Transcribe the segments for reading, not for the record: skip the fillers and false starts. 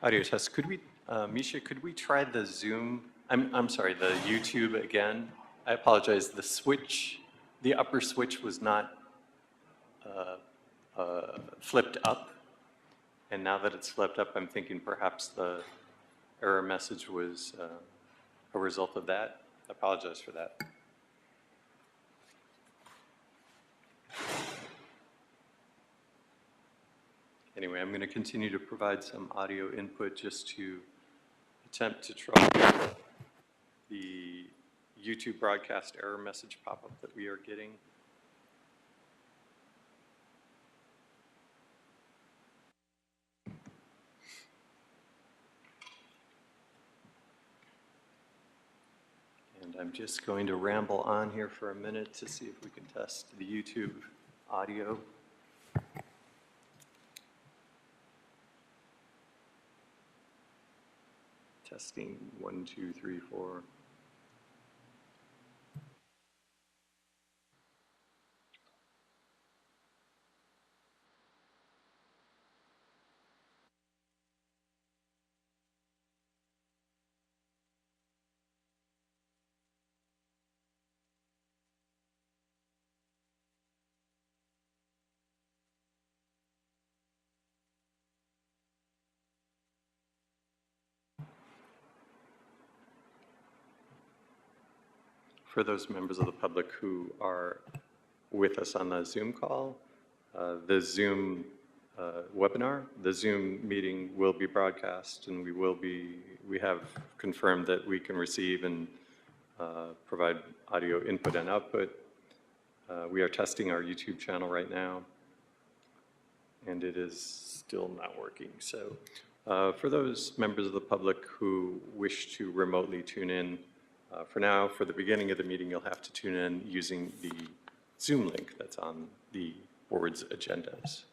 Audio test. Could we, Misha, could we try the Zoom? I'm sorry, the YouTube again? I apologize. The switch, the upper switch was not flipped up. And now that it's flipped up, I'm thinking perhaps the error message was a result of that. I apologize for that. Anyway, I'm going to continue to provide some audio input just to attempt to troubleshoot the YouTube broadcast error message pop-up that we are getting. And I'm just going to ramble on here for a minute to see if we can test the YouTube audio. Testing 1, 2, 3, 4. For those members of the public who are with us on the Zoom call, the Zoom webinar, the Zoom meeting will be broadcast, and we have confirmed that we can receive and provide audio input and output. We are testing our YouTube channel right now, and it is still not working. So for those members of the public who wish to remotely tune in, for now, for the beginning of the meeting, you'll have to tune in using the Zoom link that's on the board's agendas.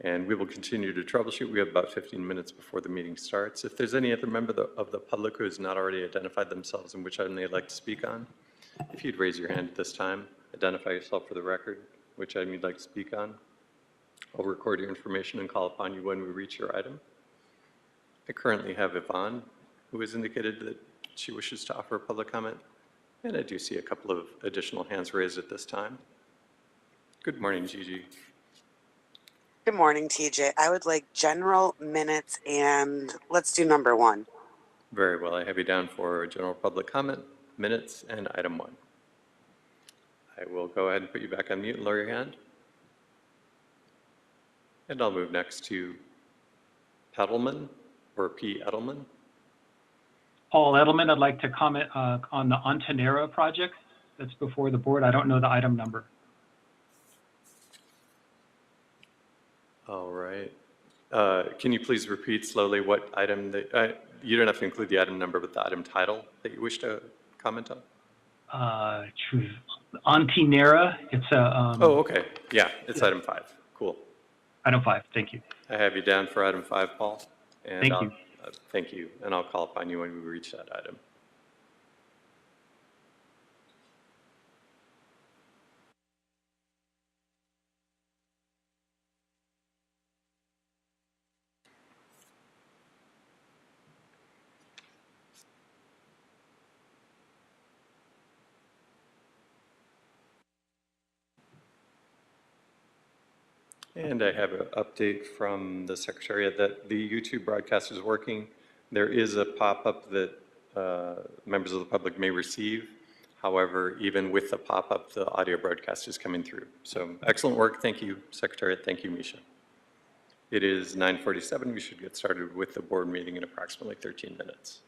And we will continue to troubleshoot. We have about 15 minutes before the meeting starts. If there's any other member of the public who has not already identified themselves and which item they'd like to speak on, if you'd raise your hand at this time, identify yourself for the record, which item you'd like to speak on. I'll record your information and call upon you when we reach your item. I currently have Yvonne, who has indicated that she wishes to offer a public comment, and I do see a couple of additional hands raised at this time. Good morning, Gigi. Good morning, TJ. I would like general minutes, and let's do number 1. Very well. I have you down for general public comment, minutes, and item 1. I will go ahead and put you back on mute and lower your hand. And I'll move next to Pedelman, or P. Edelman. Paul Edelman, I'd like to comment on the Ontanera project that's before the board. I don't know the item number. All right. Can you please repeat slowly what item that, you don't have to include the item number, but the item title that you wish to comment on? Ontanera, it's a... oh, okay. Yeah, it's item 5. Cool. Item 5, thank you. I have you down for item 5, Paul. And thank you. Thank you. And I'll call upon you when we reach that item. And I have an update from the Secretariat that the YouTube broadcast is working. There is a pop-up that members of the public may receive. However, even with the pop-up, the audio broadcast is coming through. So excellent work. Thank you, Secretariat. Thank you, Misha. It is 9:47. We should get started with the board meeting in approximately 13 minutes.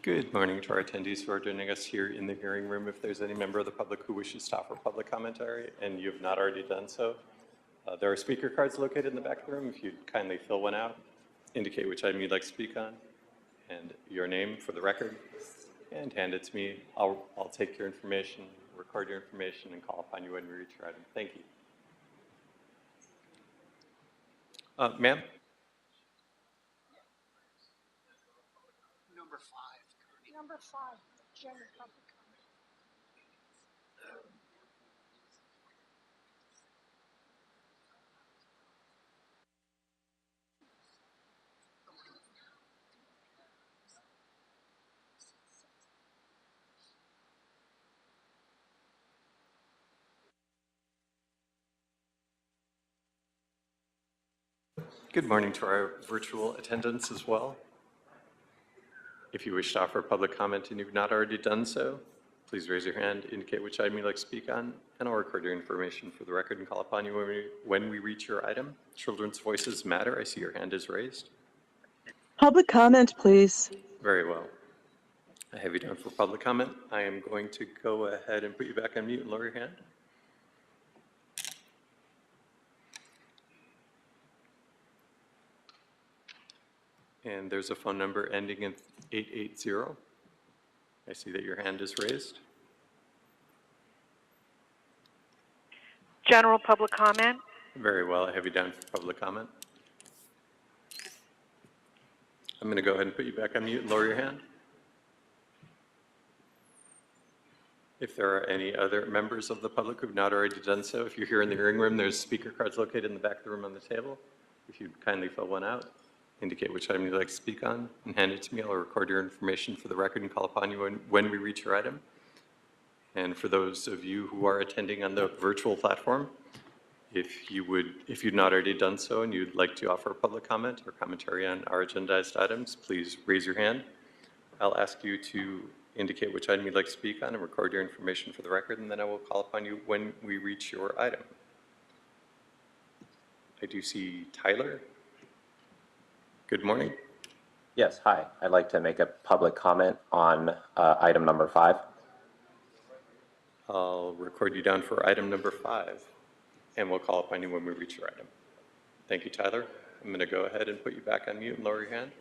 Good morning to our attendees who are joining us here in the hearing room. If there's any member of the public who wishes to offer public commentary and you have not already done so, there are speaker cards located in the back of the room. If you'd kindly fill one out, indicate which item you'd like to speak on, and your name for the record, and hand it to me. I'll take your information, record your information, and call upon you when we reach your item. Thank you. Ma'am? Number five, general public comment. Good morning to our virtual attendants as well. If you wish to offer public comment and you've not already done so, please raise your hand, indicate which item you'd like to speak on, and I'll record your information for the record and call upon you when we reach your item. Children's voices matter. I see your hand is raised. Public comment, please. Very well. I have you down for public comment. I am going to go ahead and put you back on mute and lower your hand. And there's a phone number ending in 880. I see that your hand is raised. General public comment. Very well. I have you down for public comment. I'm going to go ahead and put you back on mute and lower your hand. If there are any other members of the public who've not already done so, if you're here in the hearing room, there's speaker cards located in the back of the room on the table. If you'd kindly fill one out, indicate which item you'd like to speak on, and hand it to me. I'll record your information for the record and call upon you when we reach your item. And for those of you who are attending on the virtual platform, if you've not already done so and you'd like to offer a public comment or commentary on our agendized items, please raise your hand. I'll ask you to indicate which item you'd like to speak on and record your information for the record, and then I will call upon you when we reach your item. I do see Tyler. Good morning. Yes, hi. I'd like to make a public comment on item number 5. I'll record you down for item number 5, and we'll call upon you when we reach your item. Thank you, Tyler. I'm going to go ahead and put you back on mute and lower your hand.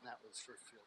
That was for field.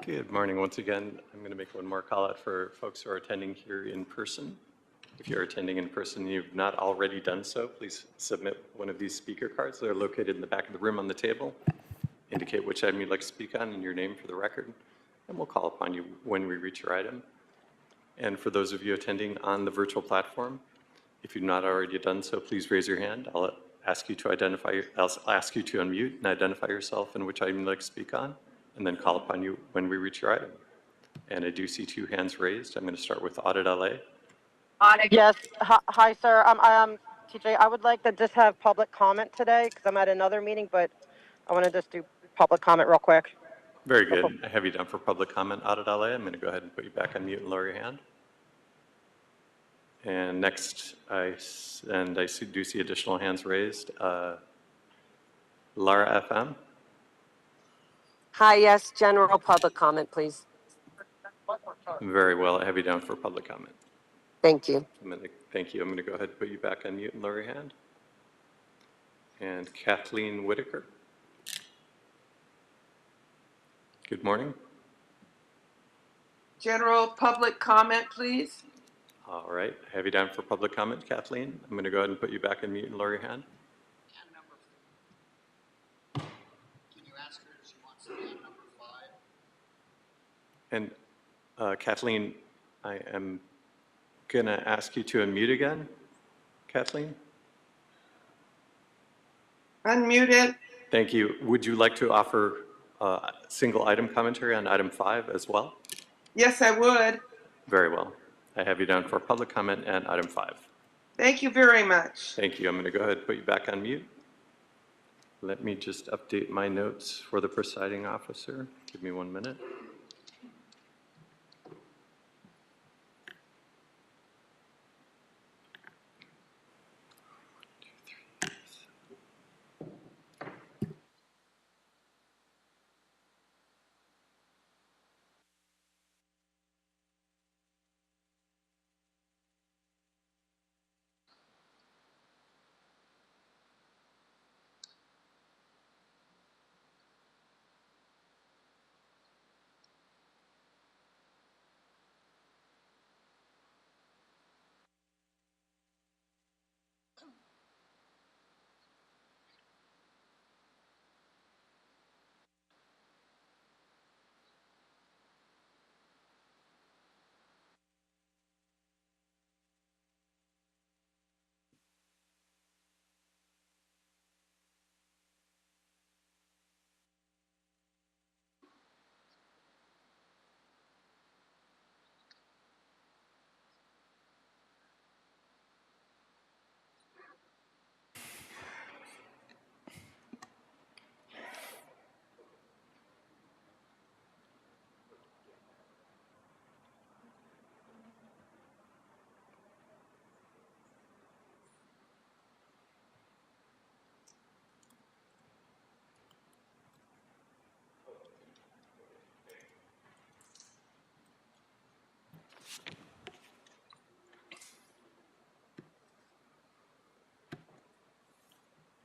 Good morning once again. I'm going to make one more call out for folks who are attending here in person. If you're attending in person and you've not already done so, please submit one of these speaker cards. They're located in the back of the room on the table. Indicate which item you'd like to speak on and your name for the record, and we'll call upon you when we reach your item. And for those of you attending on the virtual platform, if you've not already done so, please raise your hand. I'll ask you to unmute and identify yourself and which item you'd like to speak on, and then call upon you when we reach your item. And I do see 2 hands raised. I'm going to start with Audit LA. Yes. Hi, sir. TJ, I would like to just have public comment today because I'm at another meeting, but I want to just do public comment real quick. Very good. I have you down for public comment, Audit LA. I'm going to go ahead and put you back on mute and lower your hand. And next, I do see additional hands raised. Lara FM. Hi, yes, general public comment, please. Very well. I have you down for public comment. Thank you. Thank you. I'm going to go ahead and put you back on mute and lower your hand. And Kathleen Whitaker. Good morning. General public comment, please. All right. I have you down for public comment, Kathleen. I'm going to go ahead and put you back on mute and lower your hand. Can you ask her if she wants to be on number 5? And Kathleen, I am going to ask you to unmute again. Kathleen? Unmuted. Thank you. Would you like to offer single item commentary on item 5 as well? Yes, I would. Very well. I have you down for public comment and item 5. Thank you very much. Thank you. I'm going to go ahead and put you back on mute. Let me just update my notes for the presiding officer. Give me 1 minute.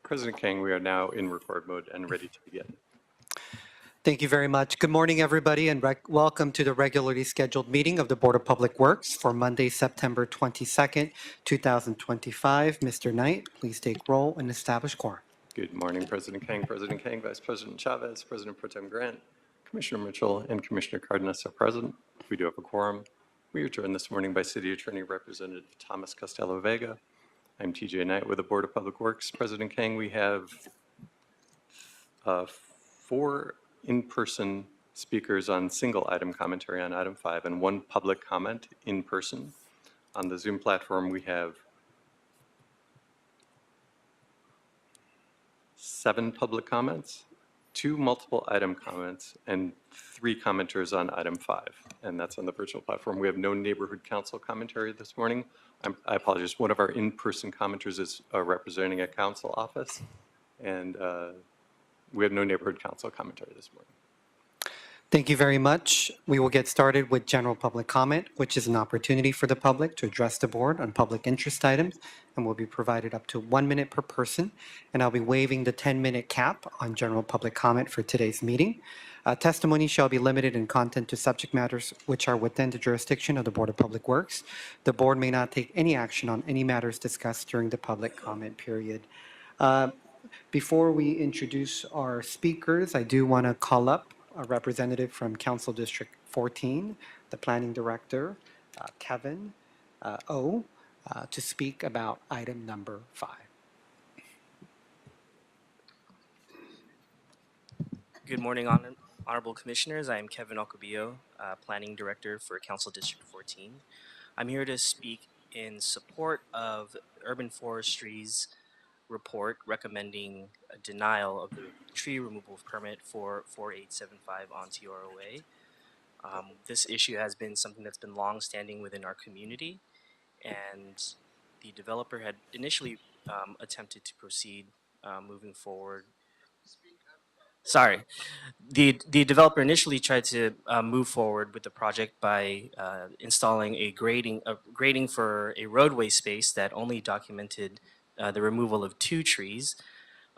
President Kang, we are now in record mode and ready to begin. Thank you very much. Good morning, everybody, and welcome to the regularly scheduled meeting of the Board of Public Works for Monday, September 22nd, 2025. Mr. Knight, please take roll and establish quorum. Good morning, President Kang, Vice President Chavez, President Pro Tem Grant, Commissioner Mitchell, and Commissioner Cardenas are present. We do have a quorum. We are joined this morning by City Attorney Representative Thomas Costello Vega. I'm TJ Knight with the Board of Public Works. President Kang, we have 4 in-person speakers on single item commentary on item 5 and 1 public comment in person. On the Zoom platform, we have 7 public comments, 2 multiple item comments, and 3 commenters on item 5. And that's on the virtual platform. We have no neighborhood council commentary this morning. I apologize. One of our in-person commenters is representing a council office, and we have no neighborhood council commentary this morning. Thank you very much. We will get started with general public comment, which is an opportunity for the public to address the board on public interest items and will be provided up to 1 minute per person. And I'll be waiving the 10-minute cap on general public comment for today's meeting. Testimony shall be limited in content to subject matters which are within the jurisdiction of the Board of Public Works. The board may not take any action on any matters discussed during the public comment period. Before we introduce our speakers, I do want to call up a representative from Council District 14, the Planning Director, Kevin O, to speak about item number 5. Good morning, Honorable Commissioners. I am Kevin Ocobillo, Planning Director for Council District 14. I'm here to speak in support of Urban Forestry's report recommending a denial of the tree removal permit for 4875 Onteora Way. This issue has been something that's been long-standing within our community, and the developer had initially attempted to proceed moving forward. Sorry, the developer initially tried to move forward with the project by installing a grading for a roadway space that only documented the removal of 2 trees,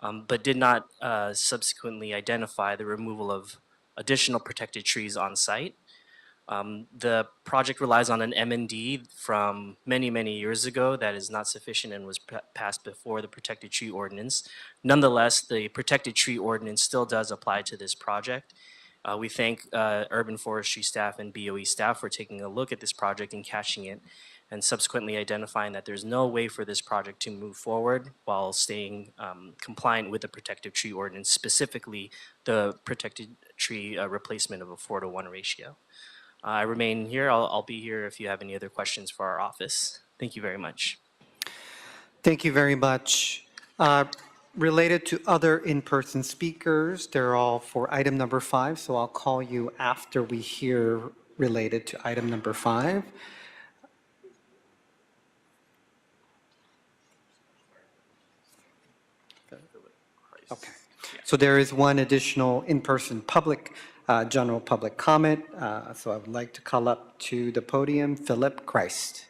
but did not subsequently identify the removal of additional protected trees on site. The project relies on an M&D from many years ago that is not sufficient and was passed before the protected tree ordinance. Nonetheless, the protected tree ordinance still does apply to this project. We thank Urban Forestry staff and BOE staff for taking a look at this project and catching it, and subsequently identifying that there's no way for this project to move forward while staying compliant with the protective tree ordinance, specifically the protected tree replacement of a 4:1 ratio. I remain here. I'll be here if you have any other questions for our office. Thank you very much. Thank you very much. Related to other in-person speakers, they're all for item number 5, so I'll call you after we hear related to item number 5. Okay. So there is one additional in-person public, general public comment. So I would like to call up to the podium, Philip Christ.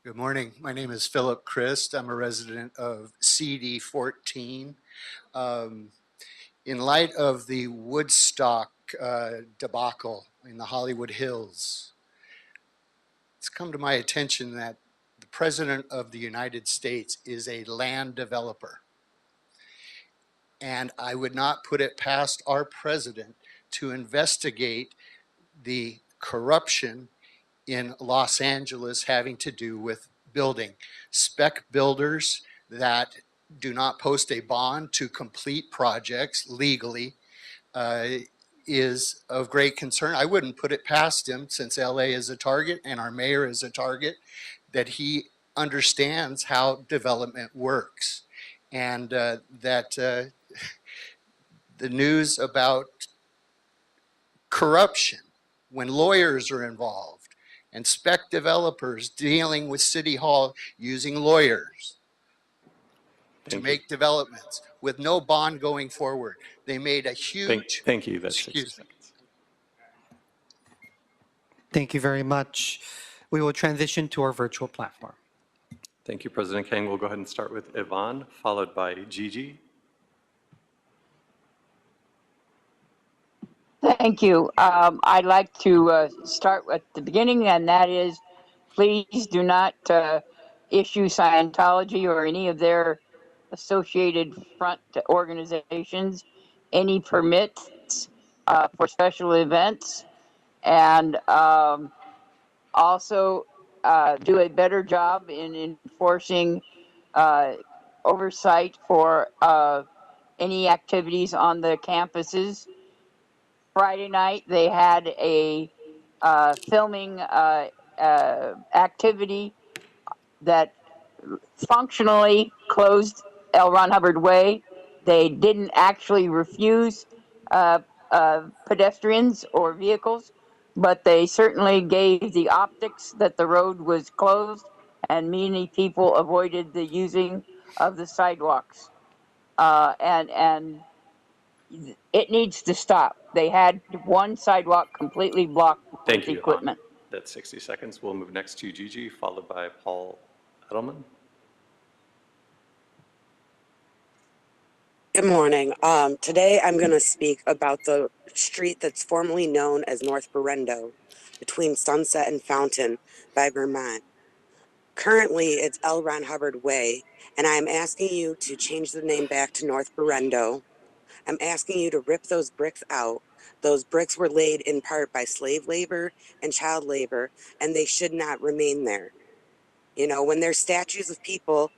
Good morning. My name is Philip Christ. I'm a resident of CD 14. In light of the Woodstock debacle in the Hollywood Hills, it's come to my attention that the President of the United States is a land developer. And I would not put it past our president to investigate the corruption in Los Angeles having to do with building. Spec builders that do not post a bond to complete projects legally is of great concern. I wouldn't put it past him, since LA is a target and our mayor is a target, that he understands how development works. And that the news about corruption when lawyers are involved, and spec developers dealing with City Hall using lawyers to make developments with no bond going forward. They made a huge... Thank you. That's 60 seconds. Thank you very much. We will transition to our virtual platform. Thank you, President Kang. We'll go ahead and start with Yvonne, followed by Gigi. Thank you. I'd like to start at the beginning, and that is, please do not issue Scientology or any of their associated front organizations any permits for special events, and also do a better job in enforcing oversight for any activities on the campuses. Friday night, they had a filming activity that functionally closed L. Ron Hubbard Way. They didn't actually refuse pedestrians or vehicles, but they certainly gave the optics that the road was closed, and many people avoided the using of the sidewalks. And it needs to stop. They had one sidewalk completely blocked Thank with you, Han. equipment. That's 60 seconds. We'll move next to Gigi, followed by Paul Edelman. Good morning. Today I'm going to speak about the street that's formerly known as North Berendo between Sunset and Fountain by Vermont. Currently, it's L. Ron Hubbard Way, and I'm asking you to change the name back to North Berendo. I'm asking you to rip those bricks out. Those bricks were laid in part by slave labor and child labor, and they should not remain there. You know, when there's statues of people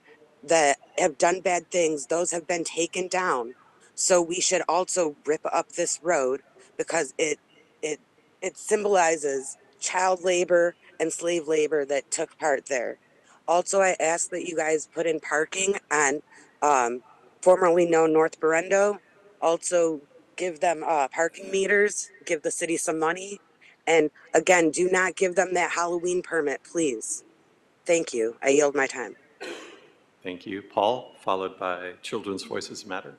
that have done bad things, those have been taken down. So we should also rip up this road because it it symbolizes child labor and slave labor that took part there. Also, I ask that you guys put in parking on formerly known North Berendo. Also, give them parking meters, give the city some money. And again, do not give them that Halloween permit, please. Thank you. I yield my time. Thank you. Paul, followed by Children's Voices Matter.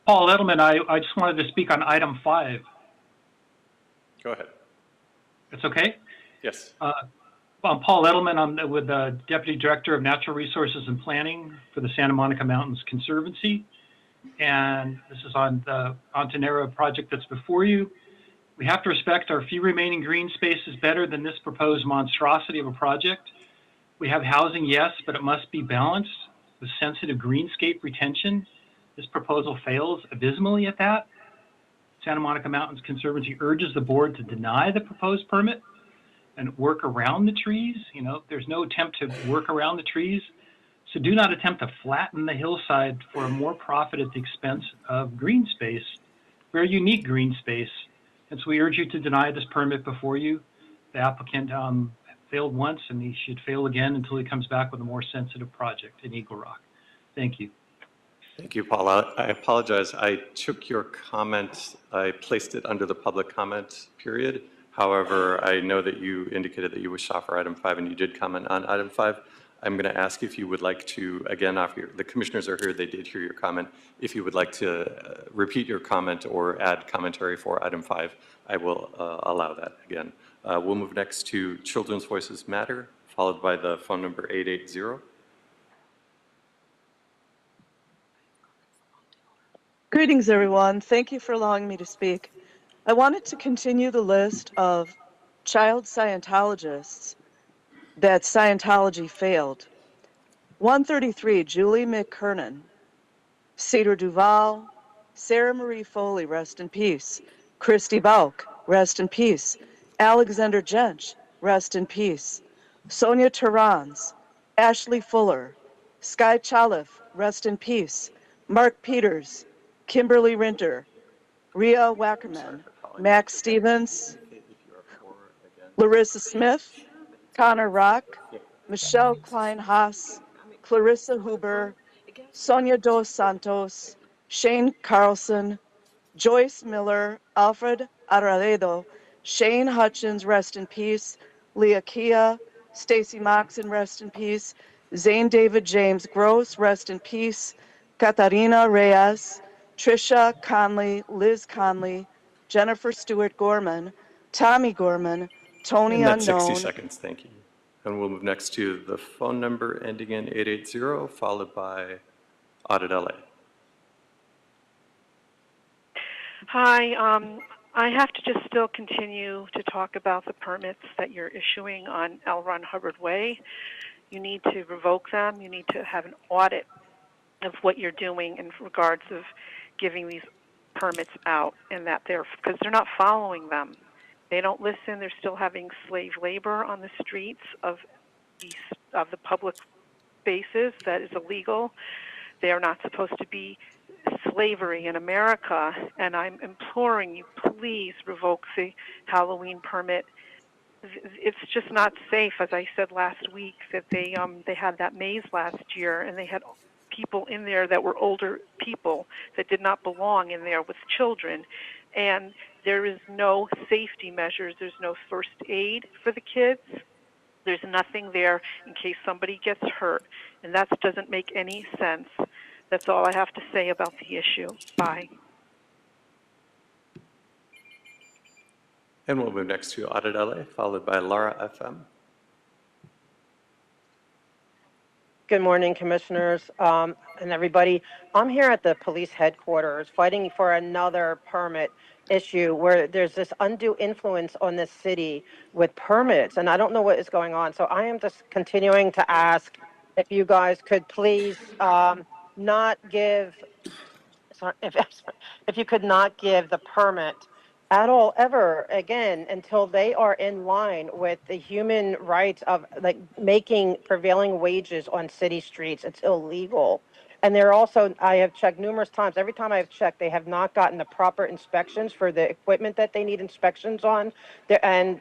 Paul Edelman, I just wanted to speak on item 5. Go ahead. It's okay? Yes. I'm Paul Edelman. I'm with the Deputy Director of Natural Resources and Planning for the Santa Monica Mountains Conservancy. And this is on the Ontanera project that's before you. We have to respect our few remaining green spaces better than this proposed monstrosity of a project. We have housing, yes, but it must be balanced with sensitive greenscape retention. This proposal fails abysmally at that. Santa Monica Mountains Conservancy urges the board to deny the proposed permit and work around the trees. You know, there's no attempt to work around the trees. So do not attempt to flatten the hillside for more profit at the expense of green space, very unique green space. And so we urge you to deny this permit before you. The applicant failed once and he should fail again until he comes back with a more sensitive project in Eagle Rock. Thank you. Thank you, Paul. I apologize. I took your comment, I placed it under the public comment period. However, I know that you indicated that you wish to offer item 5 and you did comment on item 5. I'm going to ask if you would like to, again, the commissioners are here, they did hear your comment. If you would like to repeat your comment or add commentary for item 5, I will allow that again. We'll move next to Children's Voices Matter, followed by the phone number 880. Greetings, everyone. Thank you for allowing me to speak. I wanted to continue the list of child Scientologists that Scientology failed. 133, Julie McKernan. Cedar Duval, Sarah Marie Foley, rest in peace. Christy Bauk, rest in peace. Alexander Jench, rest in peace. Sonia Terrans, Ashley Fuller, Sky Chalif, rest in peace. Mark Peters, Kimberly Rinter, Rhea Wackerman, Max Stevens, Larissa Smith, Connor Rock, Michelle Klein-Haas, Clarissa Huber, Sonia Dos Santos, Shane Carlson, Joyce Miller, Alfred Arredo, Shane Hutchins, rest in peace, Leah Kia, Stacy Moxon, rest in peace, Zane David James Gross, rest in peace, Katarina Reyes, Trisha Conley, Liz Conley, Jennifer Stewart Gorman, Tommy Gorman, Tony And that's 60 Unknown. seconds, thank you. And we'll move next to the phone number ending in 880, followed by Audit LA. Hi, I have to just still continue to talk about the permits that you're issuing on L. Ron Hubbard Way. You need to revoke them. You need to have an audit of what you're doing in regards of giving these permits out, and that because they're not following them. They don't listen. They're still having slave labor on the streets of the public spaces. That is illegal. They are not supposed to be slavery in America, and I'm imploring you, please revoke the Halloween permit. It's just not safe, as I said last week, that they had that maze last year, and they had people in there that were older people that did not belong in there with children, and there is no safety measures. There's no first aid for the kids. There's nothing there in case somebody gets hurt, and that doesn't make any sense. That's all I have to say about the issue. Bye. And we'll move next to Audit LA, followed by Laura FM. Good morning, commissioners and everybody. I'm here at the police headquarters fighting for another permit issue where there's this undue influence on this city with permits, and I don't know what is going on. So I am just continuing to ask if you guys could please not give, sorry, if you could not give the permit at all ever again until they are in line with the human rights of like making prevailing wages on city streets. It's illegal. And they're also, I have checked numerous times. Every time I've checked, they have not gotten the proper inspections for the equipment that they need inspections on. And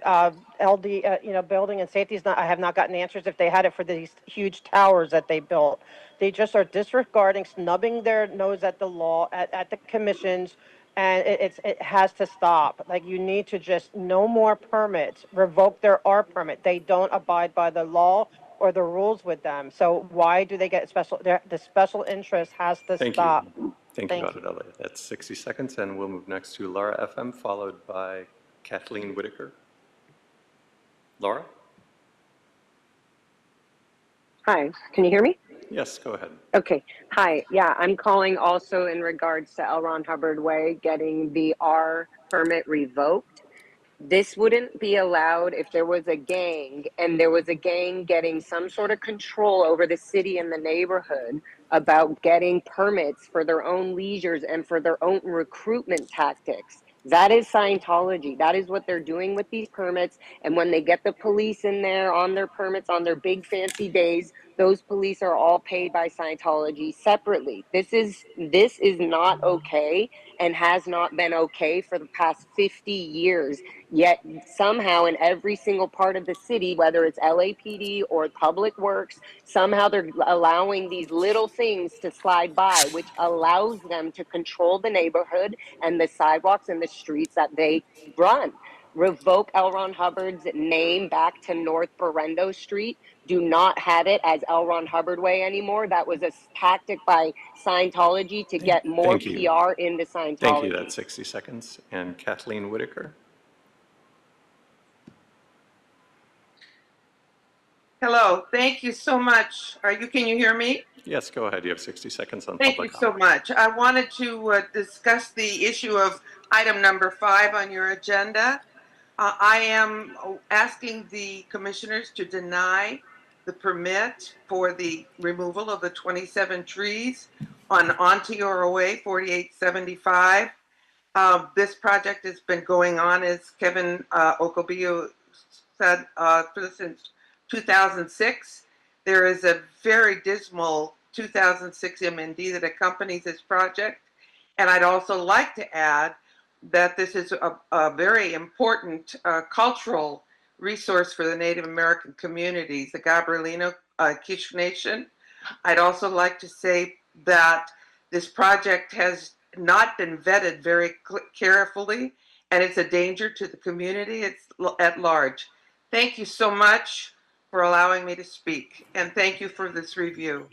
LD, building and safety is not. I have not gotten answers if they had it for these huge towers that they built. They just are disregarding, snubbing their nose at the law, at the commissions, and it has to stop. Like, you need to just, no more permits, revoke their R permit. They don't abide by the law or the rules with them. So why do they get special, the special interest has to Thank stop. you. Thank you, Audit LA. That's 60 seconds, and we'll move next to Laura FM, followed by Kathleen Whitaker. Laura? Hi, can you hear me? Yes, go ahead. Okay. Hi. Yeah, I'm calling also in regards to L. Ron Hubbard Way getting the R permit revoked. This wouldn't be allowed if there was a gang and there was a gang getting some sort of control over the city and the neighborhood about getting permits for their own leisures and for their own recruitment tactics. That is Scientology. That is what they're doing with these permits. And when they get the police in there on their permits on their big fancy days, those police are all paid by Scientology separately. This is not okay and has not been okay for the past 50 years. Yet somehow in every single part of the city, whether it's LAPD or Public Works, somehow they're allowing these little things to slide by, which allows them to control the neighborhood and the sidewalks and the streets that they run. Revoke L. Ron Hubbard's name back to North Berendo Street. Do not have it as L. Ron Hubbard Way anymore. That was a tactic by Scientology to get more PR into Scientology. Thank you. That's 60 seconds. And Kathleen Whitaker. Hello, thank you so much. Can you hear me? Yes, go ahead. You have 60 seconds on Thank you public so comment. much. I wanted to discuss the issue of item number 5 on your agenda. I am asking the commissioners to deny the permit for the removal of the 27 trees on Onteora Way 4875. This project has been going on, as Kevin Okobio said, since 2006. There is a very dismal 2006 MND that accompanies this project. And I'd also like to add that this is a very important cultural resource for the Native American communities, the Gabrielino Kizh Nation. I'd also like to say that this project has not been vetted very carefully, and it's a danger to the community at large. Thank you so much for allowing me to speak, and thank you for this review.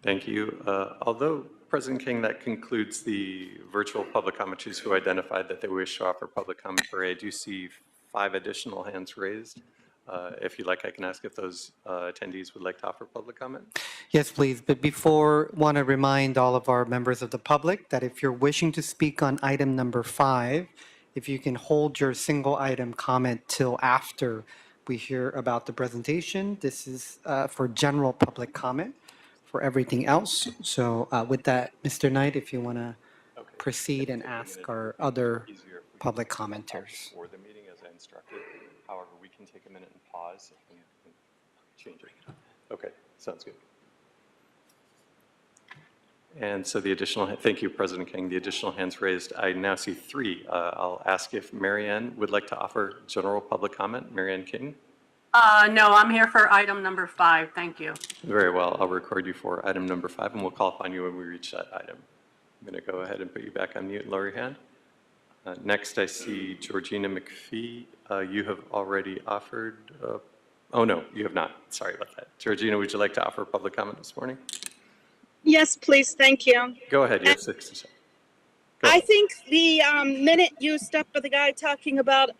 Thank you. Although, President King, that concludes the virtual public commenters who identified that they wish to offer public commentary. I do see 5 additional hands raised. If you'd like, I can ask if those attendees would like to offer public comment. Yes, please. But before, want to remind all of our members of the public that if you're wishing to speak on item number 5, if you can hold your single item comment till after we hear about the presentation. This is for general public comment for everything else. So with that, Mr. Knight, if you want to proceed and ask our other public commenters. For the meeting as I instructed. However, we can take a minute and pause and change it. Okay, sounds good. And so the additional, thank you, President King. The additional hands raised, I now see 3. I'll ask if Marianne would like to offer general public comment. Marianne King? No, I'm here for item number 5. Thank you. Very well. I'll record you for item number 5, and we'll call upon you when we reach that item. I'm going to go ahead and put you back on mute and lower your hand. Next, I see Georgina McPhee. You have already offered, oh no, you have not. Sorry about that. Georgina, would you like to offer public comment this morning? Yes, please. Thank you. Go ahead, you have 60 seconds. Go I ahead. think the minute used up by the guy talking about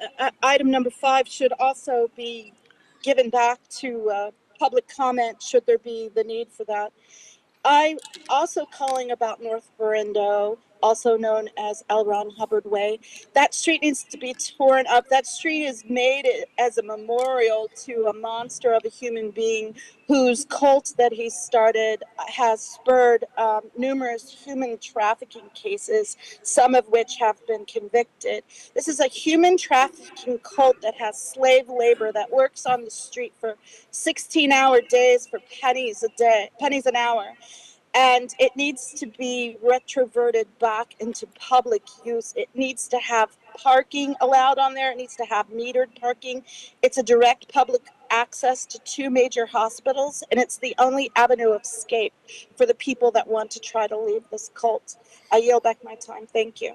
item number 5 should also be given back to public comment should there be the need for that. I also calling about North Burindo, also known as L. Ron Hubbard Way. That street needs to be torn up. That street is made as a memorial to a monster of a human being whose cult that he started has spurred numerous human trafficking cases, some of which have been convicted. This is a human trafficking cult that has slave labor that works on the street for 16-hour days for pennies an hour. And it needs to be retroverted back into public use. It needs to have parking allowed on there. It needs to have metered parking. It's a direct public access to 2 major hospitals, and it's the only avenue of escape for the people that want to try to leave this cult. I yield back my time. Thank you.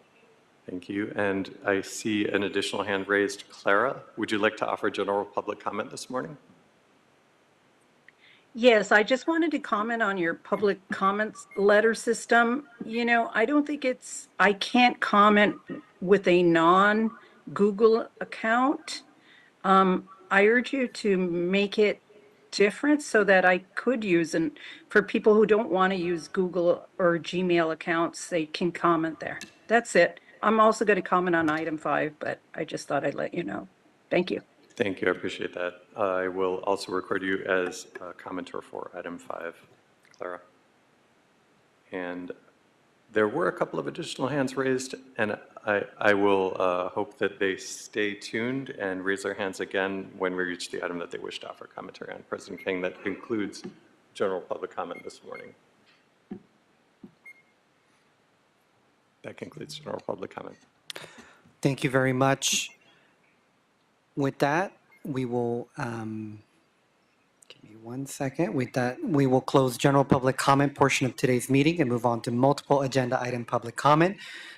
Thank you. And I see an additional hand raised. Clara, would you like to offer general public comment this morning? Yes, I just wanted to comment on your public comments letter system. You know, I don't think I can't comment with a non-Google account. I urge you to make it different so that I could use, and for people who don't want to use Google or Gmail accounts, they can comment there. That's it. I'm also going to comment on item 5, but I just thought I'd let you know. Thank you. Thank you, I appreciate that. I will also record you as a commenter for item 5, Clara. And there were a couple of additional hands raised, and I will hope that they stay tuned and raise their hands again when we reach the item that they wish to offer commentary on. President King, that concludes general public comment this morning. That concludes general public comment. Thank you very much. With that, we will, give me 1 second. With that, we will close general public comment portion of today's meeting and move on to multiple agenda item public comment.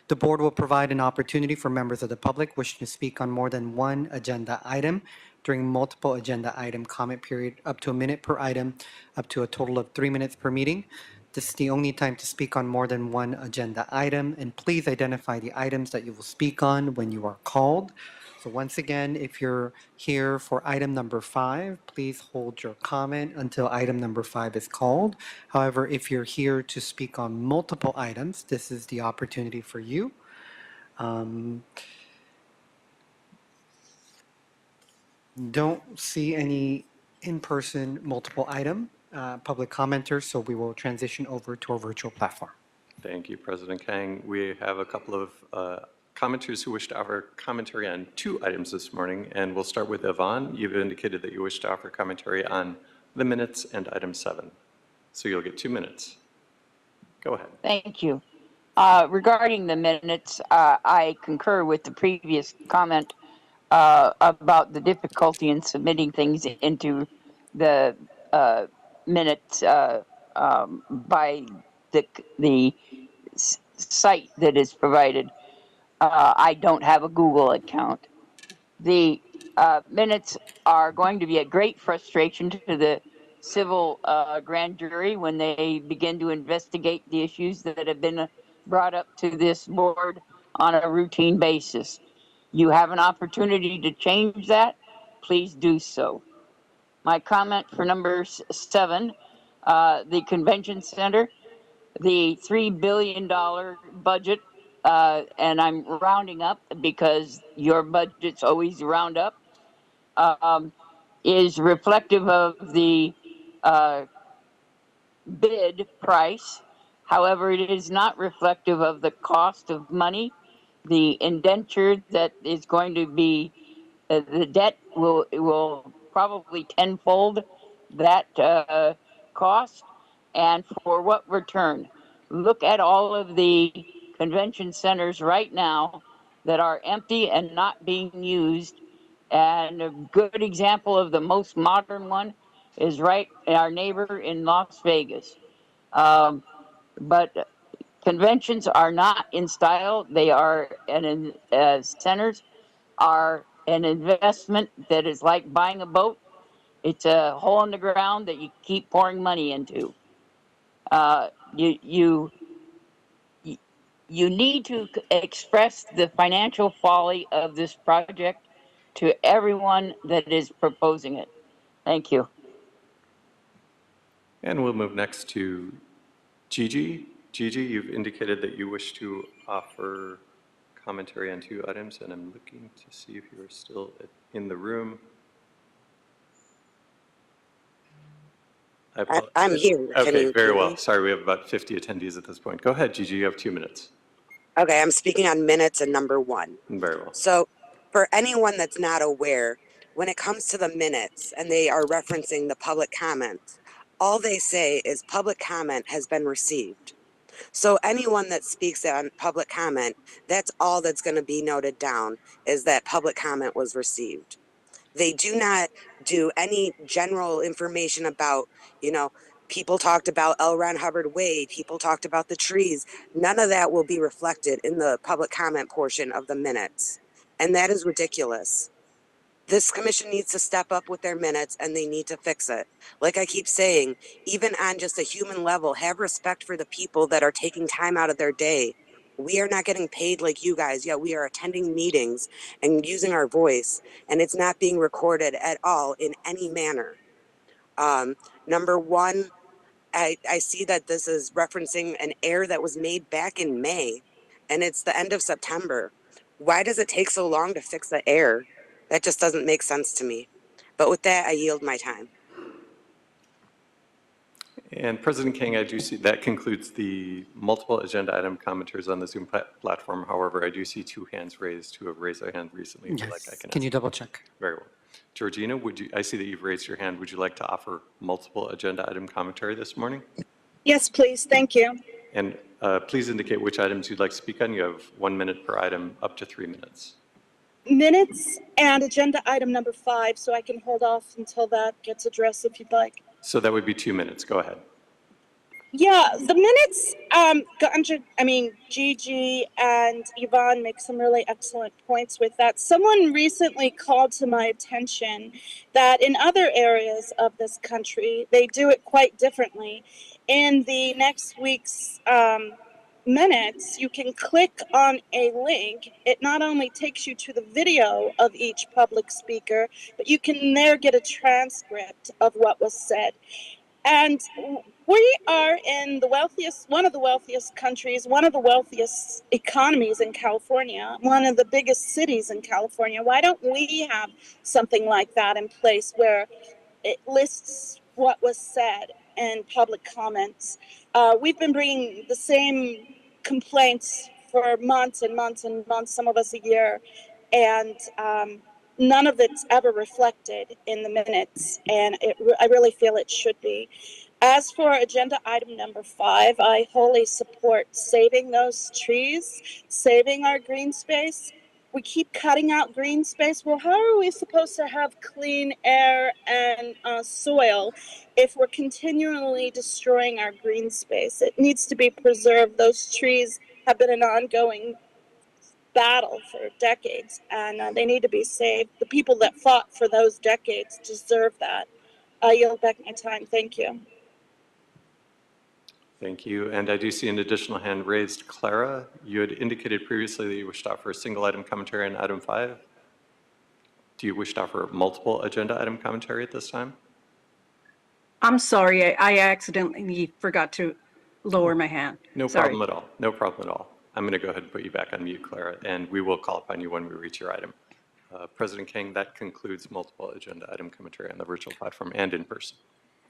The board will provide an opportunity for members of the public wishing to speak on more than one agenda item during multiple agenda item comment period, up to a minute per item, up to a total of 3 minutes per meeting. This is the only time to speak on more than one agenda item, and please identify the items that you will speak on when you are called. So once again, if you're here for item number 5, please hold your comment until item number 5 is called. However, if you're here to speak on multiple items, this is the opportunity for you. Don't see any in-person multiple item public commenters, so we will transition over to our virtual platform. Thank you, President Kang. We have a couple of commenters who wish to offer commentary on 2 items this morning, and we'll start with Yvonne. You've indicated that you wish to offer commentary on the minutes and item 7. So you'll get 2 minutes. Go ahead. Thank you. Regarding the minutes, I concur with the previous comment about the difficulty in submitting things into the minutes by the site that is provided. I don't have a Google account. The minutes are going to be a great frustration to the civil grand jury when they begin to investigate the issues that have been brought up to this board on a routine basis. You have an opportunity to change that, please do so. My comment for number 7, the convention center, the $3 billion budget, and I'm rounding up because your budgets always round up, is reflective of the bid price. However, it is not reflective of the cost of money. The indenture that is going to be, the debt will probably tenfold that cost. And for what return? Look at all of the convention centers right now that are empty and not being used. And a good example of the most modern one is right our neighbor in Las Vegas. But conventions are not in style. They are, centers are an investment that is like buying a boat. It's a hole in the ground that you keep pouring money into. you need to express the financial folly of this project to everyone that is proposing it. Thank you. And we'll move next to Gigi. Gigi, you've indicated that you wish to offer commentary on 2 items, and I'm looking to see if you are still in the room. I'm here. Can Okay, you very hear well. me? Sorry, we have about 50 attendees at this point. Go ahead, Gigi, you have 2 minutes. Okay, I'm speaking on minutes and number 1. Very well. So, for anyone that's not aware, when it comes to the minutes and they are referencing the public comments, all they say is public comment has been received. So anyone that speaks on public comment, that's all that's going to be noted down is that public comment was received. They do not do any general information about, people talked about L. Ron Hubbard Way, people talked about the trees. None of that will be reflected in the public comment portion of the minutes. And that is ridiculous. This commission needs to step up with their minutes and they need to fix it. Like I keep saying, even on just a human level, have respect for the people that are taking time out of their day. We are not getting paid like you guys, yet we are attending meetings and using our voice, and it's not being recorded at all in any manner. Number 1, I see that this is referencing an error that was made back in May, and it's the end of September. Why does it take so long to fix the error? That just doesn't make sense to me. But with that, I yield my time. And President King, I do see that concludes the multiple agenda item commenters on the Zoom platform. However, I do see 2 hands raised who have raised their hand recently. Yes. Like I can Can you ask. double check? Very well. Georgina, I see that you've raised your hand. Would you like to offer multiple agenda item commentary this morning? Yes, please. Thank you. And please indicate which items you'd like to speak on. You have 1 minute per item, up to 3 minutes. Minutes and agenda item number 5, so I can hold off until that gets addressed if you'd like. So that would be 2 minutes. Go ahead. Yeah, the minutes, Gigi and Yvonne make some really excellent points with that. Someone recently called to my attention that in other areas of this country, they do it quite differently. In the next week's minutes, you can click on a link. It not only takes you to the video of each public speaker, but you can there get a transcript of what was said. And we are in one of the wealthiest countries, one of the wealthiest economies in California, one of the biggest cities in California. Why don't we have something like that in place where it lists what was said in public comments? We've been bringing the same complaints for months and months and months, some of us a year, and none of it's ever reflected in the minutes, and I really feel it should be. As for agenda item number 5, I wholly support saving those trees, saving our green space. We keep cutting out green space. Well, how are we supposed to have clean air and soil if we're continually destroying our green space? It needs to be preserved. Those trees have been an ongoing battle for decades, and they need to be saved. The people that fought for those decades deserve that. I yield back my time. Thank you. Thank you. And I do see an additional hand raised. Clara, you had indicated previously that you wished to offer a single item commentary on item 5. Do you wish to offer multiple agenda item commentary at this time? I'm sorry, I accidentally forgot to lower my hand. No Sorry. problem at all. No problem at all. I'm going to go ahead and put you back on mute, Clara, and we will call upon you when we reach your item. President King, that concludes multiple agenda item commentary on the virtual platform and in person.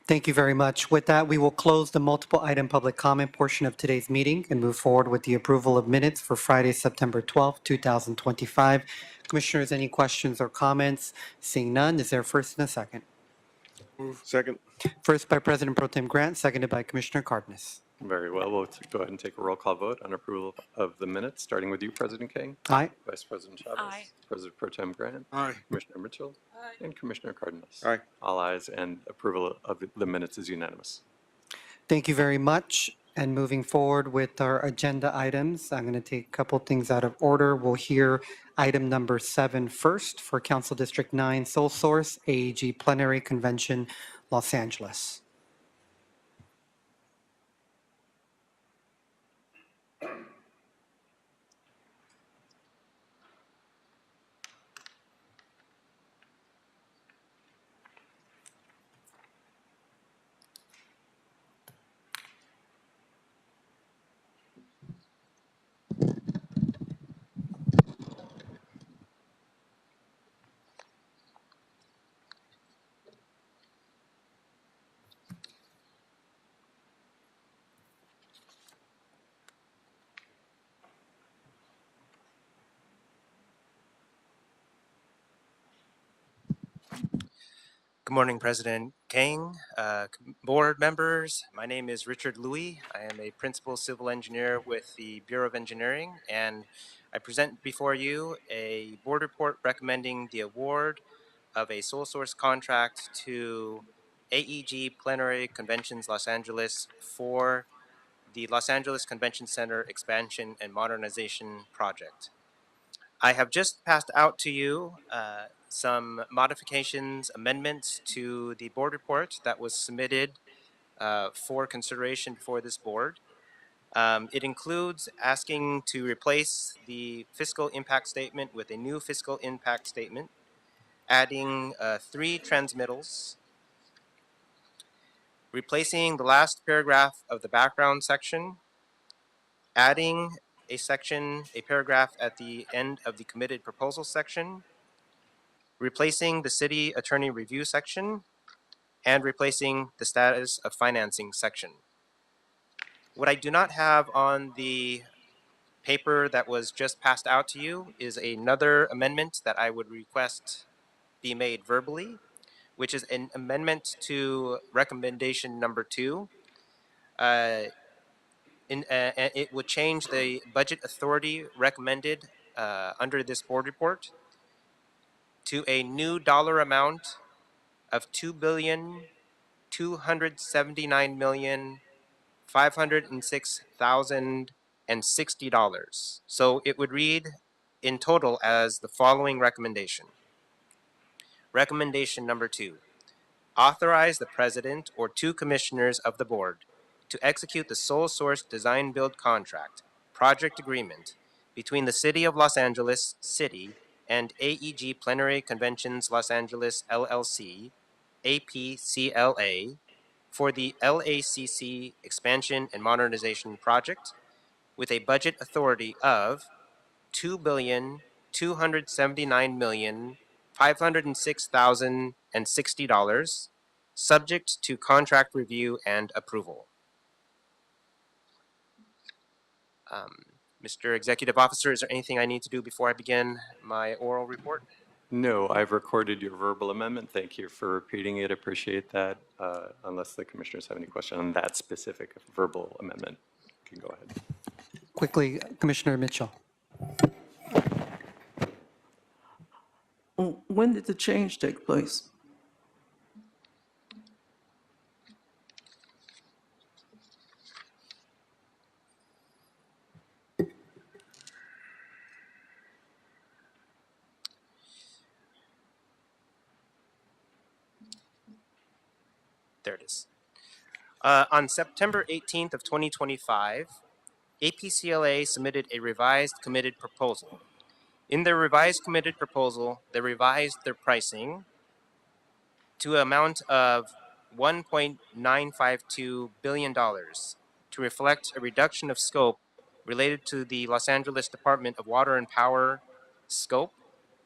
Thank you very much. With that, we will close the multiple item public comment portion of today's meeting and move forward with the approval of minutes for Friday, September 12th, 2025. Commissioners, any questions or comments? Seeing none, is there a first and a second? Move. Second. First by President Pro Tem Grant, seconded by Commissioner Cardenas. Very well. We'll go ahead and take a roll call vote on approval of the minutes, starting with you, President King. Aye. Vice President Chavez. Aye. President Pro Tem Grant. Aye. Commissioner Mitchell. Aye. And Commissioner Cardenas. Aye. All ayes, and approval of the minutes is unanimous. Thank you very much. And moving forward with our agenda items, I'm going to take a couple things out of order. We'll hear item number 7 first for Council District 9 Sole Source AAG Plenary Convention, Los Angeles. Good morning, President Kang, board members. My name is Richard Louie. I am a principal civil engineer with the Bureau of Engineering, and I present before you a board report recommending the award of a sole source contract to AEG Plenary Conventions Los Angeles for the Los Angeles Convention Center expansion and modernization project. I have just passed out to you some modifications, amendments to the board report that was submitted for consideration before this board. It includes asking to replace the fiscal impact statement with a new fiscal impact statement, adding 3 transmittals, replacing the last paragraph of the background section, adding a paragraph at the end of the committed proposal section, replacing the city attorney review section, and replacing the status of financing section. What I do not have on the paper that was just passed out to you is another amendment that I would request be made verbally, which is an amendment to recommendation number 2. It would change the budget authority recommended under this board report to a new dollar amount of $2,279,506,060. So it would read in total as the following recommendation. Recommendation number 2, authorize the president or 2 commissioners of the board to execute the sole source design build contract project agreement between the City of Los Angeles City and AEG Plenary Conventions Los Angeles LLC, APCLA, for the LACC expansion and modernization project with a budget authority of $2,279,506,060, subject to contract review and approval. Mr. Executive Officer, is there anything I need to do before I begin my oral report? No, I've recorded your verbal amendment. Thank you for repeating it. Appreciate that. Unless the commissioners have any question on that specific verbal amendment, you can go ahead. Quickly, Commissioner Mitchell. When did the change take place? There it is. On September 18th of 2025, APCLA submitted a revised committed proposal. In their revised committed proposal, they revised their pricing to an amount of $1.952 billion to reflect a reduction of scope related to the Los Angeles Department of Water and Power scope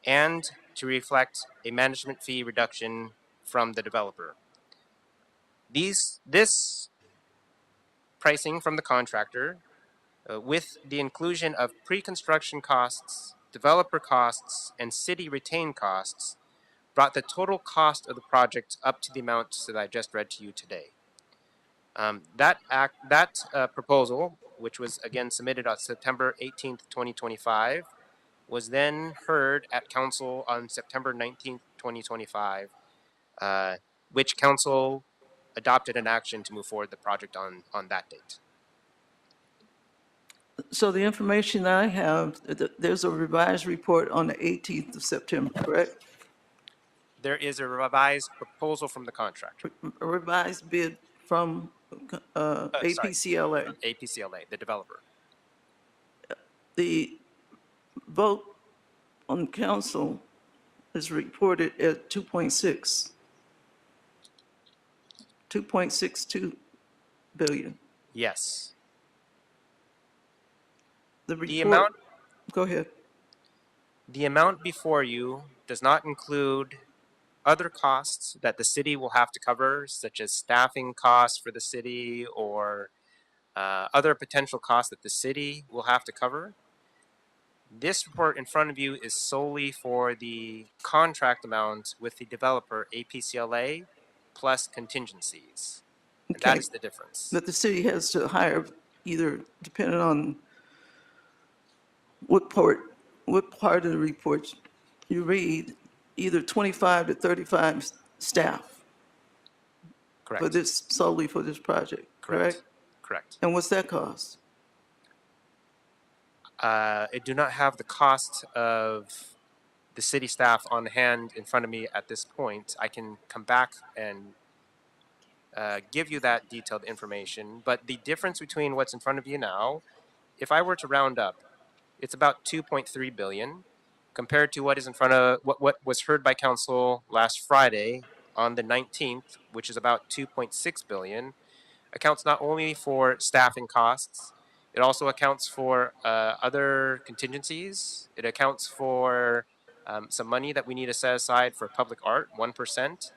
and to reflect a management fee reduction from the developer. This pricing from the contractor, with the inclusion of pre-construction costs, developer costs, and city retained costs, brought the total cost of the project up to the amount that I just read to you today. That proposal, which was again submitted on September 18th, 2025, was then heard at council on September 19th, 2025, which council adopted an action to move forward the project on that date. So the information that I have, there's a revised report on the 18th of September, correct? There is a revised proposal from the contractor. A revised bid from APCLA. APCLA, the developer. The vote on council is reported at 2.62 billion. Yes. The amount, go ahead. The amount before you does not include other costs that the city will have to cover, such as staffing costs for the city or other potential costs that the city will have to cover. This report in front of you is solely for the contract amount with the developer APCLA plus contingencies. And that Okay, is the difference. that the city has to hire either, depending on what part of the report you read, either 25 to 35 staff for Correct. this, solely for this project, correct? Correct. And what's that cost? I do not have the cost of the city staff on hand in front of me at this point. I can come back and give you that detailed information. But the difference between what's in front of you now, if I were to round up, it's about 2.3 billion compared to what is in front of what was heard by council last Friday on the 19th, which is about 2.6 billion. Accounts not only for staffing costs, it also accounts for other contingencies. It accounts for some money that we need to set aside for public art, 1%.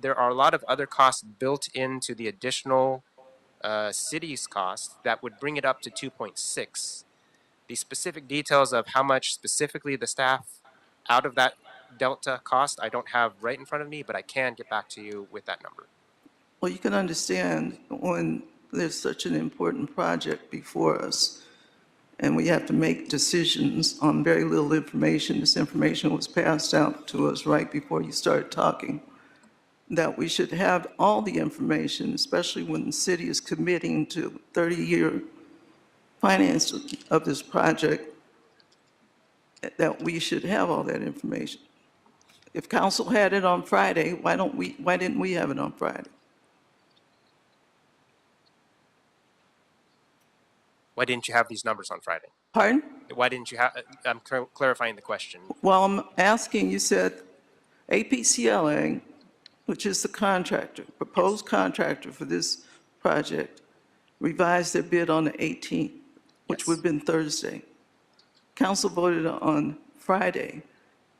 There are a lot of other costs built into the additional city's cost that would bring it up to 2.6. The specific details of how much specifically the staff out of that delta cost, I don't have right in front of me, but I can get back to you with that number. Well, you can understand when there's such an important project before us, and we have to make decisions on very little information. This information was passed out to us right before you started talking, that we should have all the information, especially when the city is committing to 30-year finance of this project, that we should have all that information. If council had it on Friday, why didn't we have it on Friday? Why didn't you have these numbers on Friday? Pardon? Why didn't you have, I'm clarifying the question. Well, I'm asking, you said APCLA, which is the contractor, proposed contractor for this project, revised their bid on the 18th, which would have been Thursday. Council voted on Friday.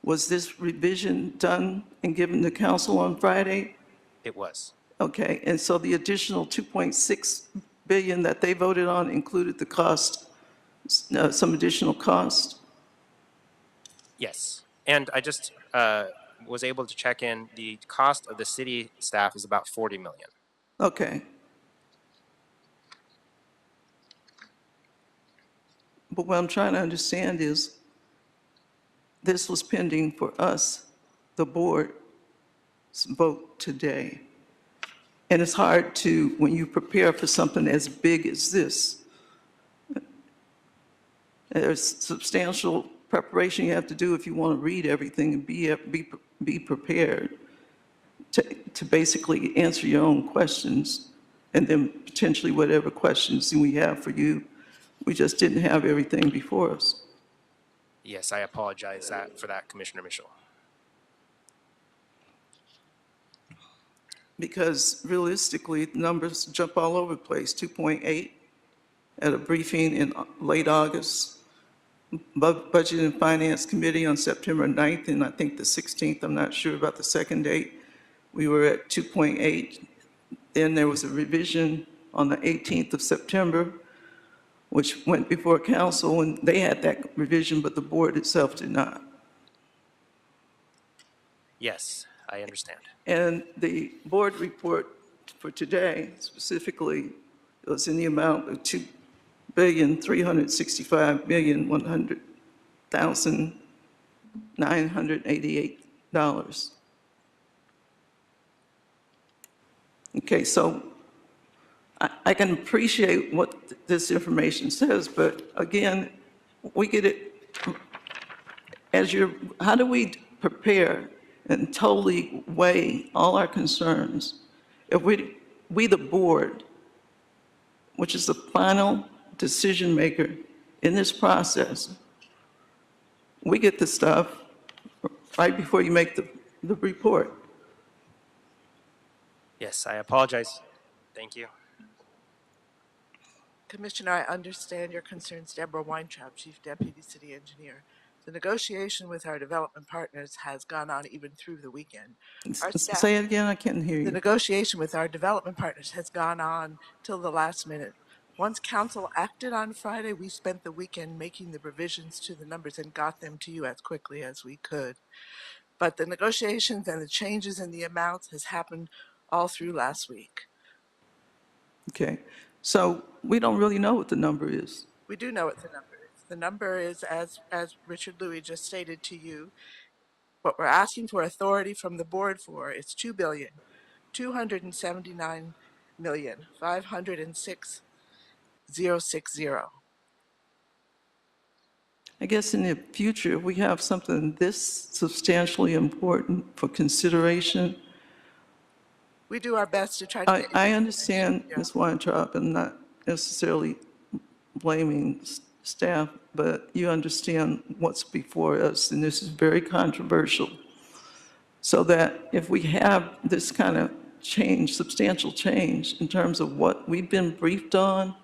Was this revision done and given to council on Friday? It was. Okay, and so the additional 2.6 billion that they voted on included the cost, some additional cost? Yes. And I just was able to check in, the cost of the city staff is about 40 million. Okay. But what I'm trying to understand is, this was pending for us, the board's vote today. And it's hard to, when you prepare for something as big as this, there's substantial preparation you have to do if you want to read everything and be prepared to basically answer your own questions, and then potentially whatever questions we have for you. We just didn't have everything before us. Yes, I apologize for that, Commissioner Mitchell. Because realistically, the numbers jump all over the place. 2.8 at a briefing in late August, Budget and Finance Committee on September 9th, and I think the 16th, I'm not sure about the second date, we were at 2.8. Then there was a revision on the 18th of September, which went before council, and they had that revision, but the board itself did not. Yes, I understand. And the board report for today specifically was in the amount of $2,365,100,988. Okay, so I can appreciate what this information says, but again, we get it how do we prepare and totally weigh all our concerns if we the board, which is the final decision maker in this process, we get the stuff right before you make the report? Yes, I apologize. Thank you. Commissioner, I understand your concerns. Deborah Weintraub, Chief Deputy City Engineer. The negotiation with our development partners has gone on even through the weekend. Our staff, Say it again, I can't hear the you. negotiation with our development partners has gone on till the last minute. Once council acted on Friday, we spent the weekend making the revisions to the numbers and got them to you as quickly as we could. But the negotiations and the changes in the amounts has happened all through last week. Okay, so we don't really know what the number is. We do know what the number is. The number is, as Richard Louis just stated to you, what we're asking for authority from the board for is $2,279,506,060. I guess in the future, if we have something this substantially important for consideration, We do our best to try to. I understand, Ms. Weintraub, and not necessarily blaming staff, but you understand what's before us, and this is very controversial. So that if we have this kind of change, substantial change in terms of what we've been briefed on,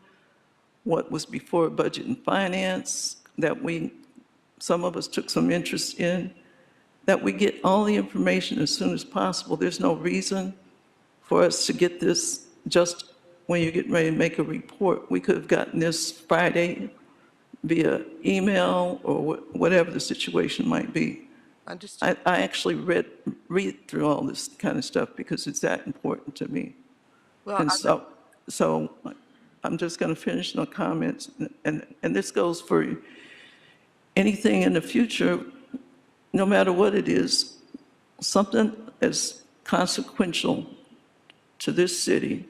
what was before Budget and Finance, that some of us took some interest in, that we get all the information as soon as possible. There's no reason for us to get this just when you get ready to make a report. We could have gotten this Friday via email or whatever the situation might be. Understood. I actually read through all this kind of stuff because it's that important to me. Well, And so I'm just going to finish my comments, and this goes for anything in the future, no matter what it is, something as consequential to this city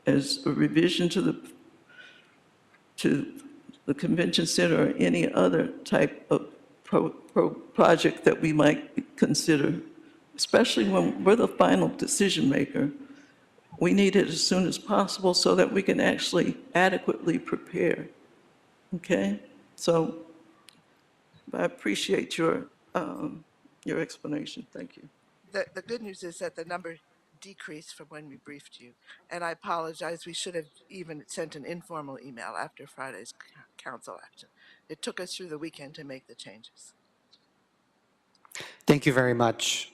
as a revision to the convention center or any other type of project that we might consider, especially when we're the final decision maker. We need it as soon as possible so that we can actually adequately prepare. Okay? So I appreciate your explanation. Thank you. The good news is that the number decreased from when we briefed you. And I apologize, we should have even sent an informal email after Friday's council action. It took us through the weekend to make the changes. Thank you very much.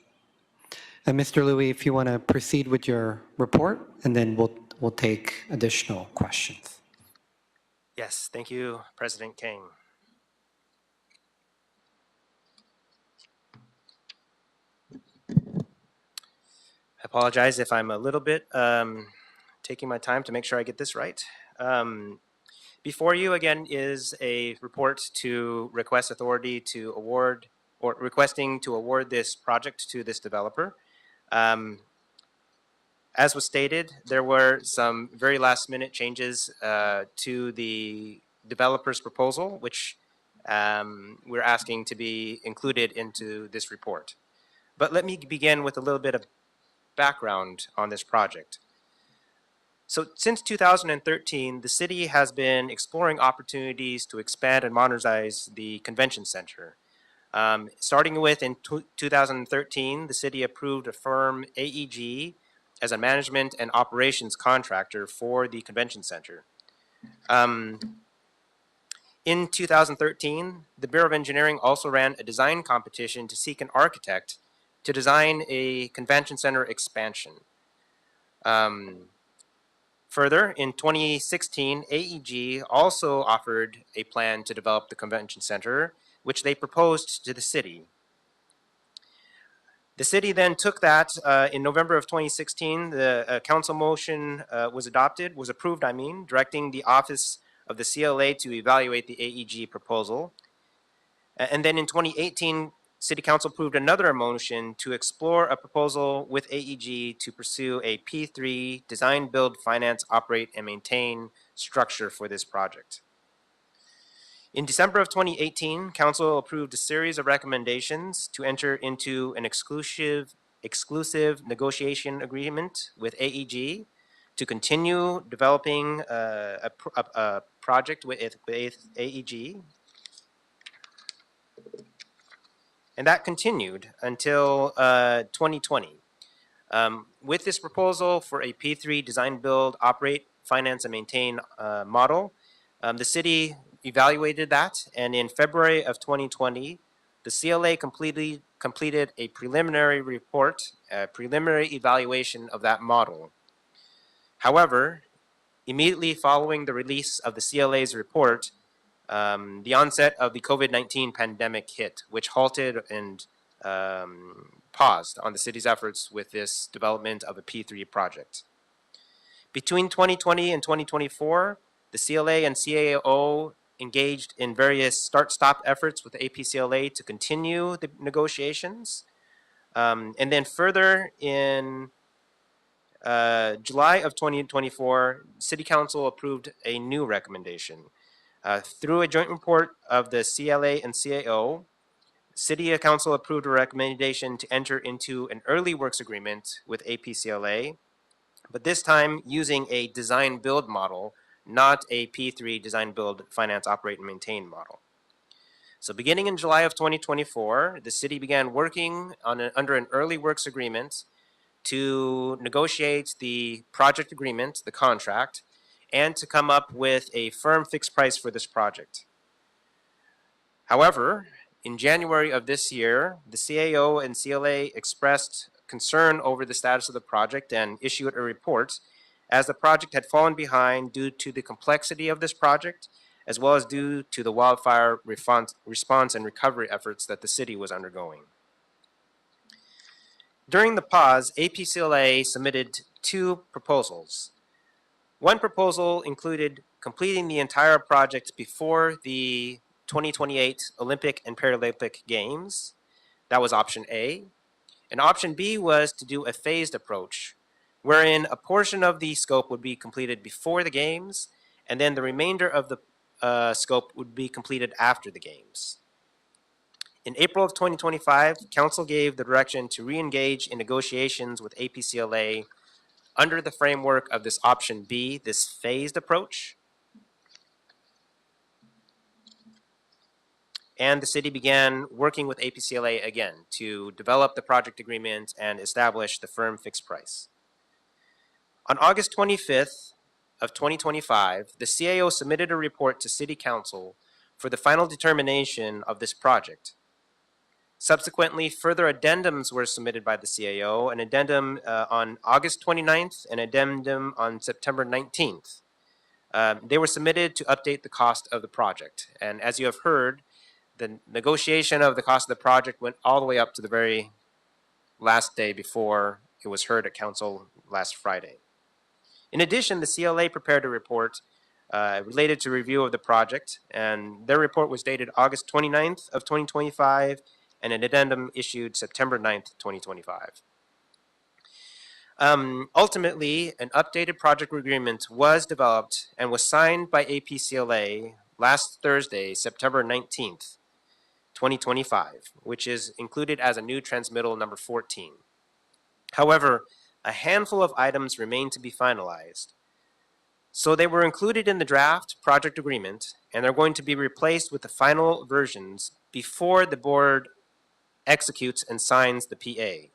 And Mr. Louis, if you want to proceed with your report, and then we'll take additional questions. Yes, thank you, President King. I apologize if I'm a little bit taking my time to make sure I get this right. Before you again is a report to request authority to award or requesting to award this project to this developer. As was stated, there were some very last minute changes to the developer's proposal, which we're asking to be included into this report. But let me begin with a little bit of background on this project. So since 2013, the city has been exploring opportunities to expand and modernize the convention center. Starting with in 2013, the city approved a firm AEG as a management and operations contractor for the convention center. In 2013, the Bureau of Engineering also ran a design competition to seek an architect to design a convention center expansion. Further, in 2016, AEG also offered a plan to develop the convention center, which they proposed to the city. The city then took that in November of 2016. The council motion was approved, directing the Office of the CLA to evaluate the AEG proposal. And then in 2018, City Council approved another motion to explore a proposal with AEG to pursue a P3 design, build, finance, operate, and maintain structure for this project. In December of 2018, Council approved a series of recommendations to enter into an exclusive negotiation agreement with AEG to continue developing a project with AEG. And that continued until 2020. With this proposal for a P3 design, build, operate, finance, and maintain model, the city evaluated that, and in February of 2020, the CLA completed a preliminary report, a preliminary evaluation of that model. However, immediately following the release of the CLA's report, the onset of the COVID-19 pandemic hit, which halted and paused on the city's efforts with this development of a P3 project. Between 2020 and 2024, the CLA and CAO engaged in various start-stop efforts with the APCLA to continue the negotiations. And then further in July of 2024, City Council approved a new recommendation. Through a joint report of the CLA and CAO, City Council approved a recommendation to enter into an early works agreement with APCLA, but this time using a design-build model, not a P3 design-build finance, operate, and maintain model. So beginning in July of 2024, the city began working on under an early works agreement to negotiate the project agreement, the contract, and to come up with a firm fixed price for this project. However, in January of this year, the CAO and CLA expressed concern over the status of the project and issued a report as the project had fallen behind due to the complexity of this project, as well as due to the wildfire response and recovery efforts that the city was undergoing. During the pause, APCLA submitted 2 proposals. One proposal included completing the entire project before the 2028 Olympic and Paralympic Games. That was option A. And option B was to do a phased approach, wherein a portion of the scope would be completed before the games, and then the remainder of the scope would be completed after the games. In April of 2025, Council gave the direction to re-engage in negotiations with APCLA under the framework of this option B, this phased approach. And the city began working with APCLA again to develop the project agreement and establish the firm fixed price. On August 25th of 2025, the CAO submitted a report to City Council for the final determination of this project. Subsequently, further addendums were submitted by the CAO, an addendum on August 29th, an addendum on September 19th. They were submitted to update the cost of the project. And as you have heard, the negotiation of the cost of the project went all the way up to the very last day before it was heard at Council last Friday. In addition, the CLA prepared a report related to review of the project, and their report was dated August 29th of 2025, and an addendum issued September 9th, 2025. Ultimately, an updated project agreement was developed and was signed by APCLA last Thursday, September 19th, 2025, which is included as a new transmittal number 14. However, a handful of items remain to be finalized. So they were included in the draft project agreement, and they're going to be replaced with the final versions before the board executes and signs the PA.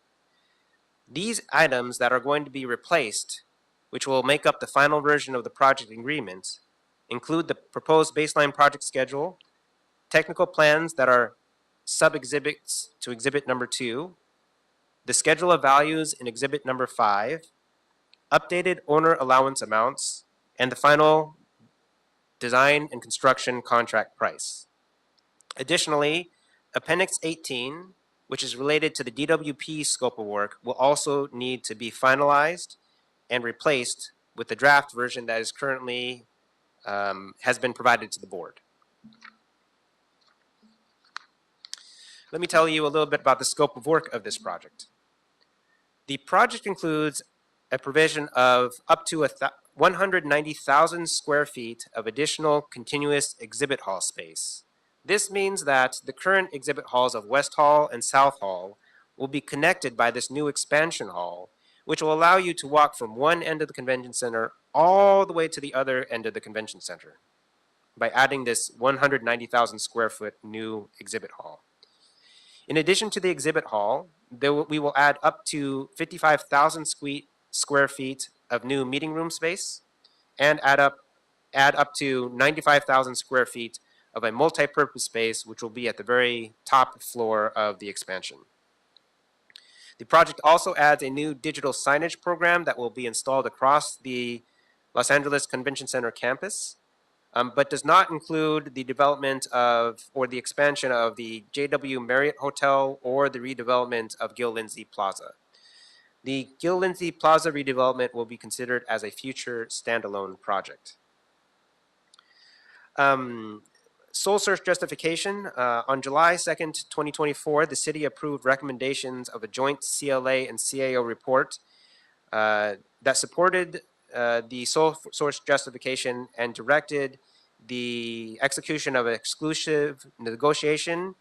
These items that are going to be replaced, which will make up the final version of the project agreement, include the proposed baseline project schedule, technical plans that are sub-exhibits to exhibit number 2, the schedule of values in exhibit number 5, updated owner allowance amounts, and the final design and construction contract price. Additionally, Appendix 18, which is related to the DWP scope of work, will also need to be finalized and replaced with the draft version that is currently has been provided to the board. Let me tell you a little bit about the scope of work of this project. The project includes a provision of up to 190,000 square feet of additional continuous exhibit hall space. This means that the current exhibit halls of West Hall and South Hall will be connected by this new expansion hall, which will allow you to walk from one end of the convention center all the way to the other end of the convention center by adding this 190,000 square foot new exhibit hall. In addition to the exhibit hall, we will add up to 55,000 square feet of new meeting room space and add up to 95,000 square feet of a multi-purpose space, which will be at the very top floor of the expansion. The project also adds a new digital signage program that will be installed across the Los Angeles Convention Center campus, but does not include the development of or the expansion of the JW Marriott Hotel or the redevelopment of Gil Lindsay Plaza. The Gil Lindsay Plaza redevelopment will be considered as a future standalone project. Sole source justification. On July 2nd, 2024, the city approved recommendations of a joint CLA and CAO report that supported the sole source justification and directed the execution of an exclusive negotiation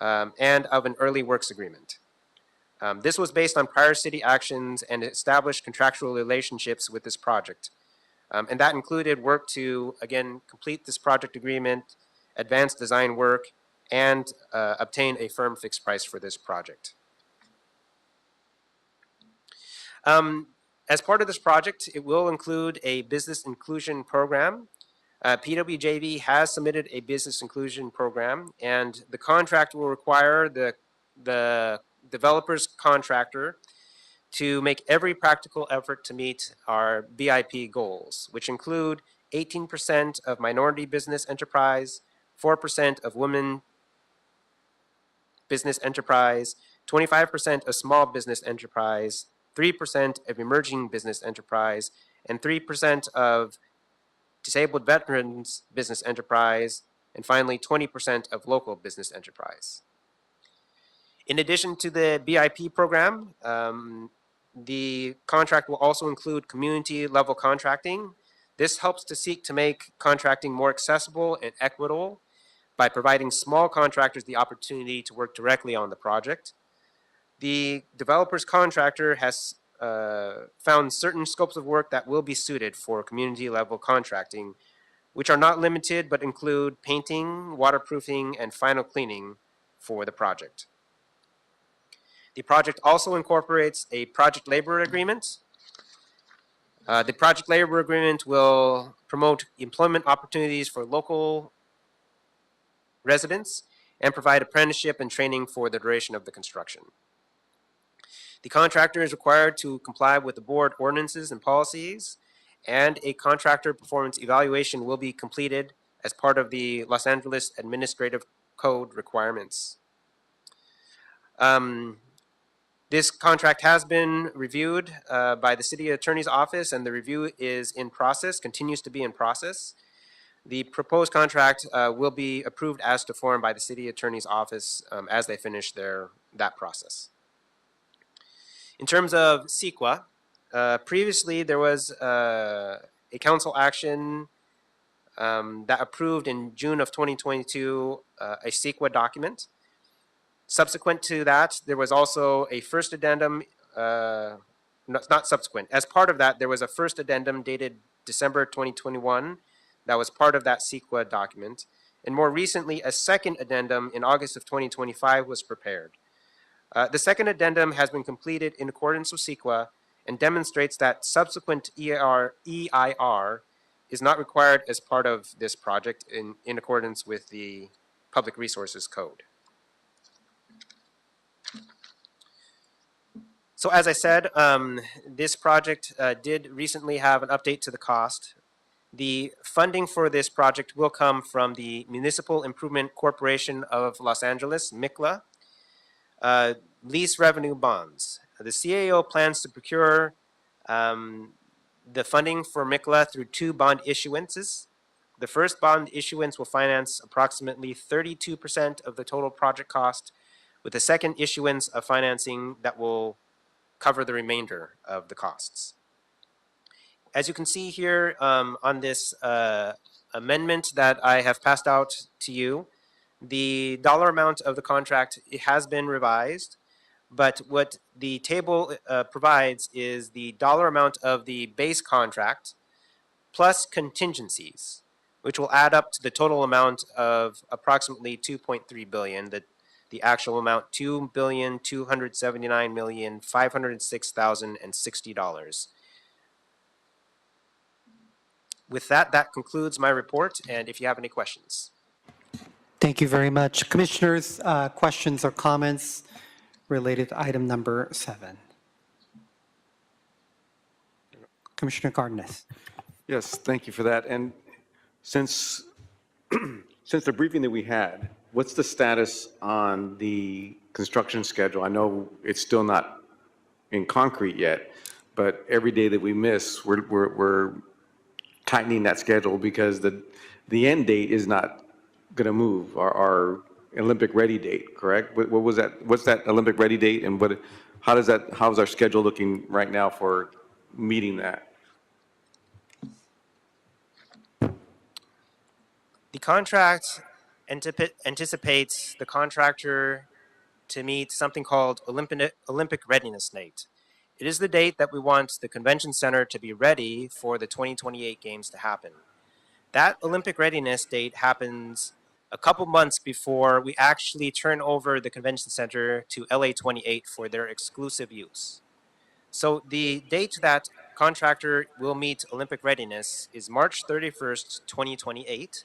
and of an early works agreement. This was based on prior city actions and established contractual relationships with this project. And that included work to, again, complete this project agreement, advance design work, and obtain a firm fixed price for this project. As part of this project, it will include a business inclusion program. PWJV has submitted a business inclusion program, and the contract will require the developer's contractor to make every practical effort to meet our BIP goals, which include 18% of minority business enterprise, 4% of women business enterprise, 25% of small business enterprise, 3% of emerging business enterprise, and 3% of disabled veterans business enterprise, and finally 20% of local business enterprise. In addition to the BIP program, the contract will also include community level contracting. This helps to seek to make contracting more accessible and equitable by providing small contractors the opportunity to work directly on the project. The developer's contractor has found certain scopes of work that will be suited for community level contracting, which are not limited but include painting, waterproofing, and final cleaning for the project. The project also incorporates a project labor agreement. The project labor agreement will promote employment opportunities for local residents and provide apprenticeship and training for the duration of the construction. The contractor is required to comply with the board ordinances and policies, and a contractor performance evaluation will be completed as part of the Los Angeles Administrative Code requirements. This contract has been reviewed by the City Attorney's Office, and the review is in process, continues to be in process. The proposed contract will be approved as to form by the City Attorney's Office as they finish that process. In terms of CEQA, previously there was a council action that approved in June of 2022 a CEQA document. Subsequent to that, there was also a first addendum, not subsequent. As part of that, there was a first addendum dated December 2021 that was part of that CEQA document. And more recently, a second addendum in August of 2025 was prepared. The second addendum has been completed in accordance with CEQA and demonstrates that subsequent EIR is not required as part of this project in accordance with the Public Resources Code. So as I said, this project did recently have an update to the cost. The funding for this project will come from the Municipal Improvement Corporation of Los Angeles, MICLA, lease revenue bonds. The CAO plans to procure the funding for MICLA through 2 bond issuances. The first bond issuance will finance approximately 32% of the total project cost, with the second issuance of financing that will cover the remainder of the costs. As you can see here on this amendment that I have passed out to you, the dollar amount of the contract has been revised, but what the table provides is the dollar amount of the base contract plus contingencies, which will add up to the total amount of approximately $2.3 billion. The actual amount, $2,279,506,060. With that, that concludes my report, and if you have any questions. Thank you very much. Commissioners, questions or comments related to item number 7? Commissioner Cardenas. Yes, thank you for that. And since, since the briefing that we had, what's the status on the construction schedule? I know it's still not in concrete yet, but every day that we miss, we're tightening that schedule because the end date is not going to move, our Olympic ready date, correct? What was that, what's that Olympic ready date, and how's our schedule looking right now for meeting that? The contract anticipates the contractor to meet something called Olympic readiness date. It is the date that we want the convention center to be ready for the 2028 games to happen. That Olympic readiness date happens a couple months before we actually turn over the convention center to LA28 for their exclusive use. So the date that contractor will meet Olympic readiness is March 31st, 2028.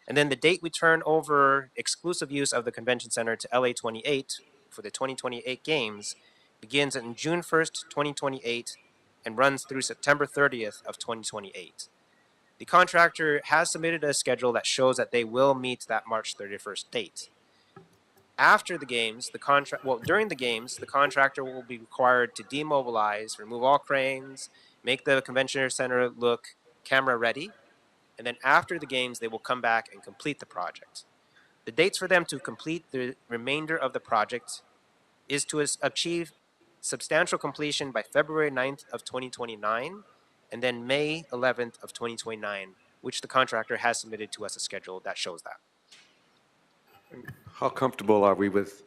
And then the date we turn over exclusive use of the convention center to LA28 for the 2028 games begins on June 1st, 2028 and runs through September 30th of 2028. The contractor has submitted a schedule that shows that they will meet that March 31st date. After the games, during the games, the contractor will be required to demobilize, remove all cranes, make the convention center look camera ready, and then after the games, they will come back and complete the project. The dates for them to complete the remainder of the project is to achieve substantial completion by February 9th of 2029, and then May 11th of 2029, which the contractor has submitted to us a schedule that shows that. How comfortable are we with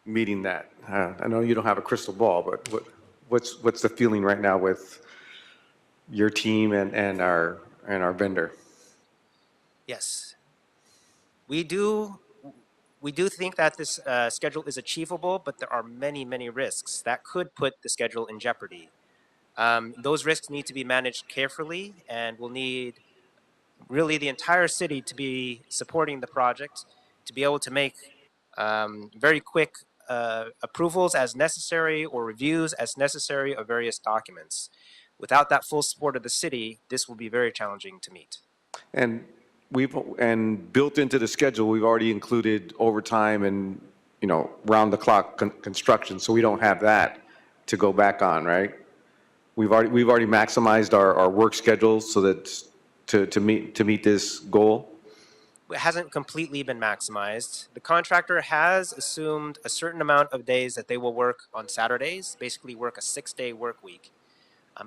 meeting that? I know you don't have a crystal ball, but what's the feeling right now with your team and our vendor? Yes, we do think that this schedule is achievable, but there are many, many risks that could put the schedule in jeopardy. Those risks need to be managed carefully, and we'll need really the entire city to be supporting the project, to be able to make very quick approvals as necessary or reviews as necessary of various documents. Without that full support of the city, this will be very challenging to meet. And built into the schedule, we've already included overtime and, round the clock construction, so we don't have that to go back on, right? We've already maximized our work schedule so that to meet this goal. It hasn't completely been maximized. The contractor has assumed a certain amount of days that they will work on Saturdays, basically work a 6-day work week.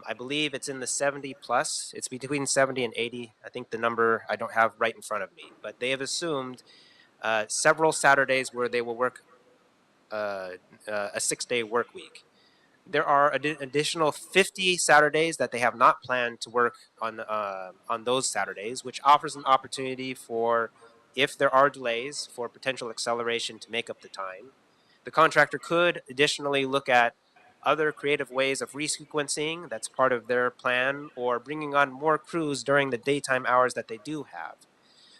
I believe it's in the 70 plus. It's between 70 and 80. I think the number I don't have right in front of me. But they have assumed several Saturdays where they will work a 6-day work week. There are additional 50 Saturdays that they have not planned to work on those Saturdays, which offers an opportunity for, if there are delays, for potential acceleration to make up the time. The contractor could additionally look at other creative ways of resequencing that's part of their plan, or bringing on more crews during the daytime hours that they do have.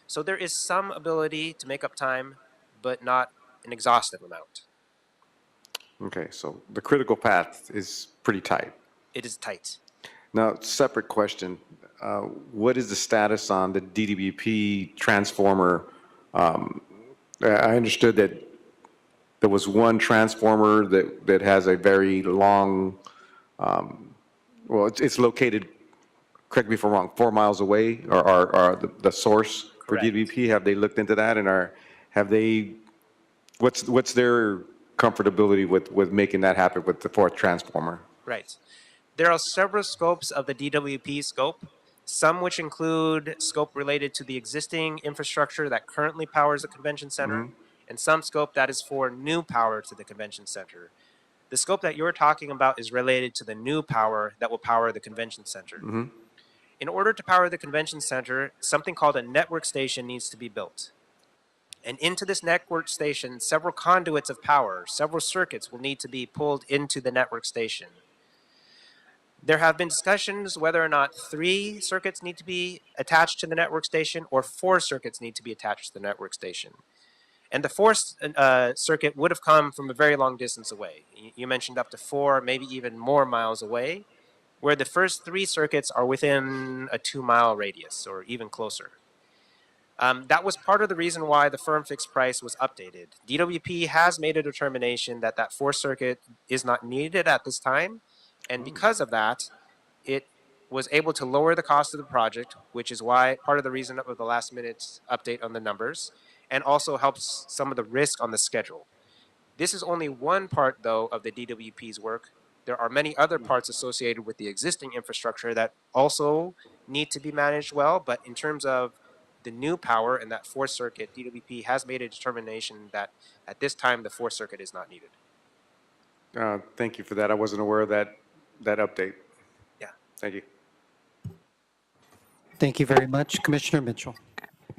So there is some ability to make up time, but not an exhaustive amount. Okay, so the critical path is pretty tight. It is tight. Now, separate question. What is the status on the DWP transformer? I understood that there was one transformer that has a very long, it's located, correct me if I'm wrong, 4 miles away, or the source for DWP. Have they looked into that, and what's their comfortability with making that happen with the fourth transformer? Right. There are several scopes of the DWP scope, some which include scope related to the existing infrastructure that currently powers the convention center, and some scope that is for new power to the convention center. The scope that you're talking about is related to the new power that will power the convention center. In order to power the convention center, something called a network station needs to be built. And into this network station, several conduits of power, several circuits will need to be pulled into the network station. There have been discussions whether or not 3 circuits need to be attached to the network station or 4 circuits need to be attached to the network station. And the 4th circuit would have come from a very long distance away. You mentioned up to 4, maybe even more miles away. where the first 3 circuits are within a 2-mile radius or even closer. That was part of the reason why the firm fixed price was updated. DWP has made a determination that that 4th circuit is not needed at this time, and because of that, it was able to lower the cost of the project, which is why part of the reason of the last minute update on the numbers, and also helps some of the risk on the schedule. This is only one part, though, of the DWP's work. There are many other parts associated with the existing infrastructure that also need to be managed well, but in terms of the new power and that 4th circuit, DWP has made a determination that at this time the 4th circuit is not needed. Thank you for that. I wasn't aware of that update. Yeah. Thank you. Thank you very much. Commissioner Mitchell.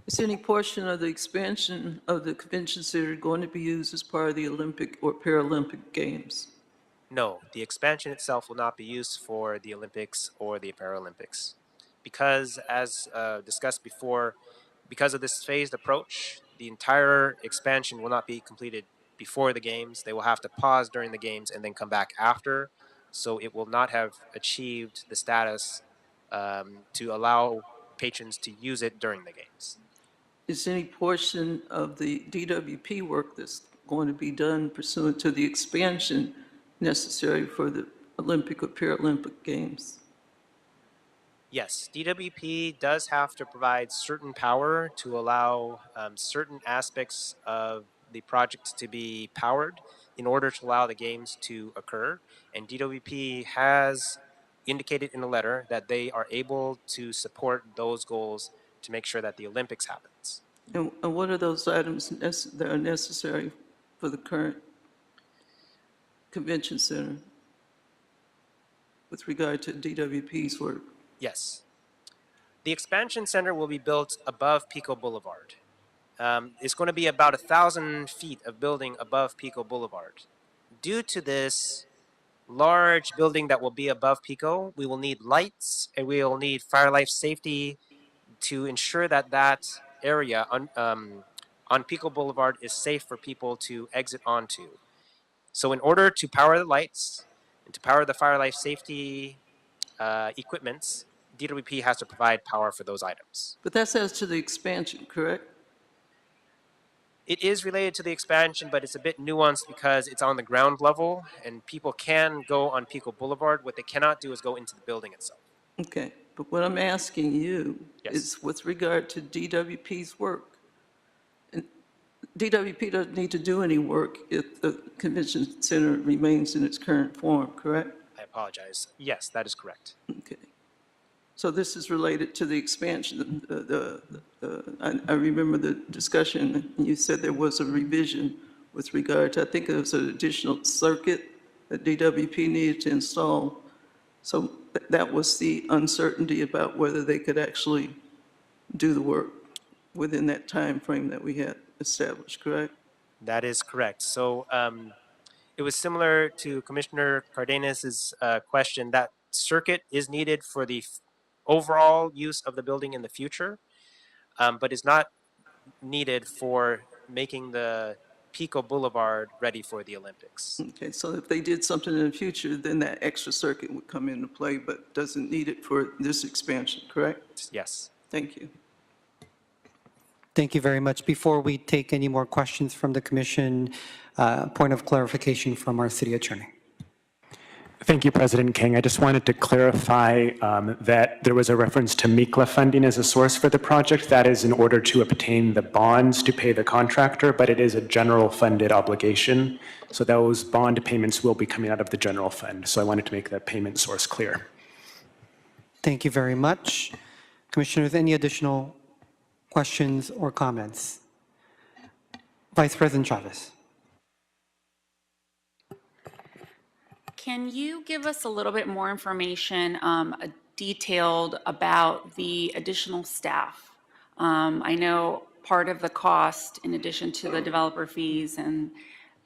Is any portion of the expansion of the convention center going to be used as part of the Olympic or Paralympic Games? No, the expansion itself will not be used for the Olympics or the Paralympics. Because, as discussed before, because of this phased approach, the entire expansion will not be completed before the games. They will have to pause during the games and then come back after. So it will not have achieved the status to allow patrons to use it during the games. Is any portion of the DWP work that's going to be done pursuant to the expansion necessary for the Olympic or Paralympic Games? Yes, DWP does have to provide certain power to allow certain aspects of the project to be powered in order to allow the games to occur. And DWP has indicated in a letter that they are able to support those goals to make sure that the Olympics happens. And what are those items that are necessary for the current convention center with regard to DWP's work? Yes. The expansion center will be built above Pico Boulevard. It's going to be about 1,000 feet of building above Pico Boulevard. Due to this large building that will be above Pico, we will need lights and we will need fire life safety to ensure that that area on Pico Boulevard is safe for people to exit onto. So in order to power the lights and to power the fire life safety equipments, DWP has to provide power for those items. But that's as to the expansion, correct? It is related to the expansion, but it's a bit nuanced because it's on the ground level and people can go on Pico Boulevard. What they cannot do is go into the building itself. Okay, but what I'm asking you Yes. is with regard to DWP's work. And DWP doesn't need to do any work if the convention center remains in its current form, correct? I apologize. Yes, that is correct. Okay. So this is related to the expansion. I remember the discussion, and you said there was a revision with regard to, I think it was an additional circuit that DWP needed to install. So that was the uncertainty about whether they could actually do the work within that time frame that we had established, correct? That is correct. So it was similar to Commissioner Cardenas's question. That circuit is needed for the overall use of the building in the future, but is not needed for making the Pico Boulevard ready for the Olympics. Okay, so if they did something in the future, then that extra circuit would come into play, but doesn't need it for this expansion, correct? Yes. Thank you. Thank you very much. Before we take any more questions from the commission, point of clarification from our city attorney. Thank you, President King. I just wanted to clarify that there was a reference to MECLA funding as a source for the project. That is in order to obtain the bonds to pay the contractor, but it is a general funded obligation. So those bond payments will be coming out of the general fund. So I wanted to make that payment source clear. Thank you very much. Commissioners, any additional questions or comments? Vice President Chavez. Can you give us a little bit more information, detailed about the additional staff? I know part of the cost, in addition to the developer fees, and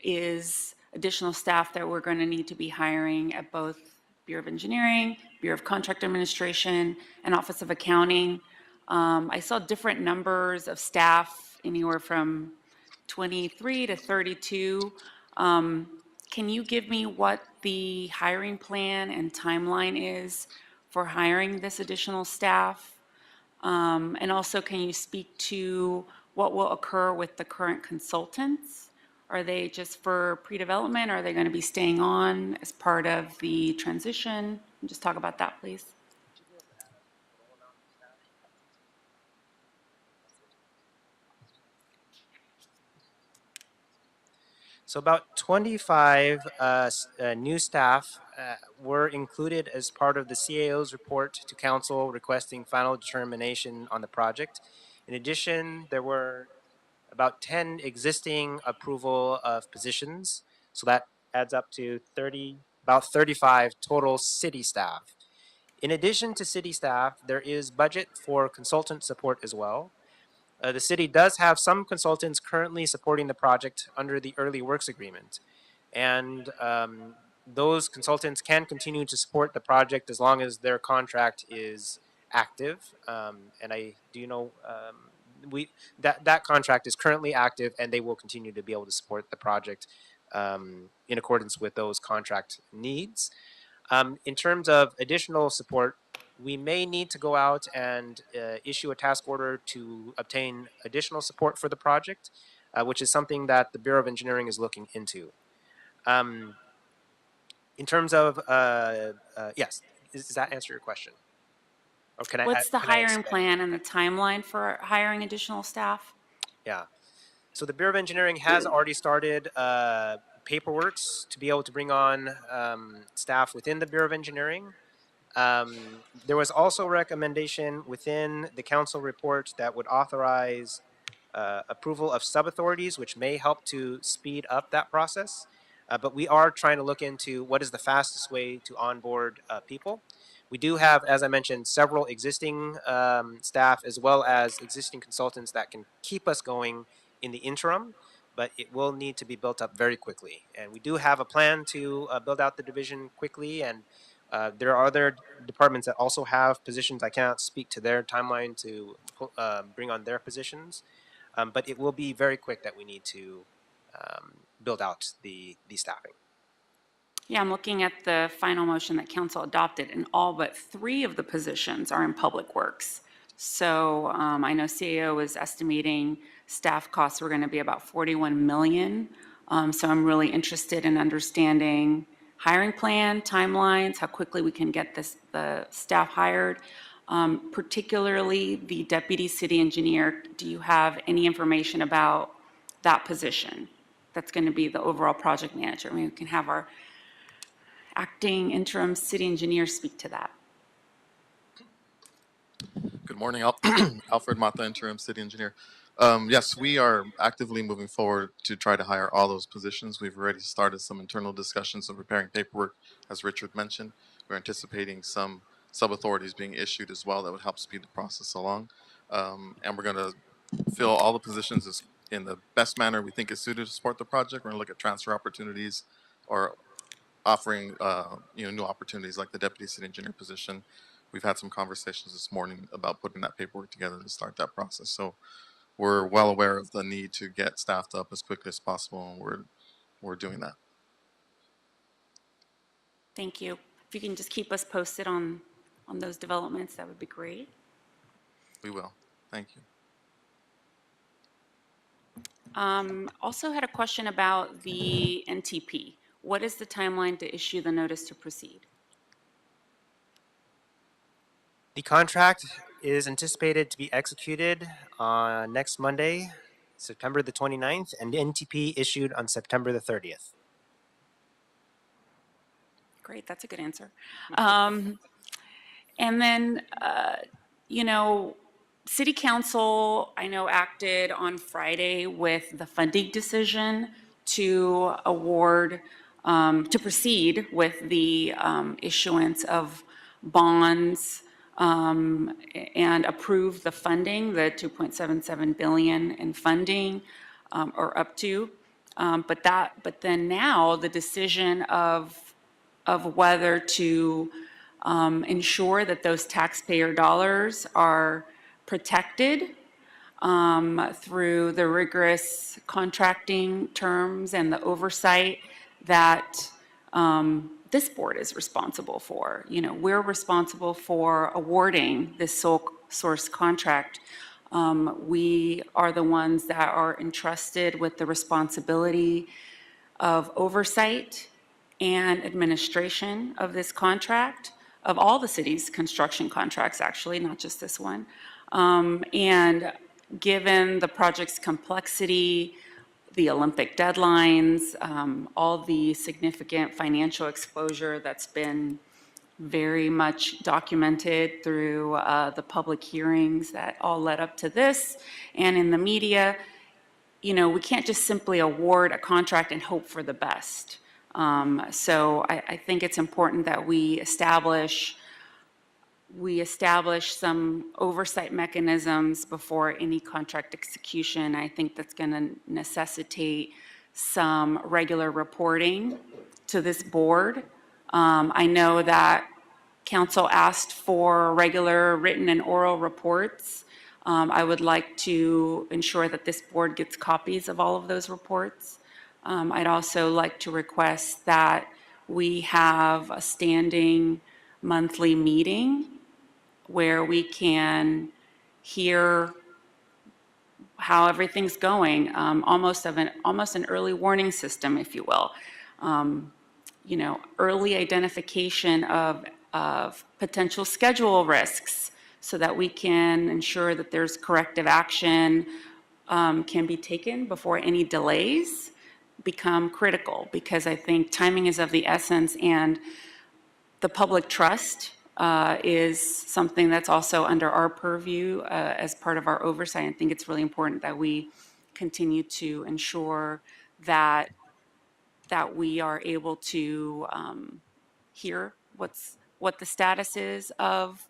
is additional staff that we're going to need to be hiring at both Bureau of Engineering, Bureau of Contract Administration, and Office of Accounting. I saw different numbers of staff, anywhere from 23 to 32. can you give me what the hiring plan and timeline is for hiring this additional staff? And also, can you speak to what will occur with the current consultants? Are they just for pre-development? Are they going to be staying on as part of the transition? Just talk about that, please. So about 25 new staff were included as part of the CAO's report to council requesting final determination on the project. In addition, there were about 10 existing approval of positions. So that adds up to about 35 total city staff. In addition to city staff, there is budget for consultant support as well. The city does have some consultants currently supporting the project under the early works agreement. And those consultants can continue to support the project as long as their contract is active. And I do know that contract is currently active, and they will continue to be able to support the project in accordance with those contract needs. In terms of additional support, we may need to go out and issue a task order to obtain additional support for the project, which is something that the Bureau of Engineering is looking into. In terms of, yes, does that answer your question? Or can What's the can I hiring expand? plan and the timeline for hiring additional staff? Yeah. So the Bureau of Engineering has already started paperwork to be able to bring on staff within the Bureau of Engineering. There was also a recommendation within the council report that would authorize approval of sub-authorities, which may help to speed up that process. But we are trying to look into what is the fastest way to onboard people. We do have, as I mentioned, several existing staff as well as existing consultants that can keep us going in the interim, but it will need to be built up very quickly. And we do have a plan to build out the division quickly, and there are other departments that also have positions. I cannot speak to their timeline to bring on their positions, but it will be very quick that we need to build out the staffing. Yeah, I'm looking at the final motion that council adopted, and all but 3 of the positions are in Public Works. So I know CAO is estimating staff costs were going to be about $41 million. So I'm really interested in understanding hiring plan, timelines, how quickly we can get the staff hired, particularly the deputy city engineer. Do you have any information about that position? That's going to be the overall project manager. I mean, we can have our acting interim city engineer speak to that. Good morning, Alfred Mata, interim city engineer. Yes, we are actively moving forward to try to hire all those positions. We've already started some internal discussions of preparing paperwork, as Richard mentioned. We're anticipating some sub-authorities being issued as well that would help speed the process along. And we're going to fill all the positions in the best manner we think is suited to support the project. We're going to look at transfer opportunities or offering new opportunities like the deputy city engineer position. We've had some conversations this morning about putting that paperwork together to start that process. So we're well aware of the need to get staffed up as quickly as possible, and we're doing that. Thank you. If you can just keep us posted on those developments, that would be great. We will. Thank you. Also had a question about the NTP. What is the timeline to issue the notice to proceed? The contract is anticipated to be executed on next Monday, September the 29th, and the NTP issued on September the 30th. Great, that's a good answer. And then, City Council, I know, acted on Friday with the funding decision to award, to proceed with the issuance of bonds and approve the funding, the $2.77 billion in funding, or up to. But then now the decision of whether to ensure that those taxpayer dollars are protected through the rigorous contracting terms and the oversight that this board is responsible for. You know, we're responsible for awarding this sole source contract. We are the ones that are entrusted with the responsibility of oversight and administration of this contract, of all the city's construction contracts, actually, not just this one. And given the project's complexity, the Olympic deadlines, all the significant financial exposure that's been very much documented through the public hearings that all led up to this and in the media, you know, we can't just simply award a contract and hope for the best. So I think it's important that we establish some oversight mechanisms before any contract execution. I think that's going to necessitate some regular reporting to this board. I know that council asked for regular written and oral reports. I would like to ensure that this board gets copies of all of those reports. I'd also like to request that we have a standing monthly meeting where we can hear how everything's going, almost an early warning system, if you will. You know, early identification of potential schedule risks so that we can ensure that there's corrective action can be taken before any delays become critical, because I think timing is of the essence, and the public trust is something that's also under our purview as part of our oversight. I think it's really important that we continue to ensure that we are able to hear what the status is of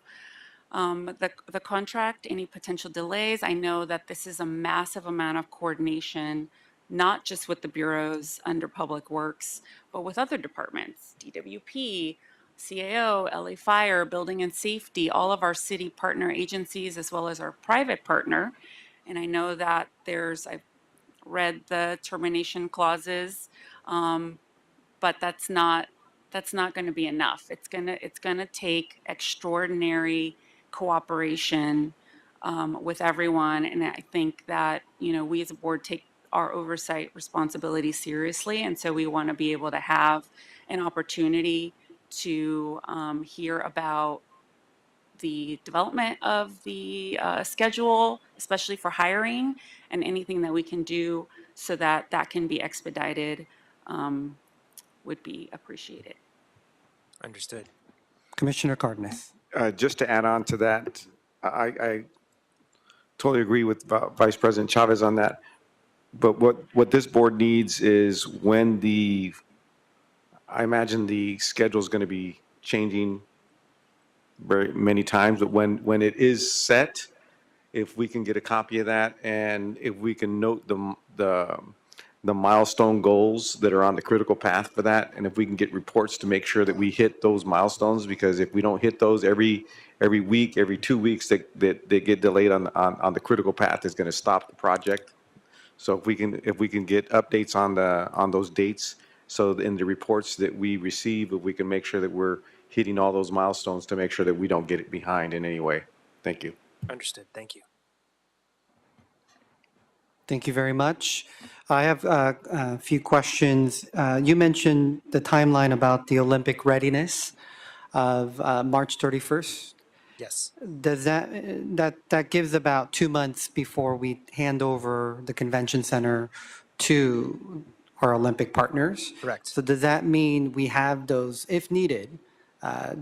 the contract, any potential delays. I know that this is a massive amount of coordination, not just with the bureaus under Public Works, but with other departments, DWP, CAO, LA Fire, Building and Safety, all of our city partner agencies, as well as our private partner. And I know that I've read the termination clauses, but that's not going to be enough. It's going to take extraordinary cooperation with everyone, and I think that, you know, we as a board take our oversight responsibility seriously, and so we want to be able to have an opportunity to hear about the development of the schedule, especially for hiring, and anything that we can do so that that can be expedited would be appreciated. Understood. Commissioner Cardenas. Just to add on to that, I totally agree with Vice President Chavez on that. But what this board needs is I imagine the schedule is going to be changing very many times, but when it is set, if we can get a copy of that, and if we can note the milestone goals that are on the critical path for that, and if we can get reports to make sure that we hit those milestones, because if we don't hit those every week, every 2 weeks, that they get delayed on the critical path, is going to stop the project. So if we can get updates on those dates, so in the reports that we receive, if we can make sure that we're hitting all those milestones to make sure that we don't get it behind in any way. Thank you. Understood. Thank you. Thank you very much. I have a few questions. You mentioned the timeline about the Olympic readiness of March 31st. Yes. Does that gives about 2 months before we hand over the convention center to our Olympic partners? Correct. So does that mean we have those, if needed,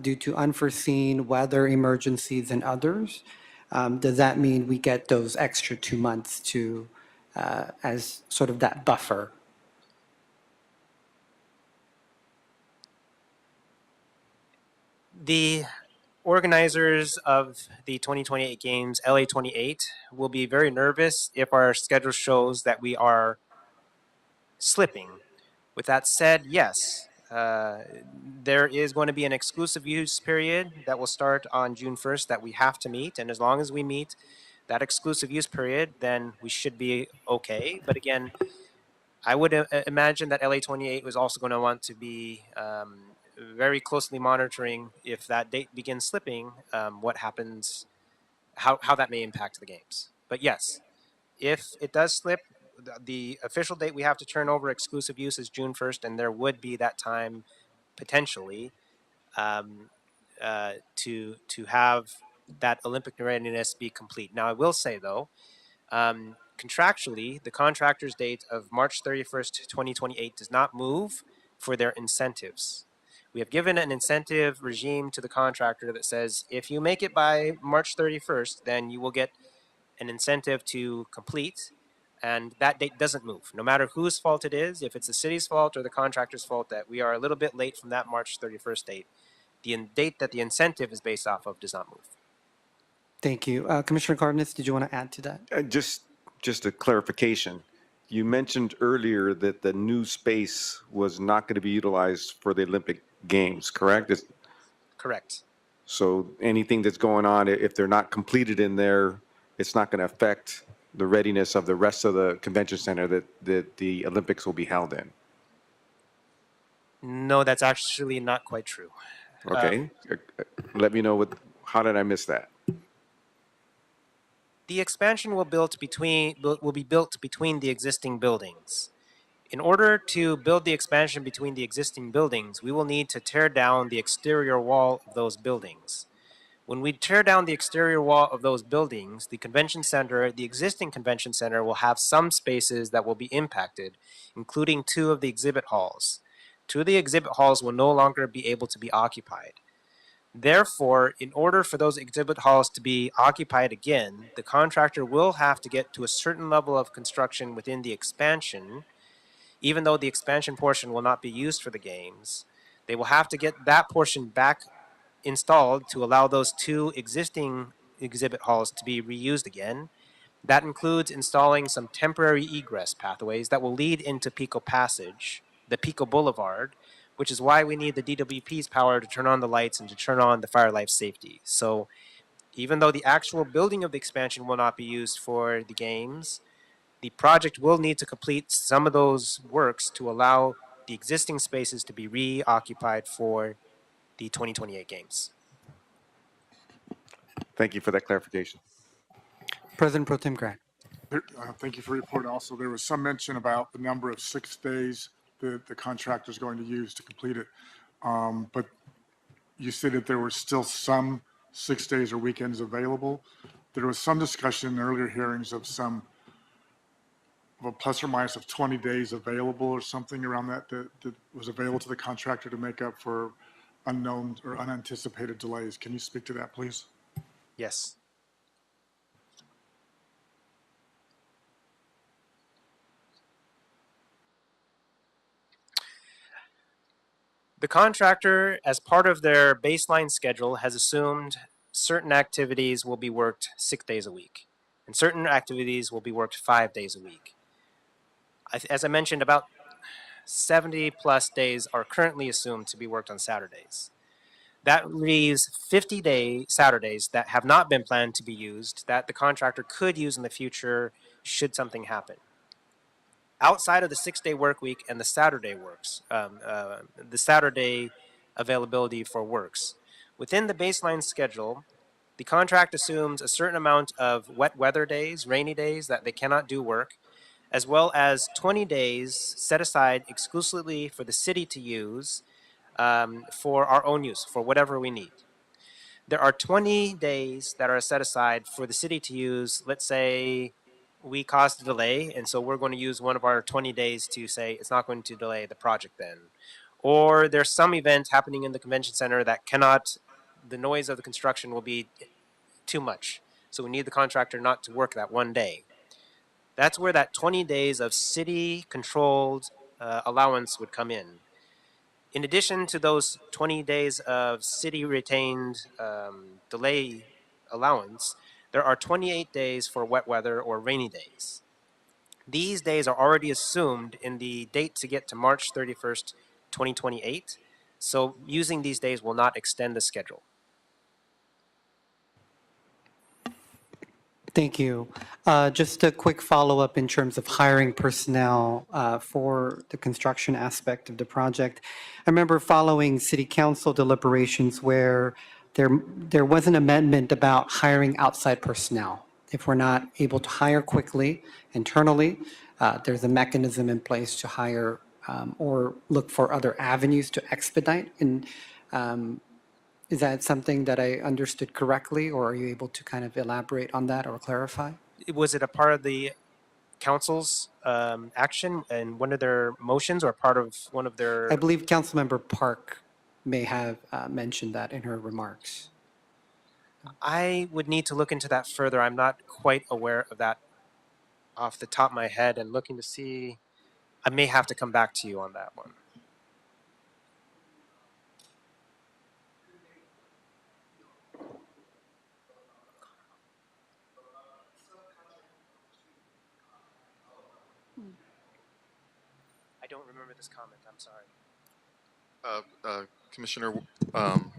due to unforeseen weather emergencies and others? Does that mean we get those extra 2 months to as sort of that buffer? The organizers of the 2028 Games, LA 28, will be very nervous if our schedule shows that we are slipping. With that said, yes, there is going to be an exclusive use period that will start on June 1st that we have to meet, and as long as we meet that exclusive use period, then we should be okay. But again, I would imagine that LA28 was also going to want to be very closely monitoring if that date begins slipping, what happens, how that may impact the games. But yes, if it does slip, the official date we have to turn over exclusive use is June 1st, and there would be that time potentially to have that Olympic readiness be complete. Now, I will say though, contractually, the contractor's date of March 31st, 2028 does not move for their incentives. We have given an incentive regime to the contractor that says if you make it by March 31st, then you will get an incentive to complete, and that date doesn't move. No matter whose fault it is, if it's the city's fault or the contractor's fault that we are a little bit late from that March 31st date, the date that the incentive is based off of does not move. Thank you. Commissioner Cardenas, did you want to add to that? Just a clarification. You mentioned earlier that the new space was not going to be utilized for the Olympic Games, correct? Correct. So anything that's going on, if they're not completed in there, it's not going to affect the readiness of the rest of the convention center that the Olympics will be held in. No, that's actually not quite true. Okay. Let me know how did I miss that? The expansion will be built between the existing buildings. In order to build the expansion between the existing buildings, we will need to tear down the exterior wall of those buildings. When we tear down the exterior wall of those buildings, the existing convention center will have some spaces that will be impacted, including 2 of the exhibit halls. 2 of the exhibit halls will no longer be able to be occupied. Therefore, in order for those exhibit halls to be occupied again, the contractor will have to get to a certain level of construction within the expansion. Even though the expansion portion will not be used for the games, they will have to get that portion back installed to allow those 2 existing exhibit halls to be reused again. That includes installing some temporary egress pathways that will lead into Pico Passage, the Pico Boulevard, which is why we need the DWP's power to turn on the lights and to turn on the fire life safety. So even though the actual building of the expansion will not be used for the games, the project will need to complete some of those works to allow the existing spaces to be reoccupied for the 2028 games. Thank you for that clarification. President Pro Tem Grant. Thank you for your report. Also, there was some mention about the number of 6 days that the contractor is going to use to complete it. But you said that there were still some 6 days or weekends available. There was some discussion in earlier hearings of a plus or minus of 20 days available or something around that was available to the contractor to make up for unknown or unanticipated delays. Can you speak to that, please? Yes. The contractor, as part of their baseline schedule, has assumed certain activities will be worked 6 days a week, and certain activities will be worked 5 days a week. As I mentioned, about 70 plus days are currently assumed to be worked on Saturdays. That leaves 50 Saturdays that have not been planned to be used that the contractor could use in the future should something happen. Outside of the 6-day work week and the Saturday the Saturday availability for works, within the baseline schedule, the contract assumes a certain amount of wet weather days, rainy days that they cannot do work, as well as 20 days set aside exclusively for the city to use for our own use, for whatever we need. There are 20 days that are set aside for the city to use. Let's say we caused a delay, and so we're going to use one of our 20 days to say it's not going to delay the project then. Or there's some event happening in the convention center that the noise of the construction will be too much. So we need the contractor not to work that one day. That's where that 20 days of city-controlled allowance would come in. In addition to those 20 days of city-retained delay allowance, there are 28 days for wet weather or rainy days. These days are already assumed in the date to get to March 31st, 2028. So using these days will not extend the schedule. Thank you. Just a quick follow-up in terms of hiring personnel for the construction aspect of the project. I remember following city council deliberations where there was an amendment about hiring outside personnel. If we're not able to hire quickly internally, there's a mechanism in place to hire or look for other avenues to expedite. And is that something that I understood correctly, or are you able to kind of elaborate on that or clarify? Was it a part of the council's action and one of their motions or part of one of their? I believe Councilmember Park may have mentioned that in her remarks. I would need to look into that further. I'm not quite aware of that off the top of my head and looking to see. I may have to come back to you on that one. I don't remember this comment. I'm sorry. Commissioner,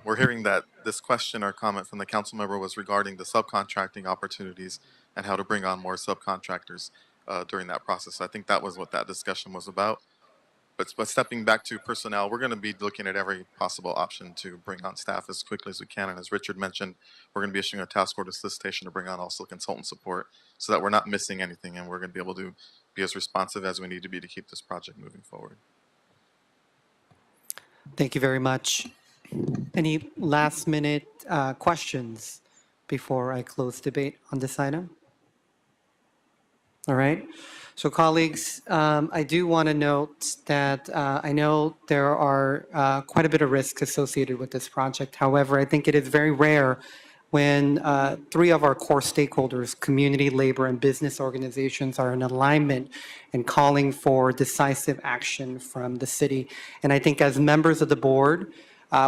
we're hearing that this question or comment from the council member was regarding the subcontracting opportunities and how to bring on more subcontractors during that process. I think that was what that discussion was about. But stepping back to personnel, we're going to be looking at every possible option to bring on staff as quickly as we can. And as Richard mentioned, we're going to be issuing a task order solicitation to bring on also consultant support so that we're not missing anything and we're going to be able to be as responsive as we need to be to keep this project moving forward. Thank you very much. Any last minute questions before I close debate on this item? All right. So colleagues, I do want to note that I know there are quite a bit of risk associated with this project. However, I think it is very rare when three of our core stakeholders, community, labor, and business organizations, are in alignment and calling for decisive action from the city. And I think as members of the board,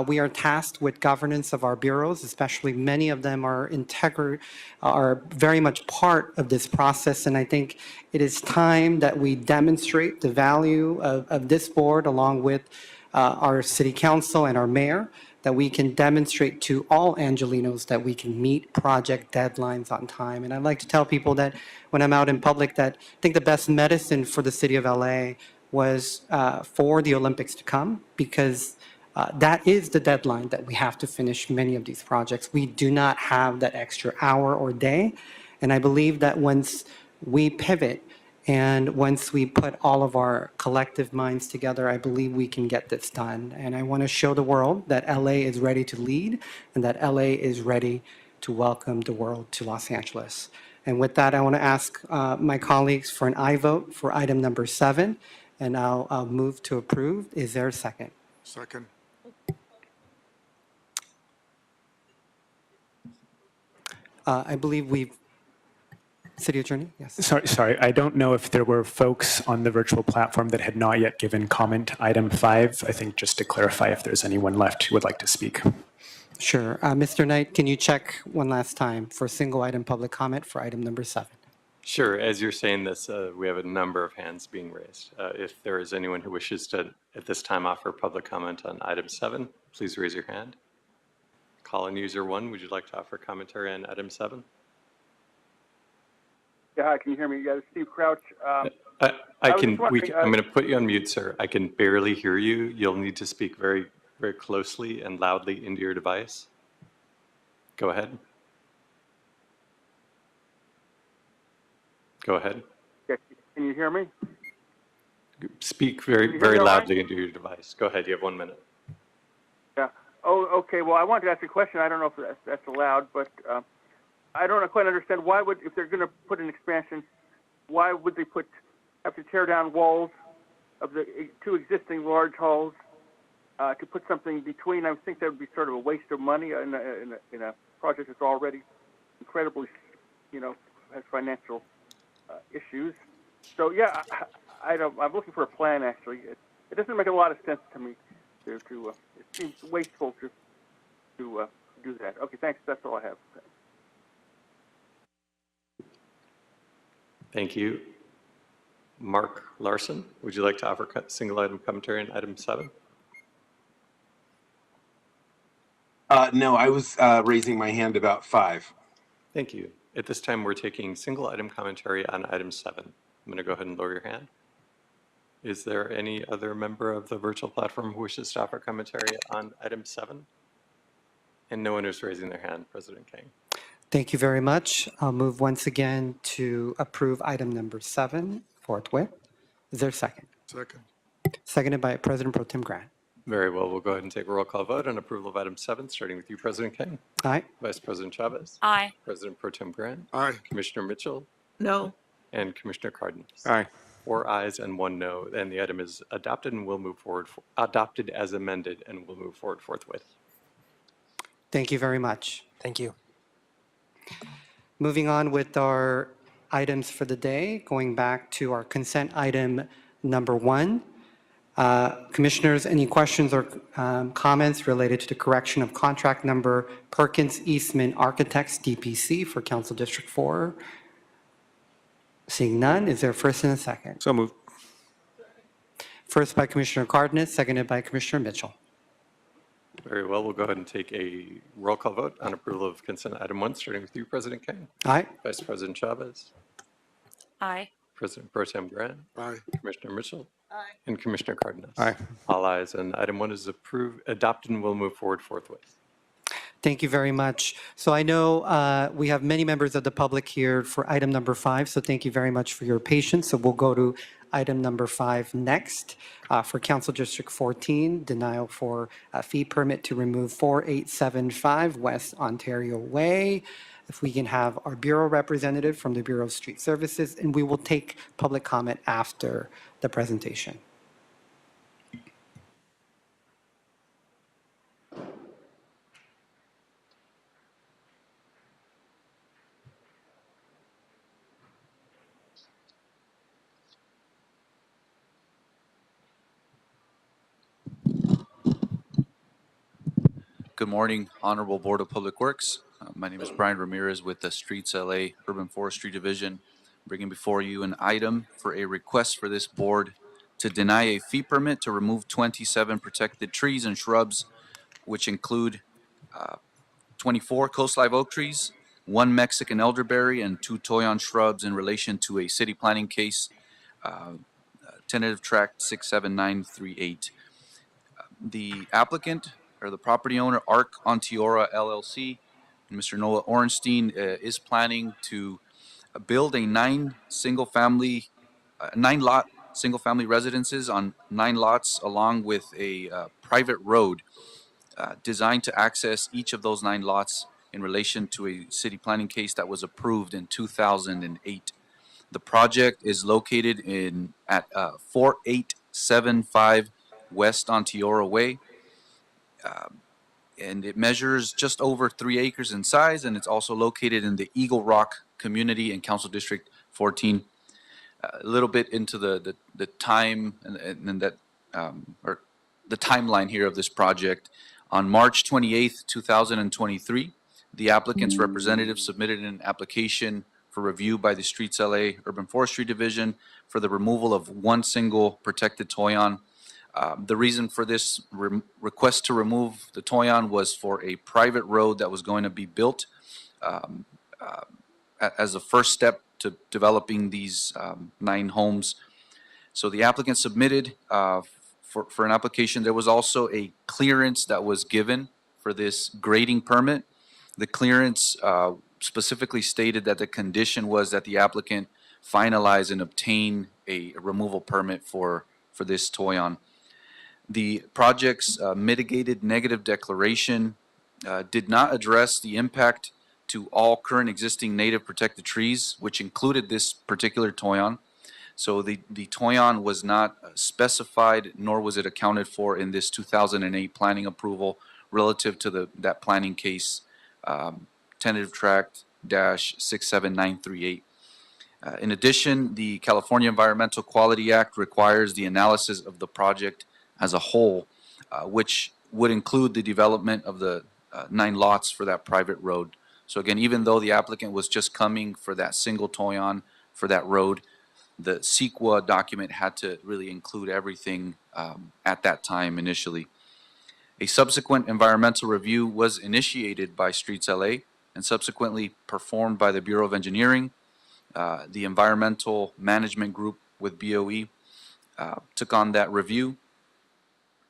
we are tasked with governance of our bureaus, especially many of them are very much part of this process. And I think it is time that we demonstrate the value of this board along with our city council and our mayor, that we can demonstrate to all Angelenos that we can meet project deadlines on time. And I'd like to tell people that when I'm out in public that I think the best medicine for the city of LA was for the Olympics to come, because that is the deadline that we have to finish many of these projects. We do not have that extra hour or day. And I believe that once we pivot and once we put all of our collective minds together, I believe we can get this done. And I want to show the world that LA is ready to lead and that LA is ready to welcome the world to Los Angeles. And with that, I want to ask my colleagues for an aye vote for item number 7, and I'll move to approve. Is there a second? Second. I believe we've, City Attorney, yes. Sorry, I don't know if there were folks on the virtual platform that had not yet given comment to item 5. I think just to clarify if there's anyone left who would like to speak. Sure. Mr. Knight, can you check one last time for single item public comment for item number 7? Sure. As you're saying this, we have a number of hands being raised. If there is anyone who wishes to, at this time, offer public comment on item 7, please raise your hand. Call-in user 1, would you like to offer commentary on item 7? Yeah, hi, can you hear me? Yeah, this is Steve Crouch. I'm going to put you on mute, sir. I can barely hear you. You'll need to speak very, very closely and loudly into your device. Go ahead. Go ahead. Yeah, can you hear me? Speak very, very loudly into your device. Go ahead. You have 1 minute. Yeah. Oh, okay. Well, I wanted to ask a question. I don't know if that's allowed, but I don't quite understand why would, if they're going to put an expansion, why would they have to tear down walls of the 2 existing large halls to put something between? I think that would be sort of a waste of money in a project that's already incredibly, has financial issues. So yeah, I'm looking for a plan. Actually, it doesn't make a lot of sense to me. It seems wasteful to do that. Okay, thanks. That's all I have. Thank you. Mark Larson, would you like to offer single item commentary on item 7? No, I was raising my hand about 5. Thank you. At this time, we're taking single item commentary on item 7. I'm going to go ahead and lower your hand. Is there any other member of the virtual platform who wishes to offer commentary on item 7? And no one is raising their hand, President King. Thank you very much. I'll move once again to approve item number 7 forthwith. Is there a second? Second. Seconded by President Pro Tem Grant. Very well, we'll go ahead and take a roll call vote on approval of item 7, starting with you, President King. Aye. Vice President Chavez. Aye. President Pro Tem Grant. Aye. Commissioner Mitchell. No. And Commissioner Cardenas. Aye. 4 ayes and 1 no, and the item is adopted and will move forward, adopted as amended, and will move forward forthwith. Thank you very much. Thank you. Moving on with our items for the day, going back to our consent item number 1. Commissioners, any questions or comments related to the correction of contract number Perkins Eastman Architects DPC for Council District 4? Seeing none, is there a first and a second? So moved. First by Commissioner Cardenas, seconded by Commissioner Mitchell. Very well, we'll go ahead and take a roll call vote on approval of consent item 1, starting with you, President King. Aye. Vice President Chavez. Aye. President Pro Tem Grant. Aye. Commissioner Mitchell. Aye. And Commissioner Cardenas. Aye. All ayes, and item 1 is approved, adopted, and will move forward forthwith. Thank you very much. So I know we have many members of the public here for item number 5, so thank you very much for your patience. So we'll go to item number 5 next. For Council District 14, denial for a fee permit to remove 4875 West Ontario Way. If we can have our Bureau representative from the Bureau of Street Services, and we will take public comment after the presentation. Good morning, Honorable Board of Public Works. My name is Brian Ramirez with the Streets LA Urban Forestry Division, bringing before you an item for a request for this board to deny a fee permit to remove 27 protected trees and shrubs, which include 24 coast live oak trees, 1 Mexican elderberry, and 2 toyon shrubs in relation to a city planning case, tentative tract 67938. The applicant, or the property owner, Arc Ontiora LLC, and Mr. Noah Orenstein is planning to build a 9 lot single-family residences on 9 lots, along with a private road designed to access each of those 9 lots in relation to a city planning case that was approved in 2008. The project is located at 4875 West Ontiora Way. And it measures just over 3 acres in size, and it's also located in the Eagle Rock community in Council District 14. A little bit into the time and that or the timeline here of this project. On March 28th, 2023, the applicant's representative submitted an application for review by the Streets LA Urban Forestry Division for the removal of 1 single protected toyon. The reason for this request to remove the toyon was for a private road that was going to be built as a first step to developing these 9 homes. So the applicant submitted for an application. There was also a clearance that was given for this grading permit. The clearance specifically stated that the condition was that the applicant finalize and obtain a removal permit for this toyon. The project's mitigated negative declaration did not address the impact to all current existing native protected trees, which included this particular toyon. So the toyon was not specified, nor was it accounted for in this 2008 planning approval relative to that planning case, tentative tract -67938. In addition, the California Environmental Quality Act requires the analysis of the project as a whole, which would include the development of the 9 lots for that private road. So again, even though the applicant was just coming for that single toyon for that road, the CEQA document had to really include everything at that time initially. A subsequent environmental review was initiated by Streets LA and subsequently performed by the Bureau of Engineering. The Environmental Management Group with BOE took on that review.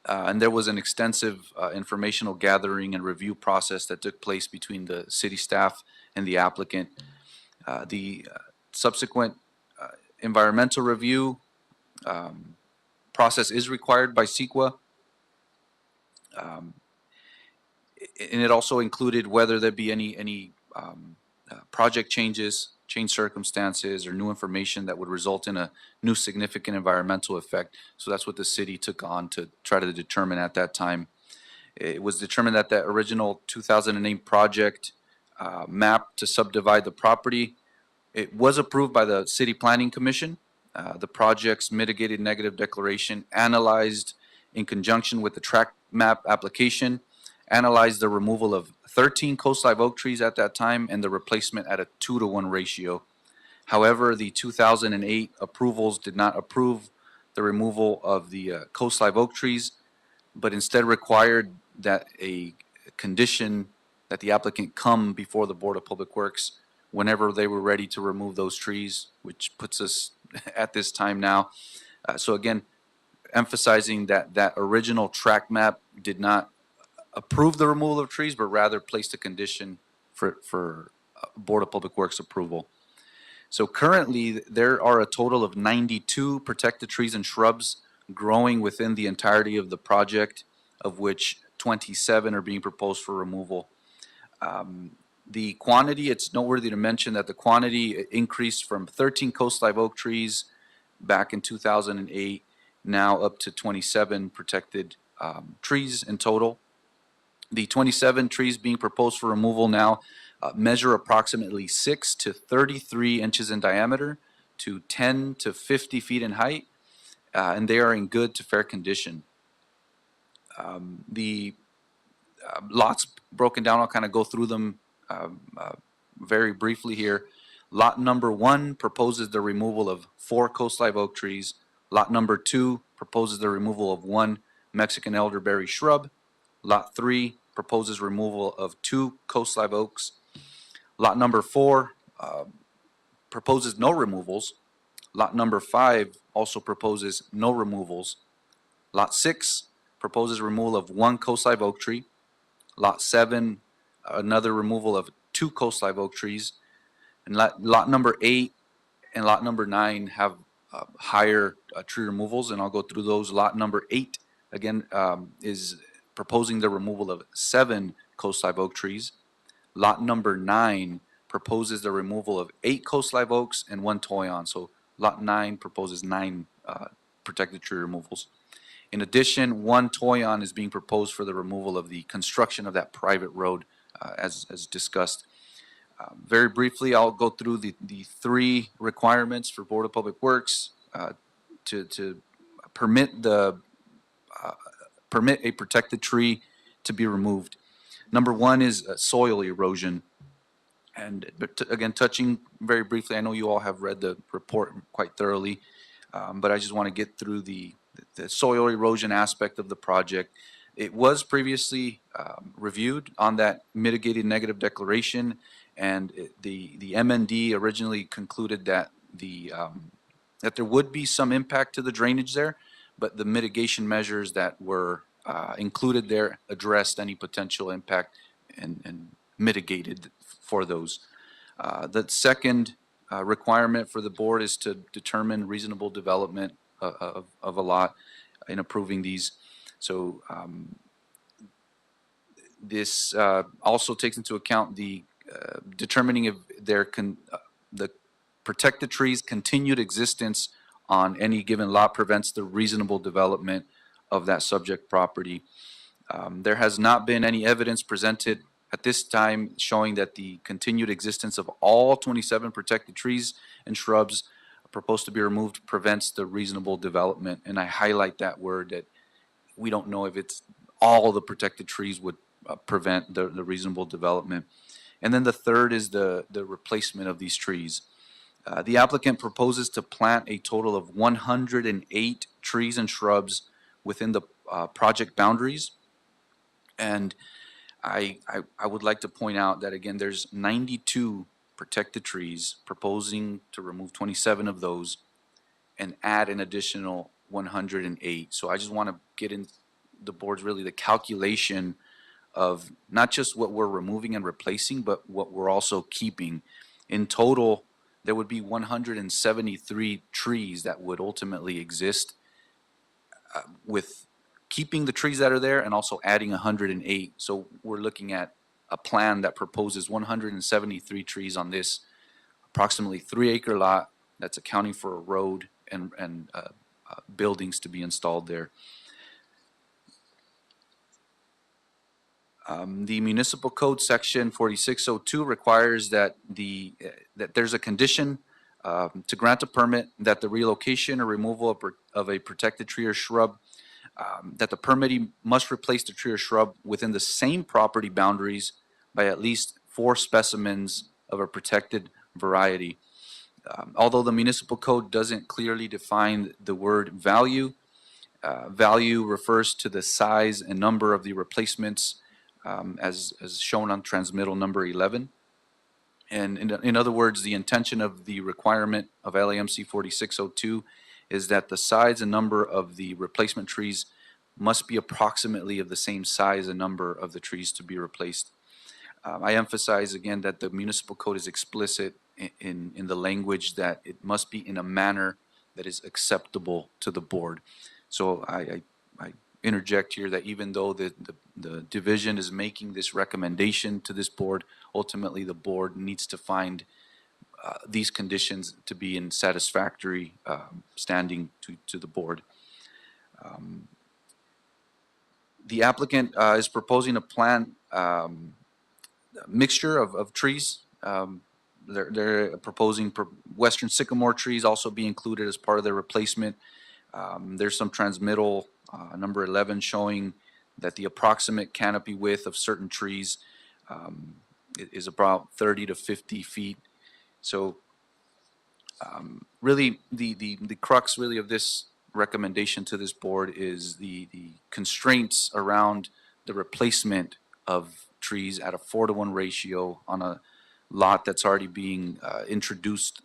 And there was an extensive informational gathering and review process that took place between the city staff and the applicant. The subsequent environmental review process is required by CEQA. And it also included whether there be any project changes, change circumstances, or new information that would result in a new significant environmental effect. So that's what the city took on to try to determine at that time. It was determined that the original 2008 project map to subdivide the property, it was approved by the City Planning Commission. The project's mitigated negative declaration analyzed in conjunction with the track map application, analyzed the removal of 13 coast live oak trees at that time and the replacement at a 2-to-1 ratio. However, the 2008 approvals did not approve the removal of the coast live oak trees, but instead required that a condition that the applicant come before the Board of Public Works whenever they were ready to remove those trees, which puts us at this time now. So again, emphasizing that that original track map did not approve the removal of trees, but rather placed a condition for Board of Public Works approval. So currently, there are a total of 92 protected trees and shrubs growing within the entirety of the project, of which 27 are being proposed for removal. The quantity, it's noteworthy to mention that the quantity increased from 13 coast live oak trees back in 2008, now up to 27 protected trees in total. The 27 trees being proposed for removal now measure approximately 6 to 33 inches in diameter to 10 to 50 feet in height, and they are in good to fair condition. The lots broken down, I'll kind of go through them very briefly here. Lot number 1 proposes the removal of 4 coast live oak trees. Lot number 2 proposes the removal of 1 Mexican elderberry shrub. Lot 3 proposes removal of 2 coast live oaks. Lot number 4 proposes no removals. Lot number 5 also proposes no removals. Lot 6 proposes removal of 1 coast live oak tree. Lot 7, another removal of 2 coast live oak trees. And lot number 8 and lot number 9 have higher tree removals, and I'll go through those. Lot number 8, again, is proposing the removal of 7 coast live oak trees. Lot number 9 proposes the removal of 8 coast live oaks and 1 toyon. So lot 9 proposes 9 protected tree removals. In addition, 1 toyon is being proposed for the removal of the construction of that private road, as discussed. Very briefly, I'll go through the 3 requirements for Board of Public Works to permit a protected tree to be removed. Number 1 is soil erosion. And again, touching very briefly, I know you all have read the report quite thoroughly, but I just want to get through the soil erosion aspect of the project. It was previously reviewed on that mitigated negative declaration, and the MND originally concluded that that there would be some impact to the drainage there, but the mitigation measures that were included there addressed any potential impact and mitigated for those. The second requirement for the board is to determine reasonable development of a lot in approving these. So this also takes into account the determining if the protected trees' continued existence on any given lot prevents the reasonable development of that subject property. There has not been any evidence presented at this time showing that the continued existence of all 27 protected trees and shrubs proposed to be removed prevents the reasonable development. And I highlight that word, that we don't know if it's all the protected trees would prevent the reasonable development. And then the third is the replacement of these trees. The applicant proposes to plant a total of 108 trees and shrubs within the project boundaries. And I would like to point out that, again, there's 92 protected trees, proposing to remove 27 of those and add an additional 108. So I just want to get in the board's really the calculation of not just what we're removing and replacing, but what we're also keeping. In total, there would be 173 trees that would ultimately exist with keeping the trees that are there and also adding 108. So we're looking at a plan that proposes 173 trees on this approximately 3-acre lot that's accounting for a road and buildings to be installed there. The municipal code section 4602 requires that that there's a condition to grant a permit that the relocation or removal of a protected tree or shrub, that the permittee must replace the tree or shrub within the same property boundaries by at least 4 specimens of a protected variety. Although the municipal code doesn't clearly define the word value, value refers to the size and number of the replacements as shown on transmittal number 11. And in other words, the intention of the requirement of LAMC 4602 is that the size and number of the replacement trees must be approximately of the same size and number of the trees to be replaced. I emphasize again that the municipal code is explicit in the language that it must be in a manner that is acceptable to the board. So I interject here that even though the division is making this recommendation to this board, ultimately the board needs to find these conditions to be in satisfactory standing to the board. The applicant is proposing a plant mixture of trees. They're proposing western sycamore trees also be included as part of their replacement. There's some transmittal number 11 showing that the approximate canopy width of certain trees is about 30 to 50 feet. So really the crux really of this recommendation to this board is the constraints around the replacement of trees at a 4-to-1 ratio on a lot that's already being introduced,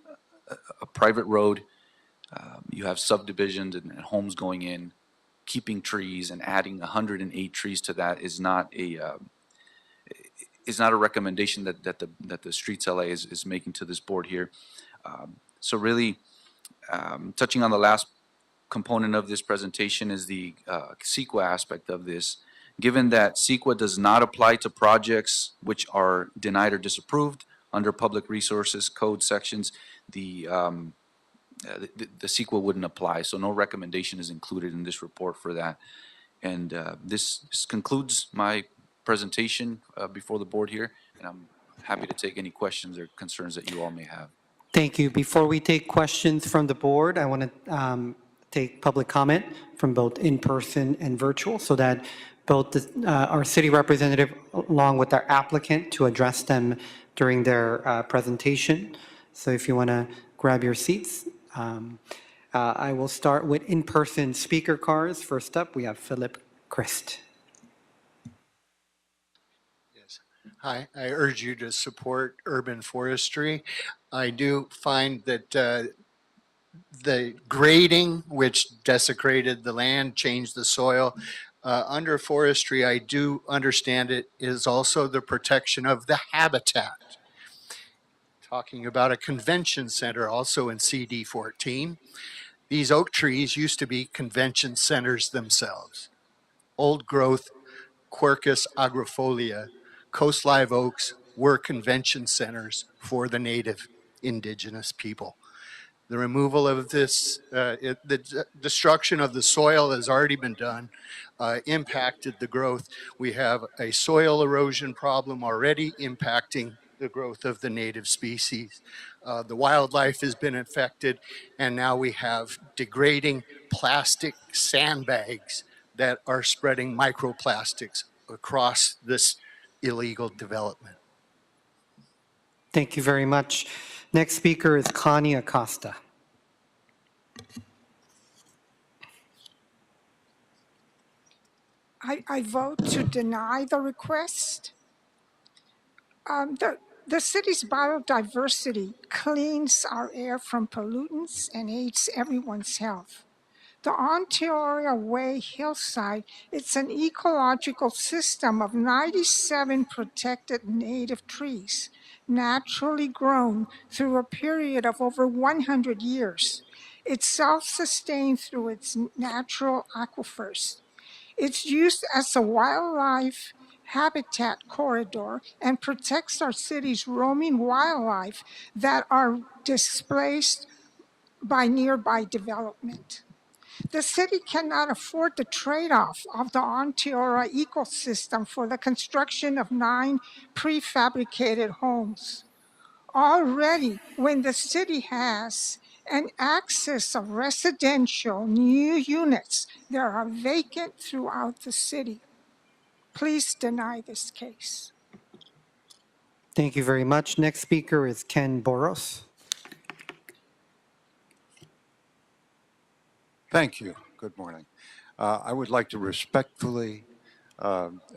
a private road. You have subdivisions and homes going in. Keeping trees and adding 108 trees to that is not a recommendation that the Streets LA is making to this board here. So really, touching on the last component of this presentation is the CEQA aspect of this. Given that CEQA does not apply to projects which are denied or disapproved under Public Resources Code sections, the CEQA wouldn't apply, so no recommendation is included in this report for that. And this concludes my presentation before the board here, and I'm happy to take any questions or concerns that you all may have. Thank you. Before we take questions from the board, I want to take public comment from both in-person and virtual so that both our city representative along with our applicant to address them during their presentation. So if you want to grab your seats. I will start with in-person speaker cards. First up, we have Philip Christ. Yes. Hi, I urge you to support urban forestry. I do find that the grading, which desecrated the land, changed the soil, under forestry, I do understand it is also the protection of the habitat. Talking about a convention center also in CD 14. These oak trees used to be convention centers themselves. Old growth Quercus agrifolia, coast live oaks were convention centers for the native indigenous people. The removal of this, the destruction of the soil has already been done, impacted the growth. We have a soil erosion problem already impacting the growth of the native species. The wildlife has been affected, and now we have degrading plastic sandbags that are spreading microplastics across this illegal development. Thank you very much. Next speaker is Connie Acosta. I vote to deny the request. The city's biodiversity cleans our air from pollutants and aids everyone's health. The Ontario Way hillside, it's an ecological system of 97 protected native trees, naturally grown through a period of over 100 years. It's self-sustained through its natural aquifers. It's used as a wildlife habitat corridor and protects our city's roaming wildlife that are displaced by nearby development. The city cannot afford the trade-off of the Onteora ecosystem for the construction of 9 prefabricated homes. Already, when the city has an excess of residential new units, there are vacant throughout the city. Please deny this case. Thank you very much. Next speaker is Ken Boros. Thank you. Good morning. I would like to respectfully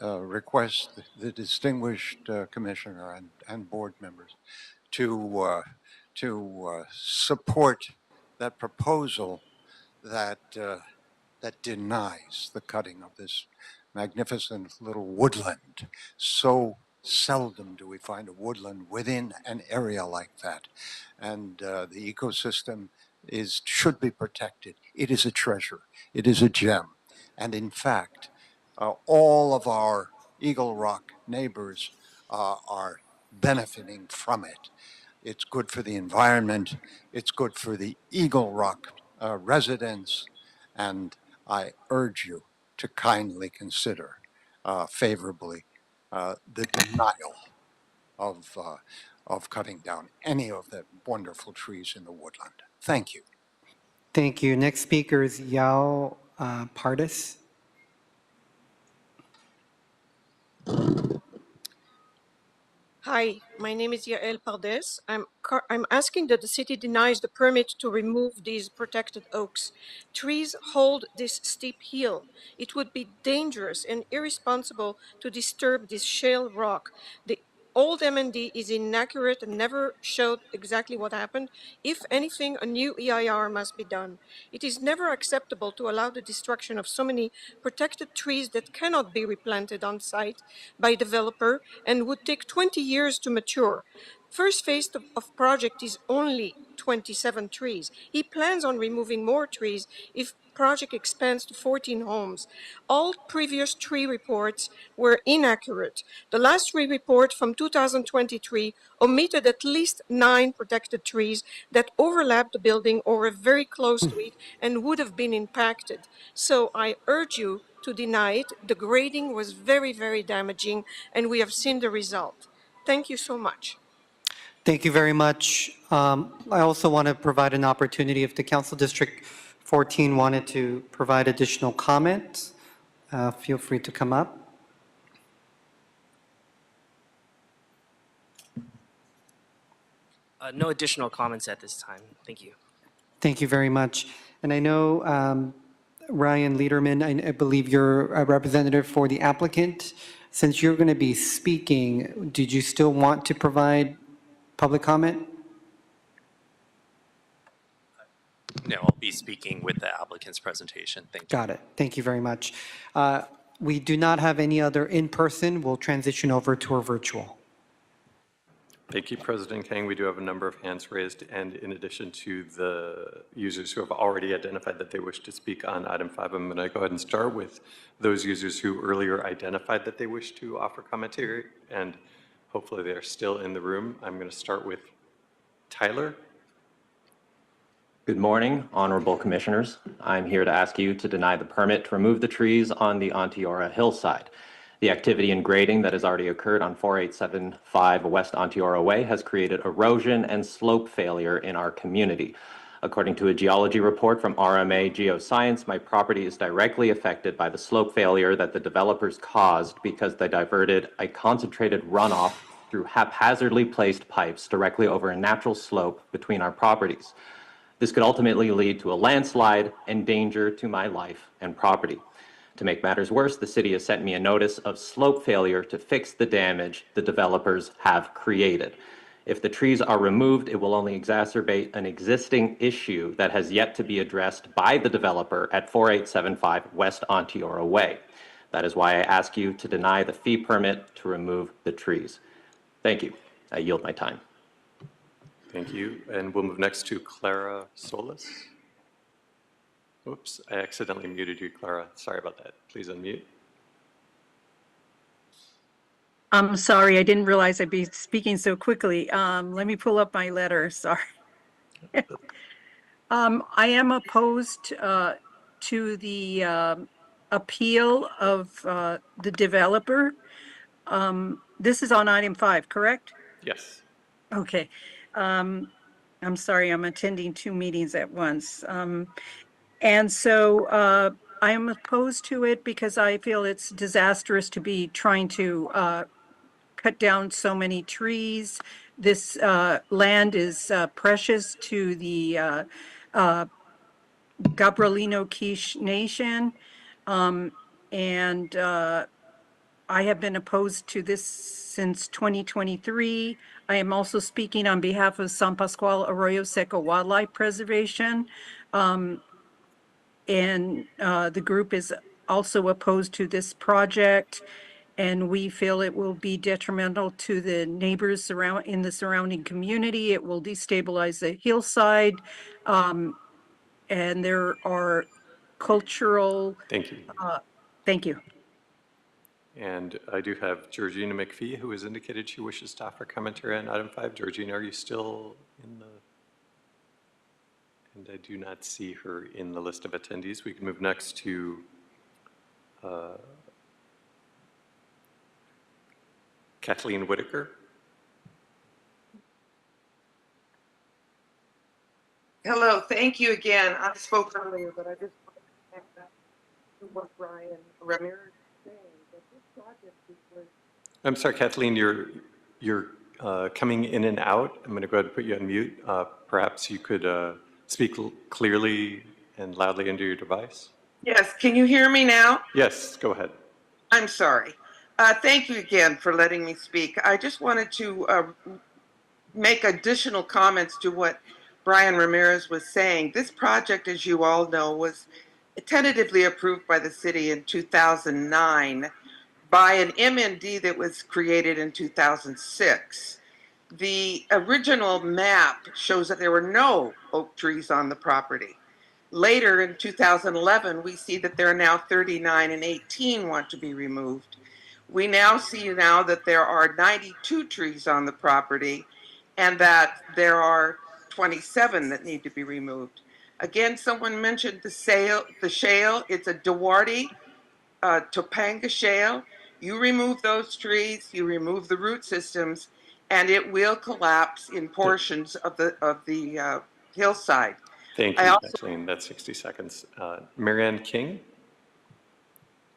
request the distinguished commissioner and board members to support that proposal that that denies the cutting of this magnificent little woodland. So seldom do we find a woodland within an area like that, and the ecosystem should be protected. It is a treasure. It is a gem. And in fact, all of our Eagle Rock neighbors are benefiting from it. It's good for the environment. It's good for the Eagle Rock residents. And I urge you to kindly consider favorably the denial of cutting down any of the wonderful trees in the woodland. Thank you. Thank you. Next speaker is Yao Pardis. Hi, my name is Yael Pardes. I'm asking that the city denies the permit to remove these protected oaks. Trees hold this steep hill. It would be dangerous and irresponsible to disturb this shale rock. The old M&D is inaccurate and never showed exactly what happened. If anything, a new EIR must be done. It is never acceptable to allow the destruction of so many protected trees that cannot be replanted on site by a developer and would take 20 years to mature. First phase of project is only 27 trees. He plans on removing more trees if project expands to 14 homes. All previous tree reports were inaccurate. The last tree report from 2023 omitted at least 9 protected trees that overlapped the building or were very close to it and would have been impacted. So I urge you to deny it. The grading was very, very damaging, and we have seen the result. Thank you so much. Thank you very much. I also want to provide an opportunity if the Council District 14 wanted to provide additional comments, feel free to come up. No additional comments at this time. Thank you. Thank you very much. And I know, Ryan Lederman, I believe you're a representative for the applicant. Since you're going to be speaking, did you still want to provide public comment? No, I'll be speaking with the applicant's presentation. Thank you. Got it. Thank you very much. We do not have any other in-person. We'll transition over to our virtual. Thank you, President Kang. We do have a number of hands raised, and in addition to the users who have already identified that they wish to speak on item 5, I'm going to go ahead and start with those users who earlier identified that they wish to offer commentary, and hopefully they're still in the room. I'm going to start with Tyler. Good morning, honorable commissioners. I'm here to ask you to deny the permit to remove the trees on the Onteora hillside. The activity and grading that has already occurred on 4875 West Onteora Way has created erosion and slope failure in our community. According to a geology report from RMA Geoscience, my property is directly affected by the slope failure that the developers caused because they diverted a concentrated runoff through haphazardly placed pipes directly over a natural slope between our properties. This could ultimately lead to a landslide and danger to my life and property. To make matters worse, the city has sent me a notice of slope failure to fix the damage the developers have created. If the trees are removed, it will only exacerbate an existing issue that has yet to be addressed by the developer at 4875 West Onteora Way. That is why I ask you to deny the fee permit to remove the trees. Thank you. I yield my time. Thank you. And we'll move next to Clara Solis. Oops, I accidentally muted you, Clara. Sorry about that. Please unmute. I'm sorry, I didn't realize I'd be speaking so quickly. Let me pull up my letter, sorry. I am opposed to the appeal of the developer. This is on item 5, correct? Yes. Okay. I'm sorry, I'm attending 2 meetings at once. And so I am opposed to it because I feel it's disastrous to be trying to cut down so many trees. This land is precious to the Gabrielino Quiche Nation. And I have been opposed to this since 2023. I am also speaking on behalf of San Pascual Arroyo Seco Wildlife Preservation. And the group is also opposed to this project. And we feel it will be detrimental to the neighbors in the surrounding community. It will destabilize the hillside. And there are cultural. Thank you. Thank you. And I do have Georgina McPhee, who has indicated she wishes to offer commentary on item 5. Georgina, are you still in the? And I do not see her in the list of attendees. We can move next to Kathleen Whitaker. Hello, thank you again. I spoke earlier, but I just wanted to add that to what Brian Ramirez is saying, that this project was. I'm sorry, Kathleen, you're coming in and out. I'm going to go ahead and put you on mute. Perhaps you could speak clearly and loudly into your device. Yes, can you hear me now? Yes, go ahead. I'm sorry. Thank you again for letting me speak. I just wanted to make additional comments to what Brian Ramirez was saying. This project, as you all know, was tentatively approved by the city in 2009 by an MND that was created in 2006. The original map shows that there were no oak trees on the property. Later in 2011, we see that there are now 39 and 18 want to be removed. We now see that there are 92 trees on the property and that there are 27 that need to be removed. Again, someone mentioned the shale. It's a Duarte Topanga shale. You remove those trees, you remove the root systems, and it will collapse in portions of the hillside. Thank you, Kathleen. That's 60 seconds. Marianne King?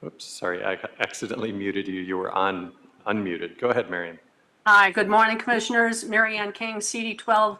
Oops, sorry, I accidentally muted you. You were unmuted. Go ahead, Marianne. Hi, good morning, Commissioners. Marianne King, CD12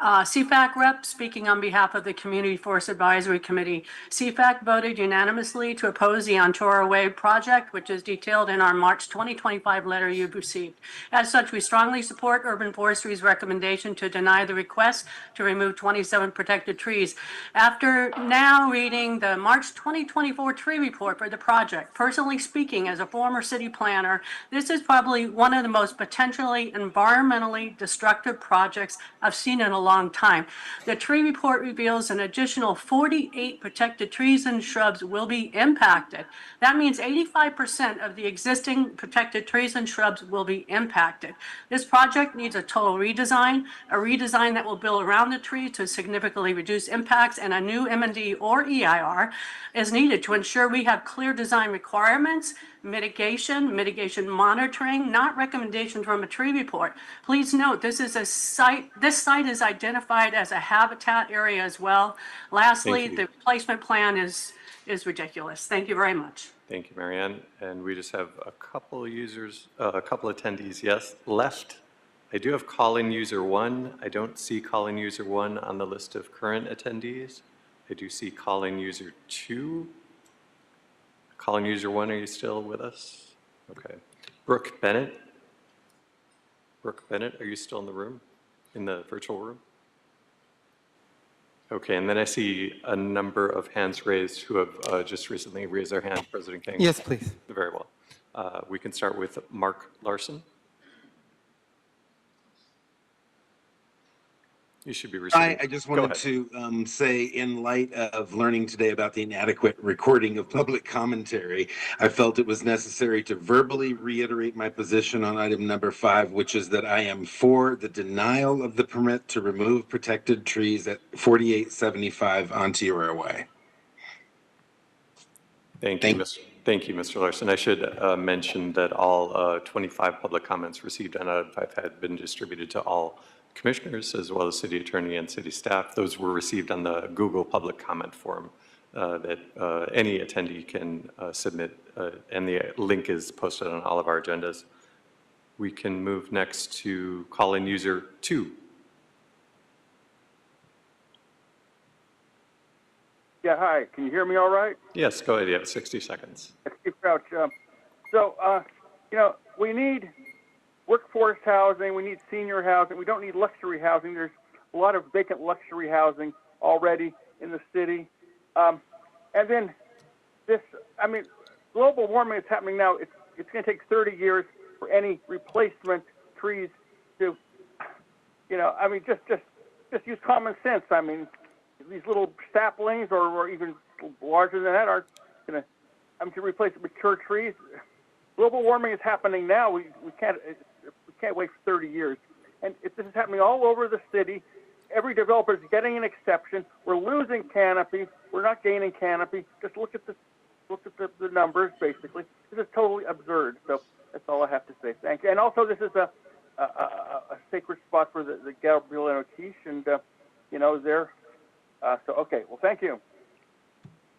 CFAC rep, speaking on behalf of the Community Forest Advisory Committee. CFAC voted unanimously to oppose the Onteora Way project, which is detailed in our March 2025 letter you've received. As such, we strongly support Urban Forestry's recommendation to deny the request to remove 27 protected trees. After now reading the March 2024 tree report for the project, personally speaking, as a former city planner, this is probably one of the most potentially environmentally destructive projects I've seen in a long time. The tree report reveals an additional 48 protected trees and shrubs will be impacted. That means 85% of the existing protected trees and shrubs will be impacted. This project needs a total redesign, a redesign that will build around the tree to significantly reduce impacts, and a new M&D or EIR is needed to ensure we have clear design requirements, mitigation monitoring, not recommendations from a tree report. Please note, this site is identified as a habitat area as well. Lastly, the replacement plan is ridiculous. Thank you very much. Thank you, Marianne. And we just have a couple users, a couple attendees, yes, left. I do have call-in user 1. I don't see call-in user 1 on the list of current attendees. I do see call-in user 2. Calling user 1, are you still with us? Okay. Brooke Bennett? Brooke Bennett, are you still in the room, in the virtual room? Okay, and then I see a number of hands raised who have just recently raised their hand, President King. Yes, please. Very well. We can start with Mark Larson. You should be receiving. I just Go wanted ahead. to say, in light of learning today about the inadequate recording of public commentary, I felt it was necessary to verbally reiterate my position on item number 5, which is that I am for the denial of the permit to remove protected trees at 4875 Ontario Way. Thank you, Mr. Larson. I should mention that all 25 public comments received on item 5 had been distributed to all commissioners as well as city attorney and city staff. Those were received on the Google public comment form that any attendee can submit, and the link is posted on all of our agendas. We can move next to call-in user 2. Yeah, hi. Can you hear me all right? Yes, go ahead. You have 60 seconds. Steve Crouch. We need workforce housing. We need senior housing. We don't need luxury housing. There's a lot of vacant luxury housing already in the city. And then global warming is happening now. It's going to take 30 years for any replacement trees to, just use common sense. These little saplings or even larger than that aren't going to replace mature trees. Global warming is happening now. We can't wait for 30 years. And this is happening all over the city. Every developer is getting an exception. We're losing canopy. We're not gaining canopy. Just look at the numbers, basically. This is totally absurd. So that's all I have to say. Thank you. And also, this is a sacred spot for the Gabriel and O'Keefe, and okay. Well, thank you.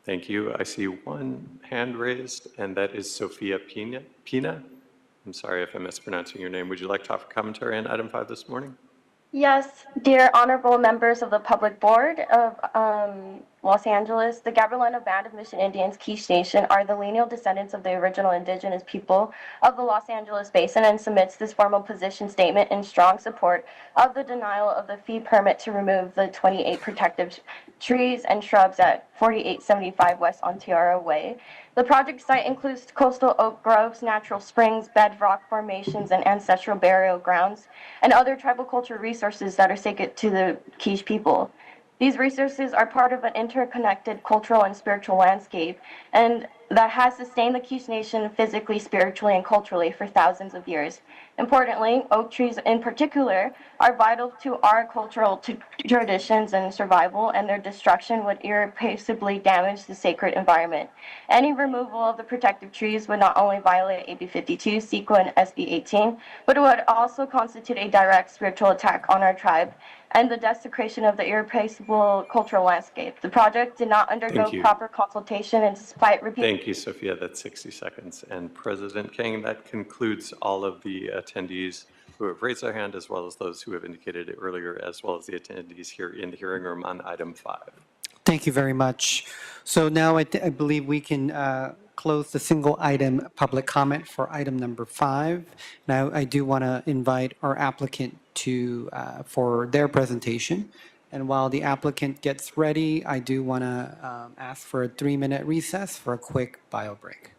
Thank you. I see one hand raised, and that is Sophia Pina. I'm sorry if I'm mispronouncing your name. Would you like to offer commentary on item 5 this morning? Yes, dear honorable members of the Public Board of Los Angeles, the Gabrielino Band of Mission Indians Quiche Nation are the lineal descendants of the original indigenous people of the Los Angeles Basin and submits this formal position statement in strong support of the denial of the fee permit to remove the 28 protective trees and shrubs at 4875 West Ontario Way. The project site includes coastal oak groves, natural springs, bedrock formations, and ancestral burial grounds, and other tribal culture resources that are sacred to the Quiche people. These resources are part of an interconnected cultural and spiritual landscape, and that has sustained the Quiche Nation physically, spiritually, and culturally for thousands of years. Importantly, oak trees in particular are vital to our cultural traditions and survival, and their destruction would irreparably damage the sacred environment. Any removal of the protective trees would not only violate AB 52, CEQA, and SB 18, but it would also constitute a direct spiritual attack on our tribe and the desecration of the irreplaceable cultural landscape. The project did not undergo proper consultation, and despite repeated... Thank you, Sophia. That's 60 seconds. And President King, that concludes all of the attendees who have raised their hand, as well as those who have indicated it earlier, as well as the attendees here in the hearing room on item 5. Thank you very much. So now I believe we can close the single item public comment for item number 5. Now I do want to invite our applicant to for their presentation. And while the applicant gets ready, I do want to ask for a 3-minute recess for a quick bio break.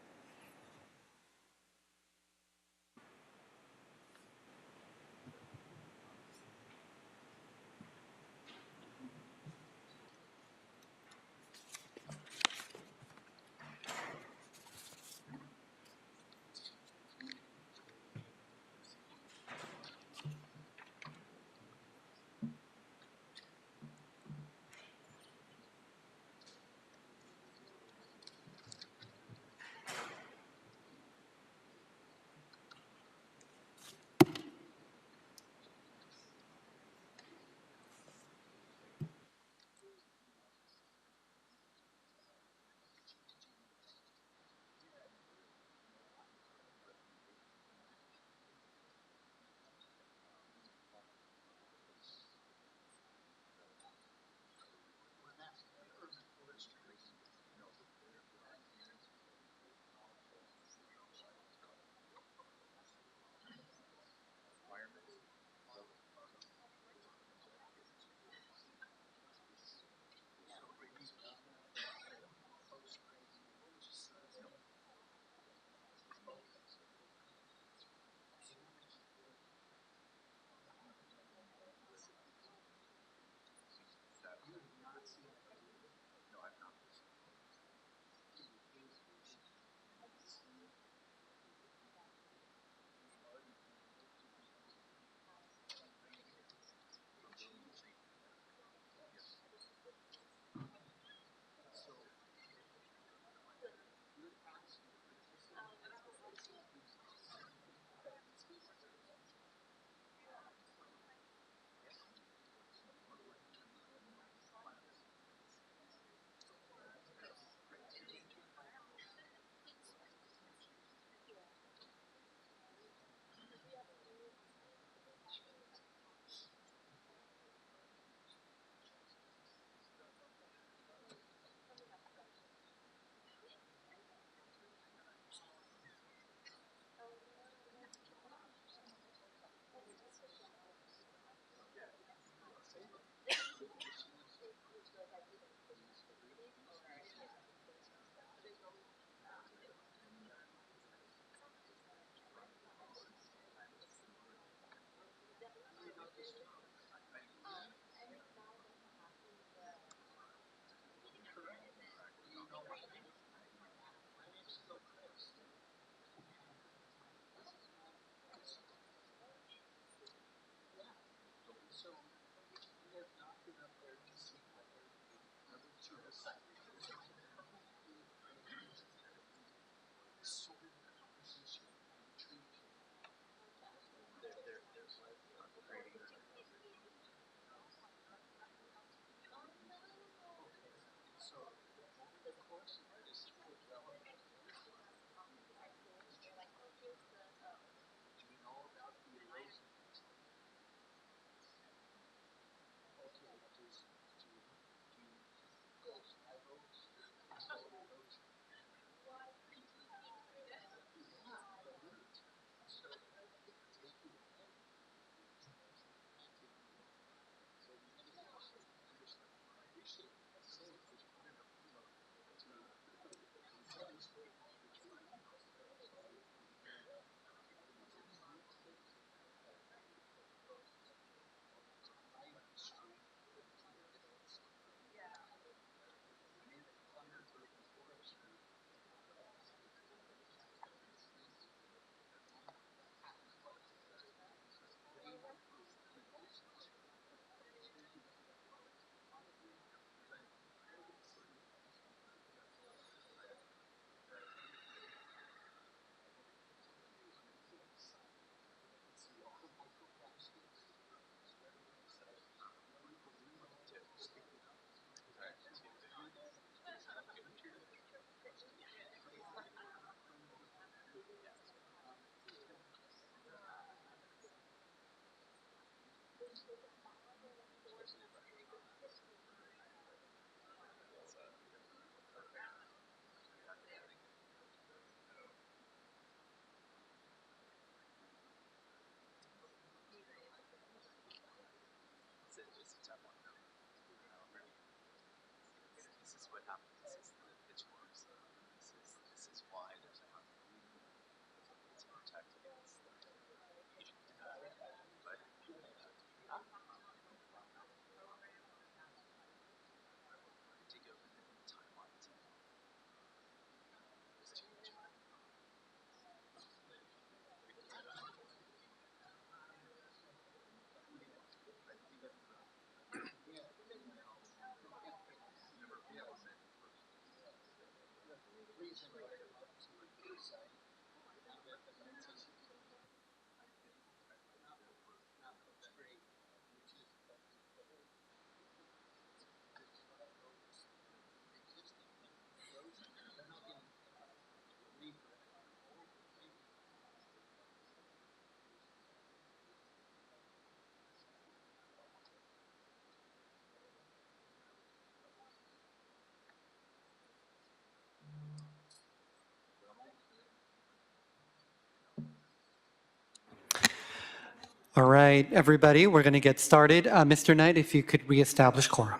All right, everybody, we're going to get started. Mr. Knight, if you could reestablish quorum.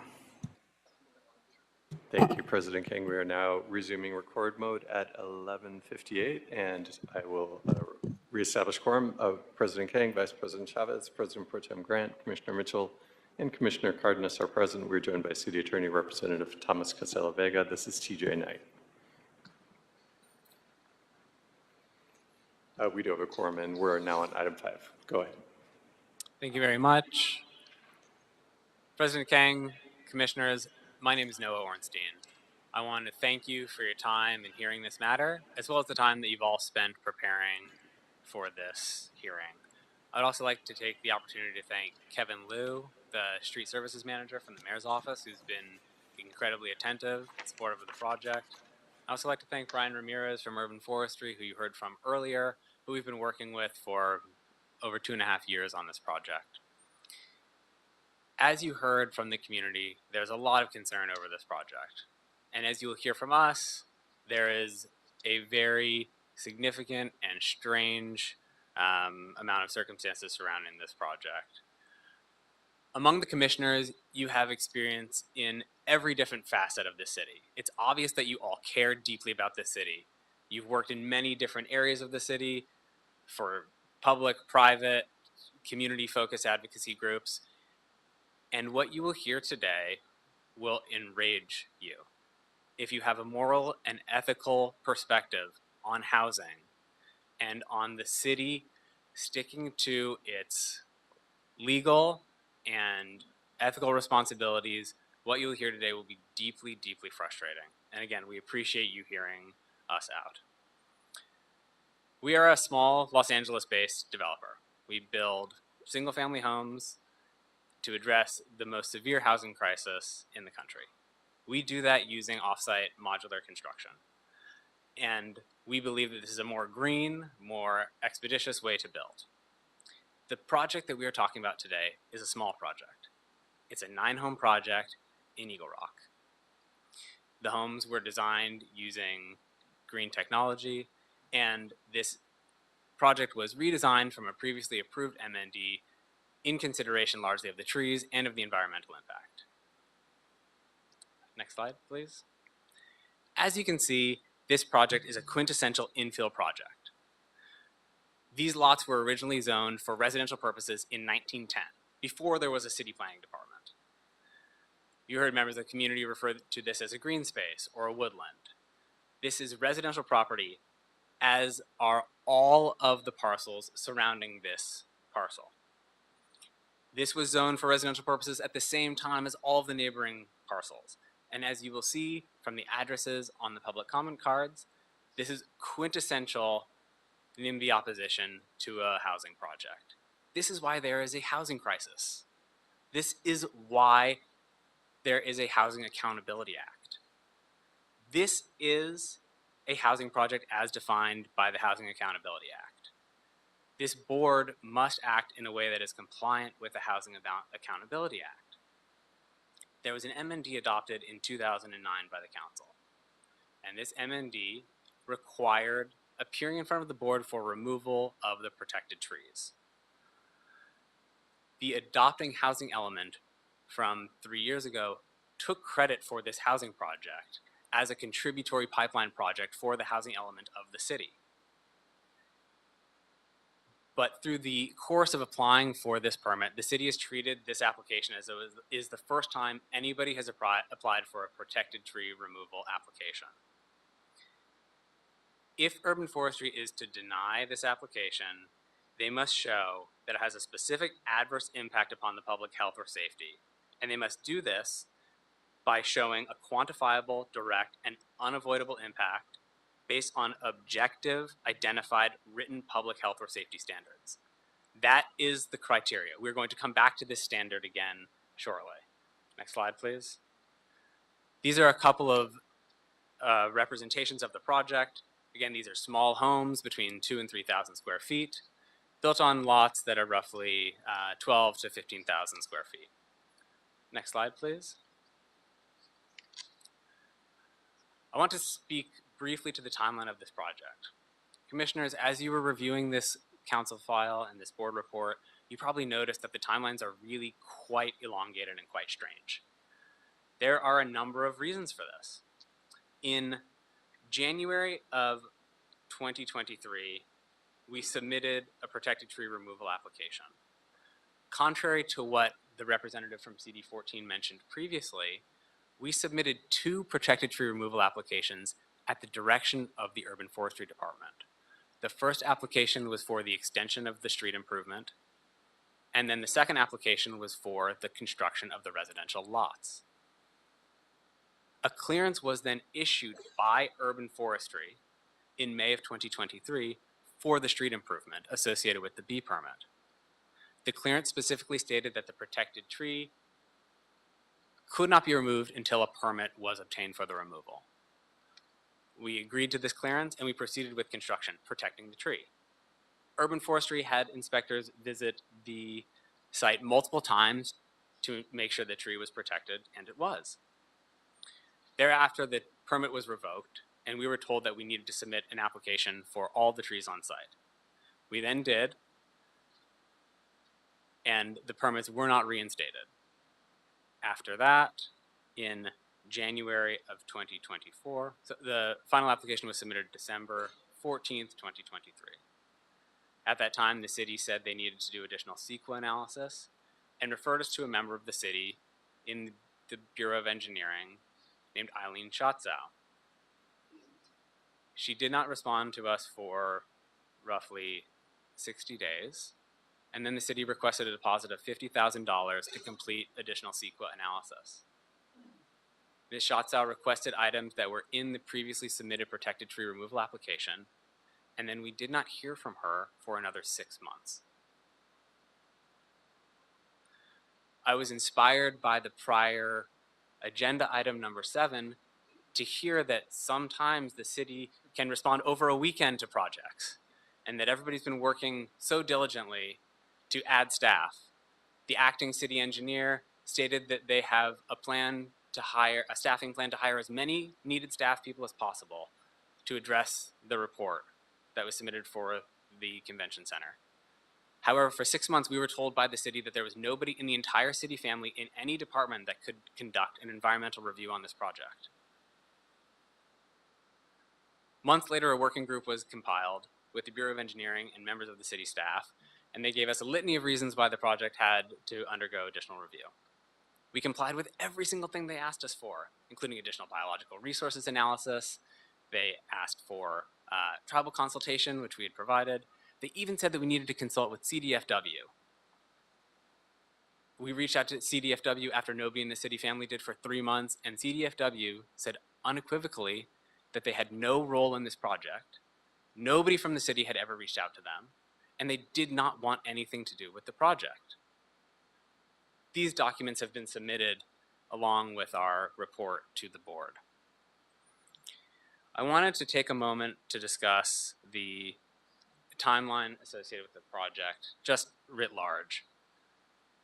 Thank you, President King. We are now resuming record mode at 11:58, and I will reestablish quorum of President King, Vice President Chavez, President Pro Tem Grant, Commissioner Mitchell, and Commissioner Cardenas are present. We're joined by City Attorney Representative Thomas Casella Vega. This is TJ Knight. We do have a quorum, and we're now on item 5. Go ahead. Thank you very much. President Kang, Commissioners, my name is Noah Ornstein. I want to thank you for your time in hearing this matter, as well as the time that you've all spent preparing for this hearing. I'd also like to take the opportunity to thank Kevin Liu, the Street Services Manager from the Mayor's Office, who's been incredibly attentive and supportive of the project. I'd also like to thank Brian Ramirez from Urban Forestry, who you heard from earlier, who we've been working with for over 2.5 years on this project. As you heard from the community, there's a lot of concern over this project. And as you'll hear from us, there is a very significant and strange amount of circumstances surrounding this project. Among the commissioners, you have experience in every different facet of the city. It's obvious that you all care deeply about the city. You've worked in many different areas of the city for public, private, community-focused advocacy groups. And what you will hear today will enrage you. If you have a moral and ethical perspective on housing and on the city sticking to its legal and ethical responsibilities, what you'll hear today will be deeply, deeply frustrating. And again, we appreciate you hearing us out. We are a small Los Angeles-based developer. We build single-family homes to address the most severe housing crisis in the country. We do that using off-site modular construction. And we believe that this is a more green, more expeditious way to build. The project that we are talking about today is a small project. It's a 9-home project in Eagle Rock. The homes were designed using green technology, and this project was redesigned from a previously approved MND in consideration largely of the trees and of the environmental impact. Next slide, please. As you can see, this project is a quintessential infill project. These lots were originally zoned for residential purposes in 1910, before there was a city planning department. You heard members of the community refer to this as a green space or a woodland. This is residential property, as are all of the parcels surrounding this parcel. This was zoned for residential purposes at the same time as all of the neighboring parcels. And as you will see from the addresses on the public comment cards, this is quintessential NIMBY opposition to a housing project. This is why there is a housing crisis. This is why there is a Housing Accountability Act. This is a housing project as defined by the Housing Accountability Act. This board must act in a way that is compliant with the Housing Accountability Act. There was an MND adopted in 2009 by the council, and this MND required appearing in front of the board for removal of the protected trees. The adopting housing element from 3 years ago took credit for this housing project as a contributory pipeline project for the housing element of the city. But through the course of applying for this permit, the city has treated this application as it is the first time anybody has applied for a protected tree removal application. If Urban Forestry is to deny this application, they must show that it has a specific adverse impact upon the public health or safety. And they must do this by showing a quantifiable, direct, and unavoidable impact based on objective, identified, written public health or safety standards. That is the criteria. We're going to come back to this standard again shortly. Next slide, please. These are a couple of representations of the project. Again, these are small homes between 2,000 and 3,000 square feet, built on lots that are roughly 12 to 15,000 square feet. Next slide, please. I want to speak briefly to the timeline of this project. Commissioners, as you were reviewing this council file and this board report, you probably noticed that the timelines are really quite elongated and quite strange. There are a number of reasons for this. In January of 2023, we submitted a protected tree removal application. Contrary to what the representative from CD14 mentioned previously, we submitted 2 protected tree removal applications at the direction of the Urban Forestry Department. The first application was for the extension of the street improvement, and then the second application was for the construction of the residential lots. A clearance was then issued by Urban Forestry in May of 2023 for the street improvement associated with the B permit. The clearance specifically stated that the protected tree could not be removed until a permit was obtained for the removal. We agreed to this clearance and we proceeded with construction, protecting the tree. Urban Forestry had inspectors visit the site multiple times to make sure the tree was protected, and it was. Thereafter, the permit was revoked, and we were told that we needed to submit an application for all the trees on site. We then did, and the permits were not reinstated. After that, in January of 2024, so the final application was submitted December 14th, 2023. At that time, the city said they needed to do additional CEQA analysis and referred us to a member of the city in the Bureau of Engineering named Eileen Schatzow. She did not respond to us for roughly 60 days, and then the city requested a deposit of $50,000 to complete additional CEQA analysis. Ms. Schatzow requested items that were in the previously submitted protected tree removal application, and then we did not hear from her for another 6 months. I was inspired by the prior agenda item number 7 to hear that sometimes the city can respond over a weekend to projects, and that everybody's been working so diligently to add staff. The acting city engineer stated that they have a staffing plan to hire as many needed staff people as possible to address the report that was submitted for the convention center. However, for 6 months, we were told by the city that there was nobody in the entire city family in any department that could conduct an environmental review on this project. Months later, a working group was compiled with the Bureau of Engineering and members of the city staff, and they gave us a litany of reasons why the project had to undergo additional review. We complied with every single thing they asked us for, including additional biological resources analysis. They asked for tribal consultation, which we had provided. They even said that we needed to consult with CDFW. We reached out to CDFW after nobody in the city family did for 3 months, and CDFW said unequivocally that they had no role in this project. Nobody from the city had ever reached out to them, and they did not want anything to do with the project. These documents have been submitted along with our report to the board. I wanted to take a moment to discuss the timeline associated with the project, just writ large.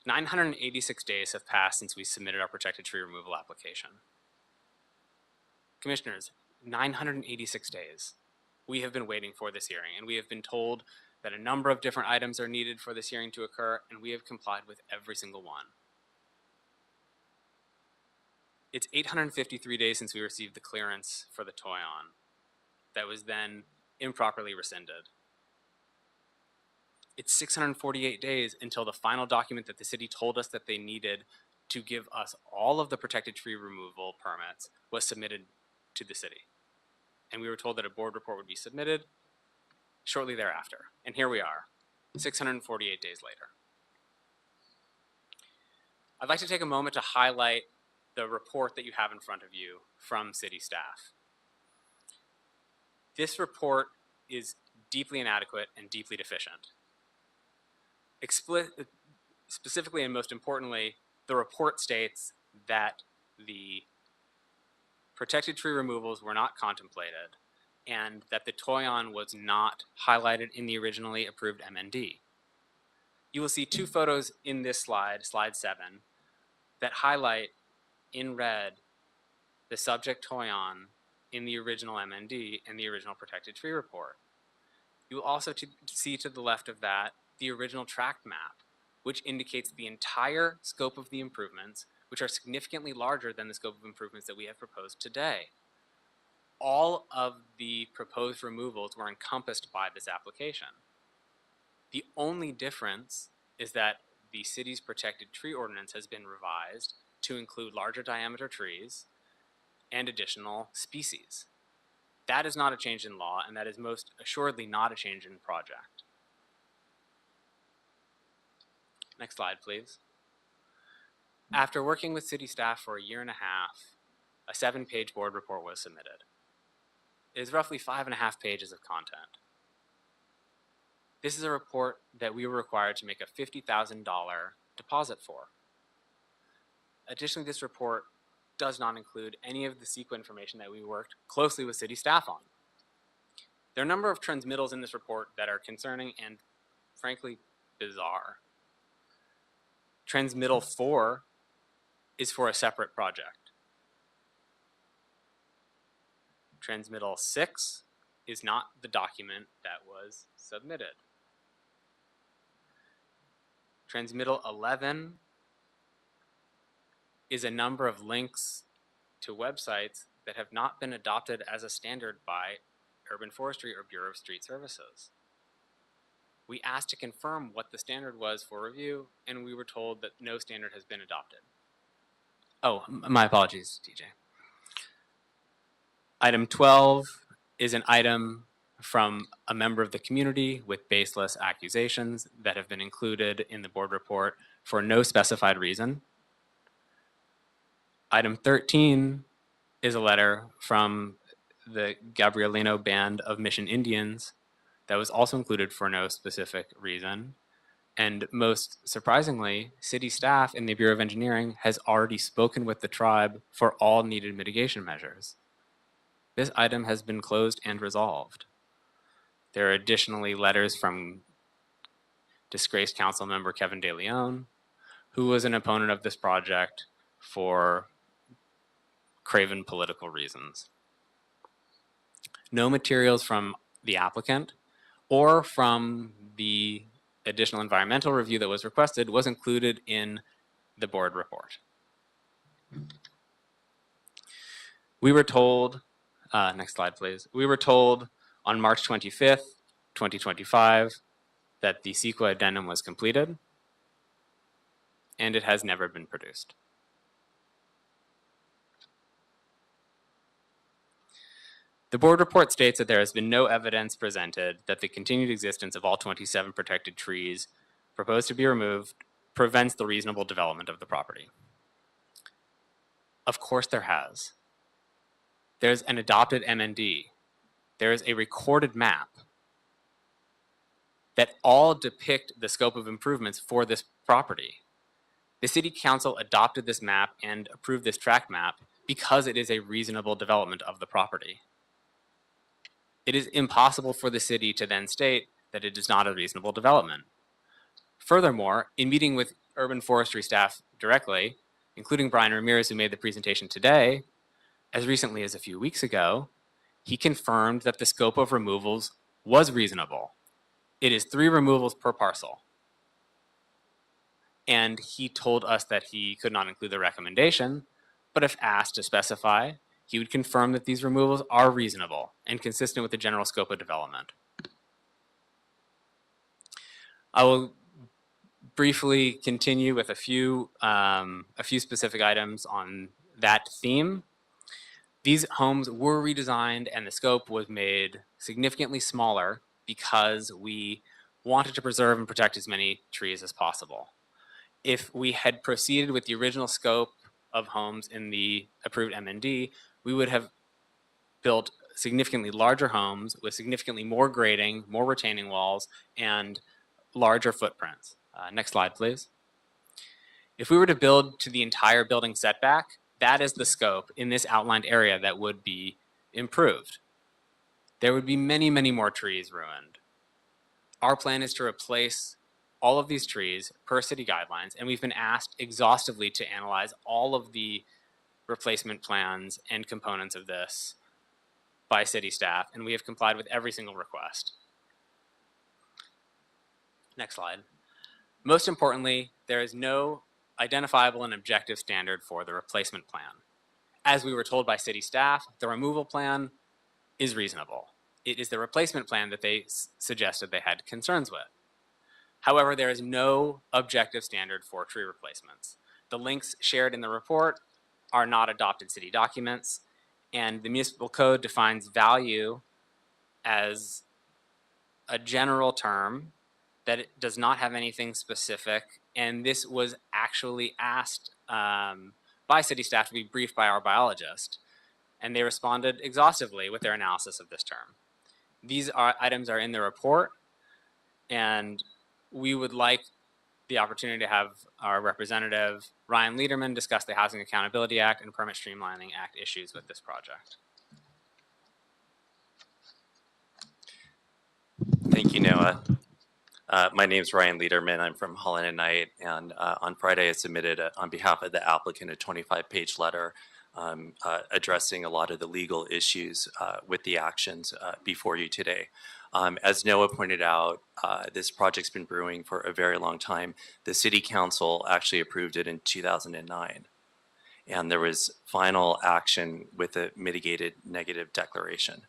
986 days have passed since we submitted our protected tree removal application. Commissioners, 986 days. We have been waiting for this hearing, and we have been told that a number of different items are needed for this hearing to occur, and we have complied with every single one. It's 853 days since we received the clearance for the Toyon that was then improperly rescinded. It's 648 days until the final document that the city told us that they needed to give us all of the protected tree removal permits was submitted to the city. And we were told that a board report would be submitted shortly thereafter. And here we are, 648 days later. I'd like to take a moment to highlight the report that you have in front of you from city staff. This report is deeply inadequate and deeply deficient. Specifically and most importantly, the report states that the protected tree removals were not contemplated and that the Toyon was not highlighted in the originally approved MND. You will see two photos in this slide, slide 7, that highlight in red the subject Toyon in the original MND and the original protected tree report. You will also see to the left of that the original tract map, which indicates the entire scope of the improvements, which are significantly larger than the scope of improvements that we have proposed today. All of the proposed removals were encompassed by this application. The only difference is that the city's protected tree ordinance has been revised to include larger diameter trees and additional species. That is not a change in law, and that is most assuredly not a change in project. Next slide, please. After working with city staff for a year and a half, a 7-page board report was submitted. It is roughly 5.5 pages of content. This is a report that we were required to make a $50,000 deposit for. Additionally, this report does not include any of the CEQA information that we worked closely with city staff on. There are a number of transmittals in this report that are concerning and, frankly, bizarre. Transmittal 4 is for a separate project. Transmittal 6 is not the document that was submitted. Transmittal 11 is a number of links to websites that have not been adopted as a standard by Urban Forestry or Bureau of Street Services. We asked to confirm what the standard was for review, and we were told that no standard has been adopted. Oh, my apologies, TJ. Item 12 is an item from a member of the community with baseless accusations that have been included in the board report for no specified reason. Item 13 is a letter from the Gabrielino Band of Mission Indians that was also included for no specific reason. And most surprisingly, city staff in the Bureau of Engineering has already spoken with the tribe for all needed mitigation measures. This item has been closed and resolved. There are additionally letters from disgraced council member Kevin De Leon, who was an opponent of this project for craven political reasons. No materials from the applicant or from the additional environmental review that was requested was included in the board report. We were told, next slide please, we were told on March 25th, 2025, that the CEQA addendum was completed, and it has never been produced. The board report states that there has been no evidence presented that the continued existence of all 27 protected trees proposed to be removed prevents the reasonable development of the property. Of course there has. There's an adopted MND. There is a recorded map that all depict the scope of improvements for this property. The city council adopted this map and approved this tract map because it is a reasonable development of the property. It is impossible for the city to then state that it is not a reasonable development. Furthermore, in meeting with urban forestry staff directly, including Brian Ramirez, who made the presentation today, as recently as a few weeks ago, he confirmed that the scope of removals was reasonable. It is 3 removals per parcel. And he told us that he could not include the recommendation, but if asked to specify, he would confirm that these removals are reasonable and consistent with the general scope of development. I will briefly continue with a few specific items on that theme. These homes were redesigned and the scope was made significantly smaller because we wanted to preserve and protect as many trees as possible. If we had proceeded with the original scope of homes in the approved MND, we would have built significantly larger homes with significantly more grading, more retaining walls, and larger footprints. Next slide, please. If we were to build to the entire building setback, that is the scope in this outlined area that would be improved. There would be many, many more trees ruined. Our plan is to replace all of these trees per city guidelines, and we've been asked exhaustively to analyze all of the replacement plans and components of this by city staff, and we have complied with every single request. Next slide. Most importantly, there is no identifiable and objective standard for the replacement plan. As we were told by city staff, the removal plan is reasonable. It is the replacement plan that they suggested they had concerns with. However, there is no objective standard for tree replacements. The links shared in the report are not adopted city documents, and the municipal code defines value as a general term that it does not have anything specific, and this was actually asked by city staff to be briefed by our biologist, and they responded exhaustively with their analysis of this term. These items are in the report, and we would like the opportunity to have our representative, Ryan Lederman, discuss the Housing Accountability Act and Permit Streamlining Act issues with this project. Thank you, Noah. My name is Ryan Lederman. I'm from Holland and Knight, and on Friday I submitted, on behalf of the applicant, a 25-page letter addressing a lot of the legal issues with the actions before you today. As Noah pointed out, this project's been brewing for a very long time. The City Council actually approved it in 2009, and there was final action with a mitigated negative declaration.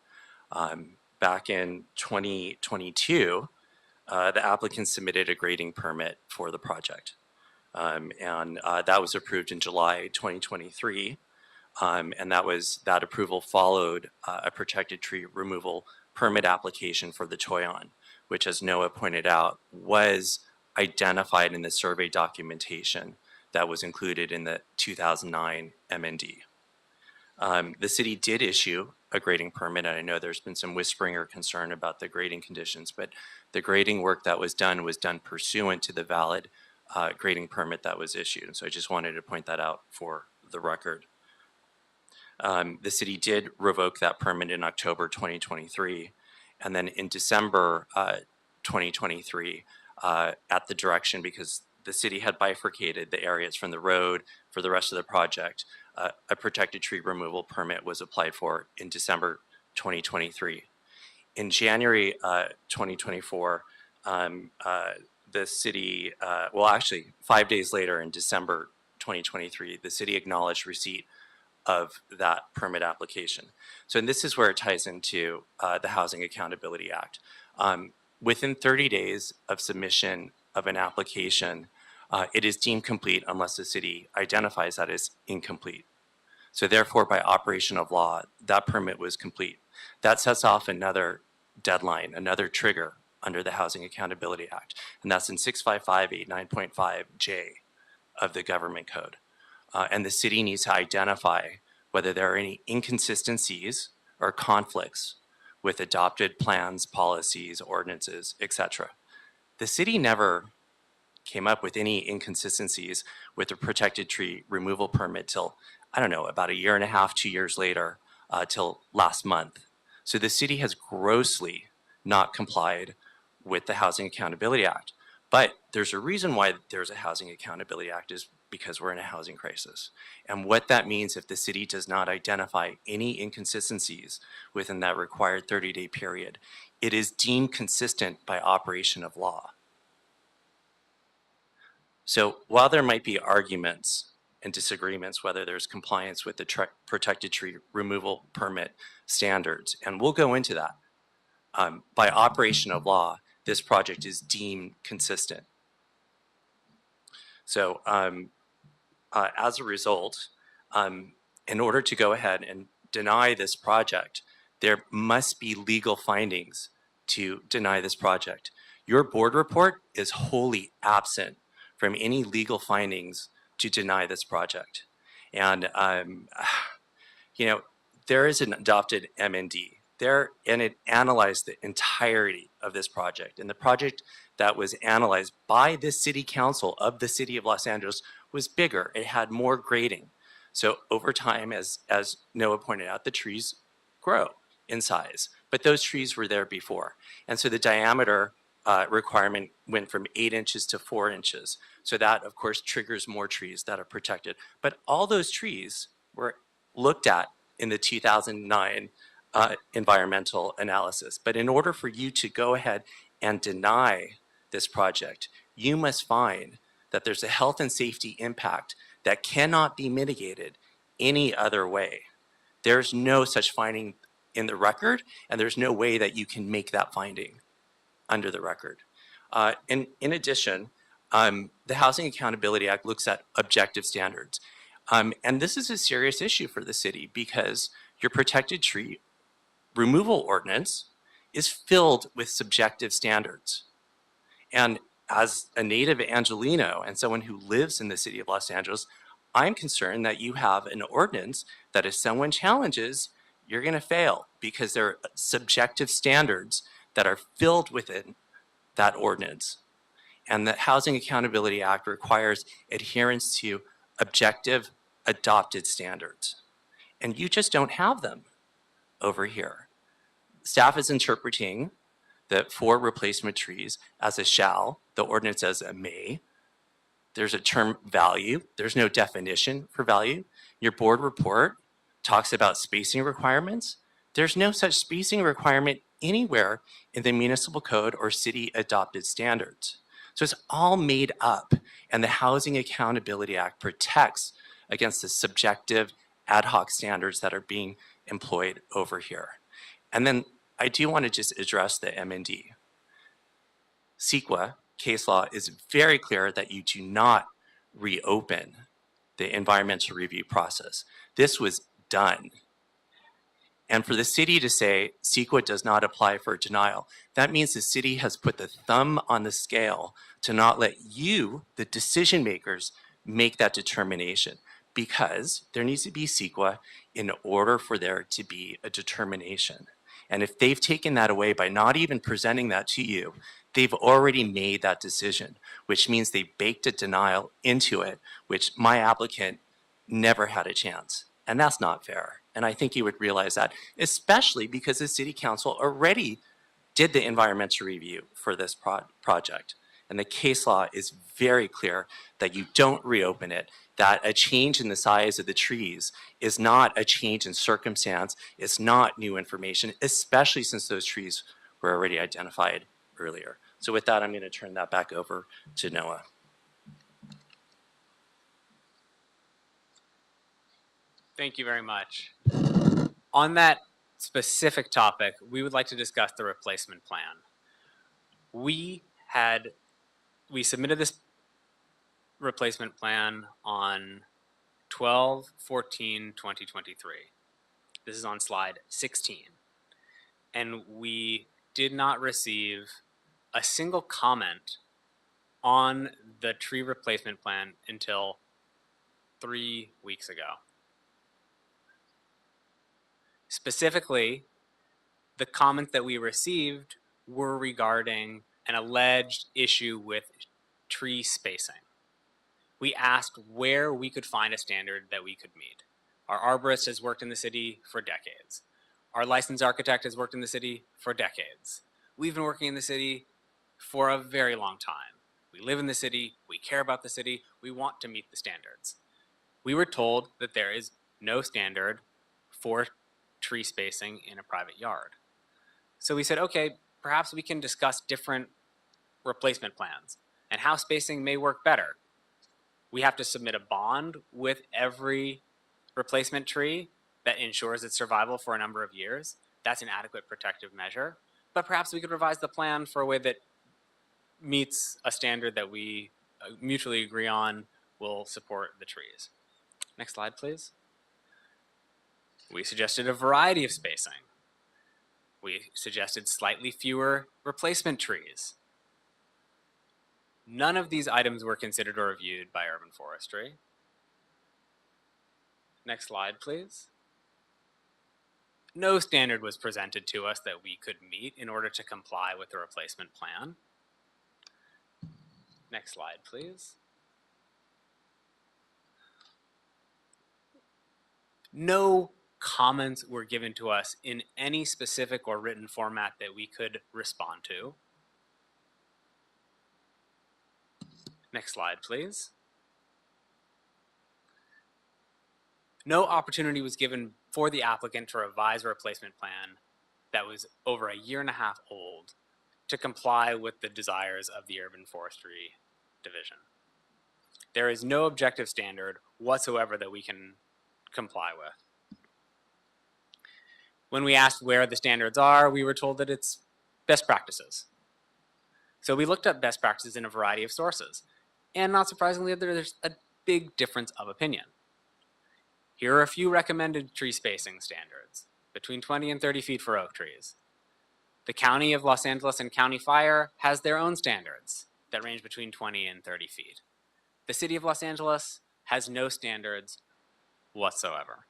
Back in 2022, the applicant submitted a grading permit for the project, and that was approved in July 2023, and that approval followed a protected tree removal permit application for the Toyon, which, as Noah pointed out, was identified in the survey documentation that was included in the 2009 MND. The city did issue a grading permit, and I know there's been some whispering or concern about the grading conditions, but the grading work that was done pursuant to the valid grading permit that was issued. So I just wanted to point that out for the record. The city did revoke that permit in October 2023, and then in December 2023, at the direction, because the city had bifurcated the areas from the road for the rest of the project, a protected tree removal permit was applied for in December 2023. In January 2024, the city, well, actually 5 days later in December 2023, the city acknowledged receipt of that permit application. So, and this is where it ties into the Housing Accountability Act. Within 30 days of submission of an application, it is deemed complete unless the city identifies that as incomplete. So therefore, by operation of law, that permit was complete. That sets off another deadline, another trigger under the Housing Accountability Act, and that's in 65589.5J of the Government Code. And the city needs to identify whether there are any inconsistencies or conflicts with adopted plans, policies, ordinances, etc. The city never came up with any inconsistencies with the protected tree removal permit till, I don't know, about a year and a half, 2 years later, till last month. So the city has grossly not complied with the Housing Accountability Act. But there's a reason why there's a Housing Accountability Act, is because we're in a housing crisis. And what that means, if the city does not identify any inconsistencies within that required 30-day period, it is deemed consistent by operation of law. So while there might be arguments and disagreements whether there's compliance with the protected tree removal permit standards, and we'll go into that, by operation of law, this project is deemed consistent. So as a result, in order to go ahead and deny this project, there must be legal findings to deny this project. Your board report is wholly absent from any legal findings to deny this project. And, you know, there is an adopted MND there, and it analyzed the entirety of this project. And the project that was analyzed by the city council of the city of Los Angeles was bigger. It had more grading. So over time, as Noah pointed out, the trees grow in size, but those trees were there before. And so the diameter requirement went from 8 inches to 4 inches. So that, of course, triggers more trees that are protected. But all those trees were looked at in the 2009 environmental analysis. But in order for you to go ahead and deny this project, you must find that there's a health and safety impact that cannot be mitigated any other way. There's no such finding in the record, and there's no way that you can make that finding under the record. And in addition, the Housing Accountability Act looks at objective standards. And this is a serious issue for the city because your protected tree removal ordinance is filled with subjective standards. And as a native Angelino and someone who lives in the city of Los Angeles, I'm concerned that you have an ordinance that if someone challenges, you're going to fail because there are subjective standards that are filled within that ordinance. And the Housing Accountability Act requires adherence to objective adopted standards. And you just don't have them over here. Staff is interpreting the 4 replacement trees as a shall, the ordinance as a may. There's a term value. There's no definition for value. Your board report talks about spacing requirements. There's no such spacing requirement anywhere in the municipal code or city adopted standards. So it's all made up, and the Housing Accountability Act protects against the subjective ad hoc standards that are being employed over here. And then I do want to just address the M&D. CEQA case law is very clear that you do not reopen the environmental review process. This was done. And for the city to say CEQA does not apply for denial, that means the city has put the thumb on the scale to not let you, the decision makers, make that determination, because there needs to be CEQA in order for there to be a determination. And if they've taken that away by not even presenting that to you, they've already made that decision, which means they baked a denial into it, which my applicant never had a chance. And that's not fair. And I think you would realize that, especially because the city council already did the environmental review for this project. And the case law is very clear that you don't reopen it, that a change in the size of the trees is not a change in circumstance, it's not new information, especially since those trees were already identified earlier. So with that, I'm going to turn that back over to Noah. Thank you very much. On that specific topic, we would like to discuss the replacement plan. We submitted this replacement plan on 12/14/2023. This is on slide 16. And we did not receive a single comment on the tree replacement plan until 3 weeks ago. Specifically, the comments that we received were regarding an alleged issue with tree spacing. We asked where we could find a standard that we could meet. Our arborist has worked in the city for decades. Our licensed architect has worked in the city for decades. We've been working in the city for a very long time. We live in the city, we care about the city, we want to meet the standards. We were told that there is no standard for tree spacing in a private yard. So we said, okay, perhaps we can discuss different replacement plans and how spacing may work better. We have to submit a bond with every replacement tree that ensures its survival for a number of years. That's an adequate protective measure. But perhaps we could revise the plan for a way that meets a standard that we mutually agree on will support the trees. Next slide, please. We suggested a variety of spacing. We suggested slightly fewer replacement trees. None of these items were considered or reviewed by Urban Forestry. Next slide, please. no standard was presented to us that we could meet in order to comply with the replacement plan. Next slide, please. No comments were given to us in any specific or written format that we could respond to. Next slide, please. No opportunity was given for the applicant to revise a replacement plan that was over a year and a half old to comply with the desires of the Urban Forestry Division. There is no objective standard whatsoever that we can comply with. When we asked where the standards are, we were told that it's best practices. So we looked up best practices in a variety of sources, and not surprisingly, there's a big difference of opinion. Here are a few recommended tree spacing standards, between 20 and 30 feet for oak trees. The County of Los Angeles and County Fire has their own standards that range between 20 and 30 feet. The City of Los Angeles has no standards whatsoever.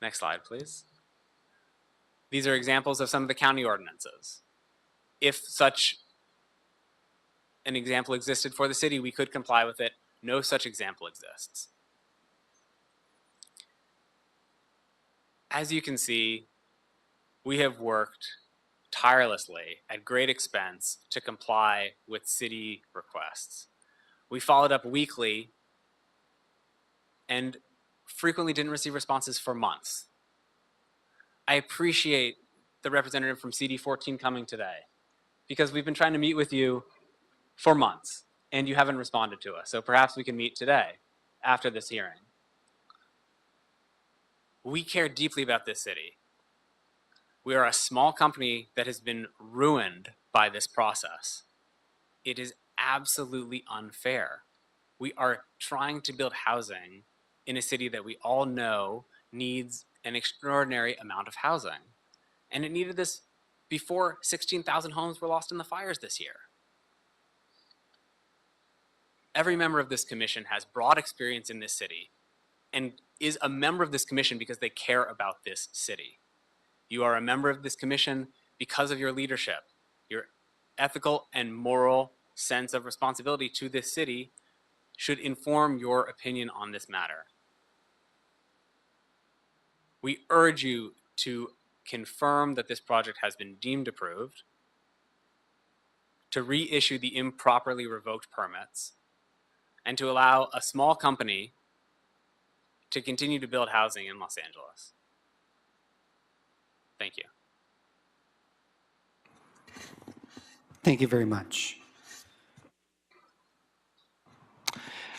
Next slide, please. These are examples of some of the county ordinances. If such an example existed for the city, we could comply with it. No such example exists. As you can see, we have worked tirelessly at great expense to comply with city requests. We followed up weekly and frequently didn't receive responses for months. I appreciate the representative from CD14 coming today because we've been trying to meet with you for months and you haven't responded to us. So perhaps we can meet today after this hearing. We care deeply about this city. We are a small company that has been ruined by this process. It is absolutely unfair. We are trying to build housing in a city that we all know needs an extraordinary amount of housing. And it needed this before 16,000 homes were lost in the fires this year. Every member of this commission has broad experience in this city and is a member of this commission because they care about this city. You are a member of this commission because of your leadership, your ethical and moral sense of responsibility to this city should inform your opinion on this matter. We urge you to confirm that this project has been deemed approved, to reissue the improperly revoked permits, and to allow a small company to continue to build housing in Los Angeles. Thank you. Thank you very much.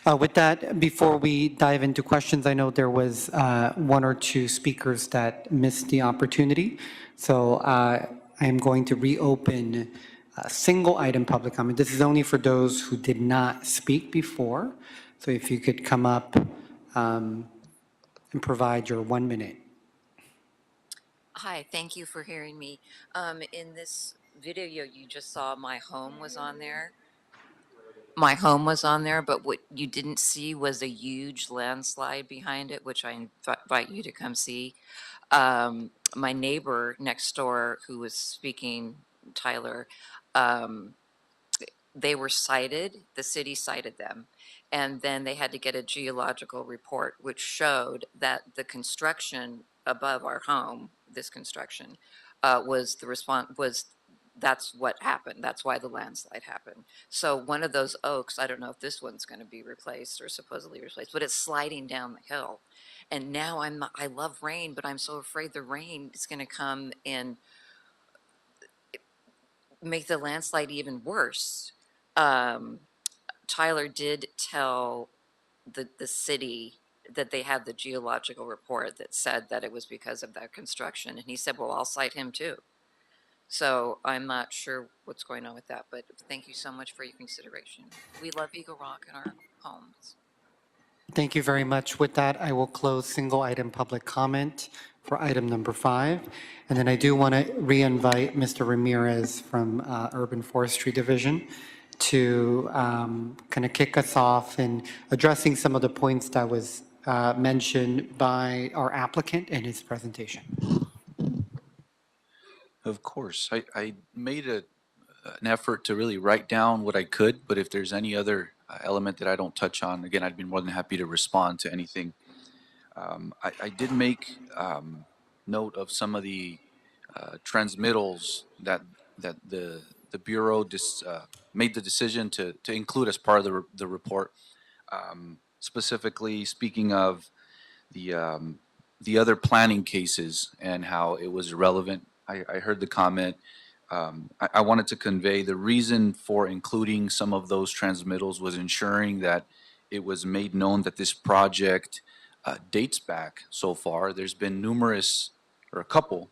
With that, before we dive into questions, I know there was one or two speakers that missed the opportunity. So I am going to reopen single item public comment. This is only for those who did not speak before. So if you could come up and provide your 1 minute. Hi, thank you for hearing me. In this video you just saw, my home was on there. My home was on there, but what you didn't see was a huge landslide behind it, which I invite you to come see. My neighbor next door who was speaking, Tyler, they were cited, the city cited them. And then they had to get a geological report, which showed that the construction above our home, this construction, was the response, that's what happened. That's why the landslide happened. So one of those oaks, I don't know if this one's going to be replaced or supposedly replaced, but it's sliding down the hill. And now I love rain, but I'm so afraid the rain is going to come and make the landslide even worse. Tyler did tell the city that they had the geological report that said that it was because of that construction. And he said, well, I'll cite him too. So I'm not sure what's going on with that, but thank you so much for your consideration. We love Eagle Rock in our homes. Thank you very much. With that, I will close single item public comment for item number 5. And then I do want to re-invite Mr. Ramirez from Urban Forestry Division to kind of kick us off in addressing some of the points that was mentioned by our applicant in his presentation. Of course, I made an effort to really write down what I could, but if there's any other element that I don't touch on, again, I'd be more than happy to respond to anything. I did make note of some of the transmittals that the Bureau made the decision to include as part of the report. Specifically speaking of the other planning cases and how it was relevant. I heard the comment. I wanted to convey the reason for including some of those transmittals was ensuring that it was made known that this project dates back so far. There's been numerous, or a couple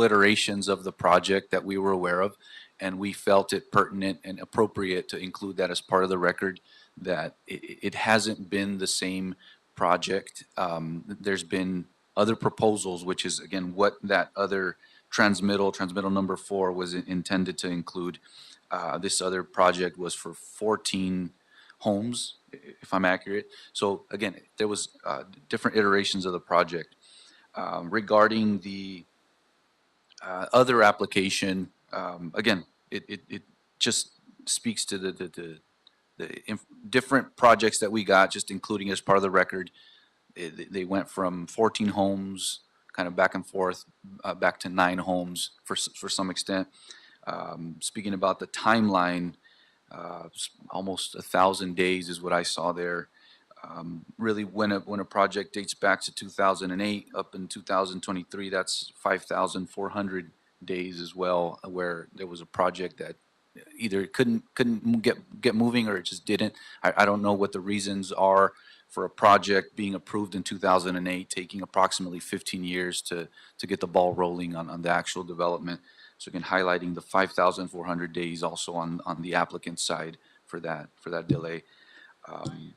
iterations of the project that we were aware of, and we felt it pertinent and appropriate to include that as part of the record, that it hasn't been the same project. There's been other proposals, which is, again, what that other transmittal number 4 was intended to include. This other project was for 14 homes, if I'm accurate. So again, there was different iterations of the project. Regarding the other application, again, it just speaks to the different projects that we got, just including as part of the record. They went from 14 homes, kind of back and forth, back to 9 homes for some extent. Speaking about the timeline, almost 1,000 days is what I saw there. Really, when a project dates back to 2008 up in 2023, that's 5,400 days as well, where there was a project that either couldn't get moving or it just didn't. I don't know what the reasons are for a project being approved in 2008, taking approximately 15 years to get the ball rolling on the actual development. So again, highlighting the 5,400 days also on the applicant side for that delay. I'm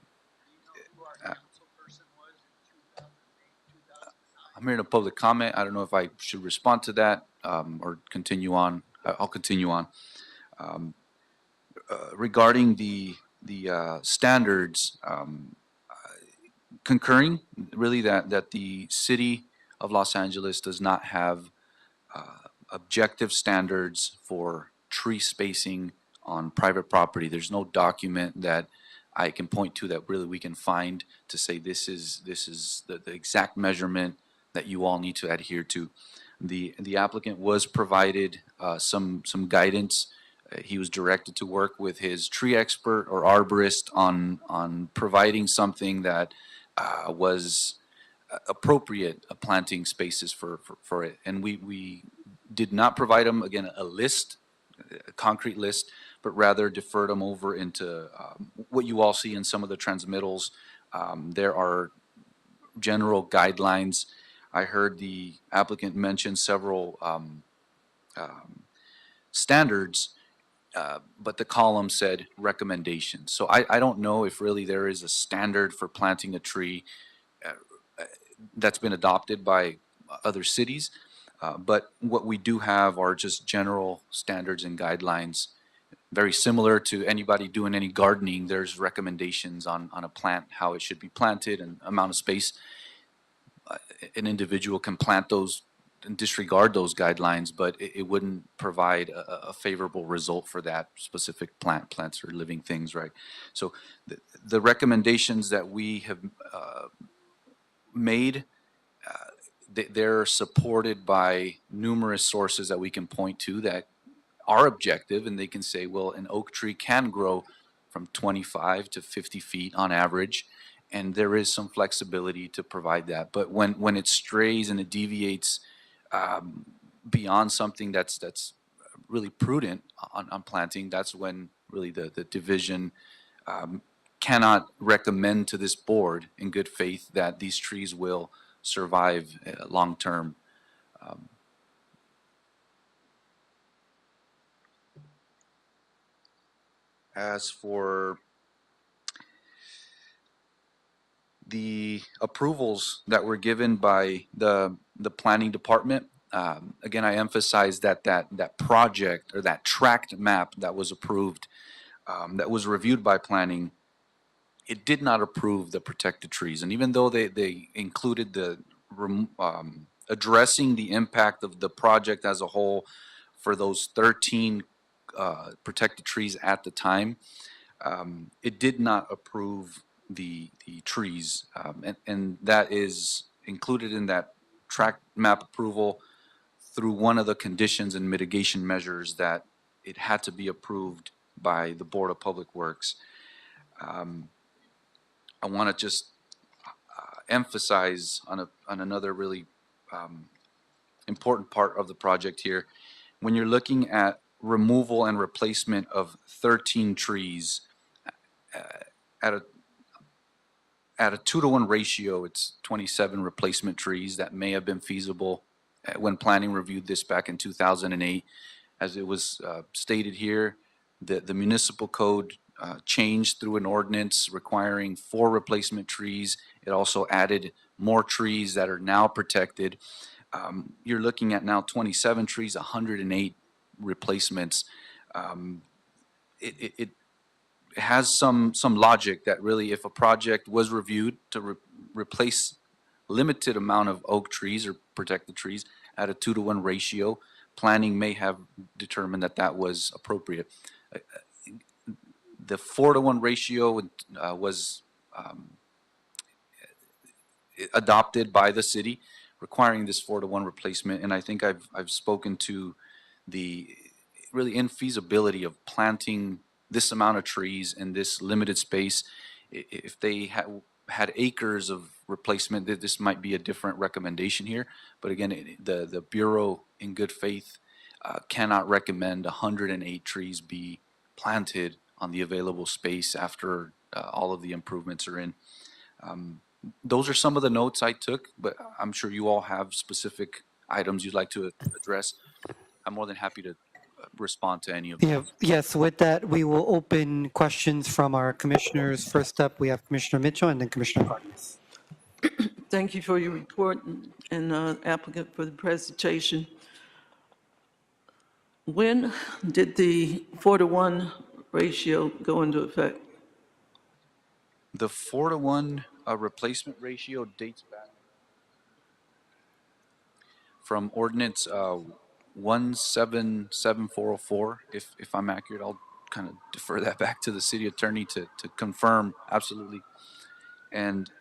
hearing a public comment. I don't know if I should respond to that or continue on. I'll continue on. Regarding the standards, concurring really that the city of Los Angeles does not have objective standards for tree spacing on private property. There's no document that I can point to that really we can find to say this is the exact measurement that you all need to adhere to. The applicant was provided some guidance. He was directed to work with his tree expert or arborist on providing something that was appropriate planting spaces for it. And we did not provide him, again, a list, a concrete list, but rather deferred them over into what you all see in some of the transmittals. There are general guidelines. I heard the applicant mention several standards, but the column said recommendations. So I don't know if really there is a standard for planting a tree that's been adopted by other cities. But what we do have are just general standards and guidelines, very similar to anybody doing any gardening. There's recommendations on a plant, how it should be planted and amount of space. An individual can plant those and disregard those guidelines, but it wouldn't provide a favorable result for that specific plants or living things, right? So the recommendations that we have made, they're supported by numerous sources that we can point to that are objective, and they can say, well, an oak tree can grow from 25 to 50 feet on average, and there is some flexibility to provide that. But when it strays and it deviates beyond something that's really prudent on planting, that's when really the division cannot recommend to this board in good faith that these trees will survive long term. As for the approvals that were given by the planning department, again, I emphasize that project or that tract map that was approved, that was reviewed by planning, it did not approve the protected trees. And even though they included addressing the impact of the project as a whole for those 13 protected trees at the time, it did not approve the trees. And that is included in that track map approval through one of the conditions and mitigation measures that it had to be approved by the Board of Public Works. I want to just emphasize on another really important part of the project here. When you're looking at removal and replacement of 13 trees at a 2-to-1 ratio, it's 27 replacement trees that may have been feasible when planning reviewed this back in 2008. As it was stated here, the municipal code changed through an ordinance requiring 4 replacement trees. It also added more trees that are now protected. You're looking at now 27 trees, 108 replacements. It has some logic that really, if a project was reviewed to replace limited amount of oak trees or protected trees at a 2-to-1 ratio, planning may have determined that that was appropriate. The 4-to-1 ratio was adopted by the city, requiring this 4-to-1 replacement. And I think I've spoken to the really infeasibility of planting this amount of trees in this limited space. If they had acres of replacement, this might be a different recommendation here. But again, the Bureau, in good faith, cannot recommend 108 trees be planted on the available space after all of the improvements are in. Those are some of the notes I took, but I'm sure you all have specific items you'd like to address. I'm more than happy to respond to any of them. Yeah, yes, with that, we will open questions from our commissioners. First up, we have Commissioner Mitchell and then Commissioner Cardenas. Thank you for your report and applicant for the presentation. When did the 4-to-1 ratio go into effect? The 4-to-1 replacement ratio dates back from ordinance 177404. If I'm accurate, I'll kind of defer that back to the city attorney to confirm absolutely. And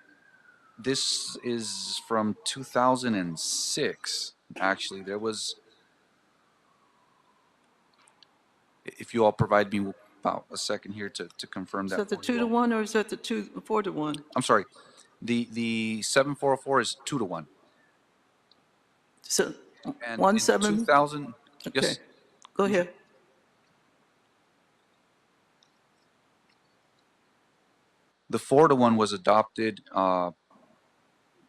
this is from 2006. Actually, there was, if you all provide me about a second here to confirm that. Is that the 2-to-1 or is that the 4-to-1? I'm sorry. The 7404 is 2-to-1. So And 2000. Okay. Yes. Go ahead. The 4-to-1 was adopted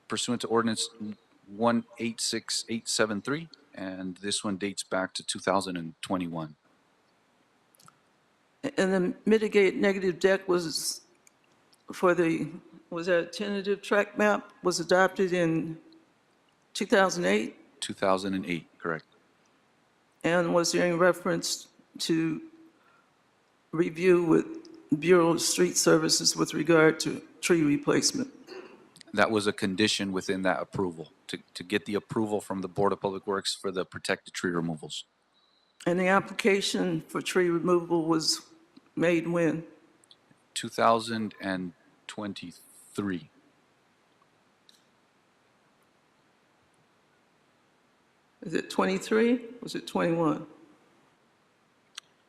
pursuant to ordinance 186873, and this one dates back to 2021. And the mitigate negative deck was for was that a tentative track map was adopted in 2008? 2008, correct. And was there any reference to review with Bureau of Street Services with regard to tree replacement? That was a condition within that approval, to get the approval from the Board of Public Works for the protected tree removals. And the application for tree removal was made when? 2023. Is it 23? Was it 21?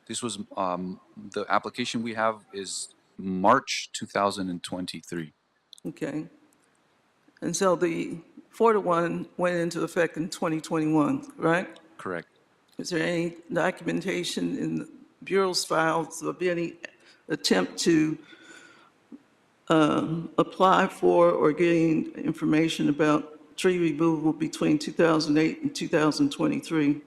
This was, the application we have is March 2023. Okay. And so the 4-to-1 went into effect in 2021, right? Correct. Is there any documentation in the Bureau's files of any attempt to apply for or gain information about tree removal between 2008 and 2023?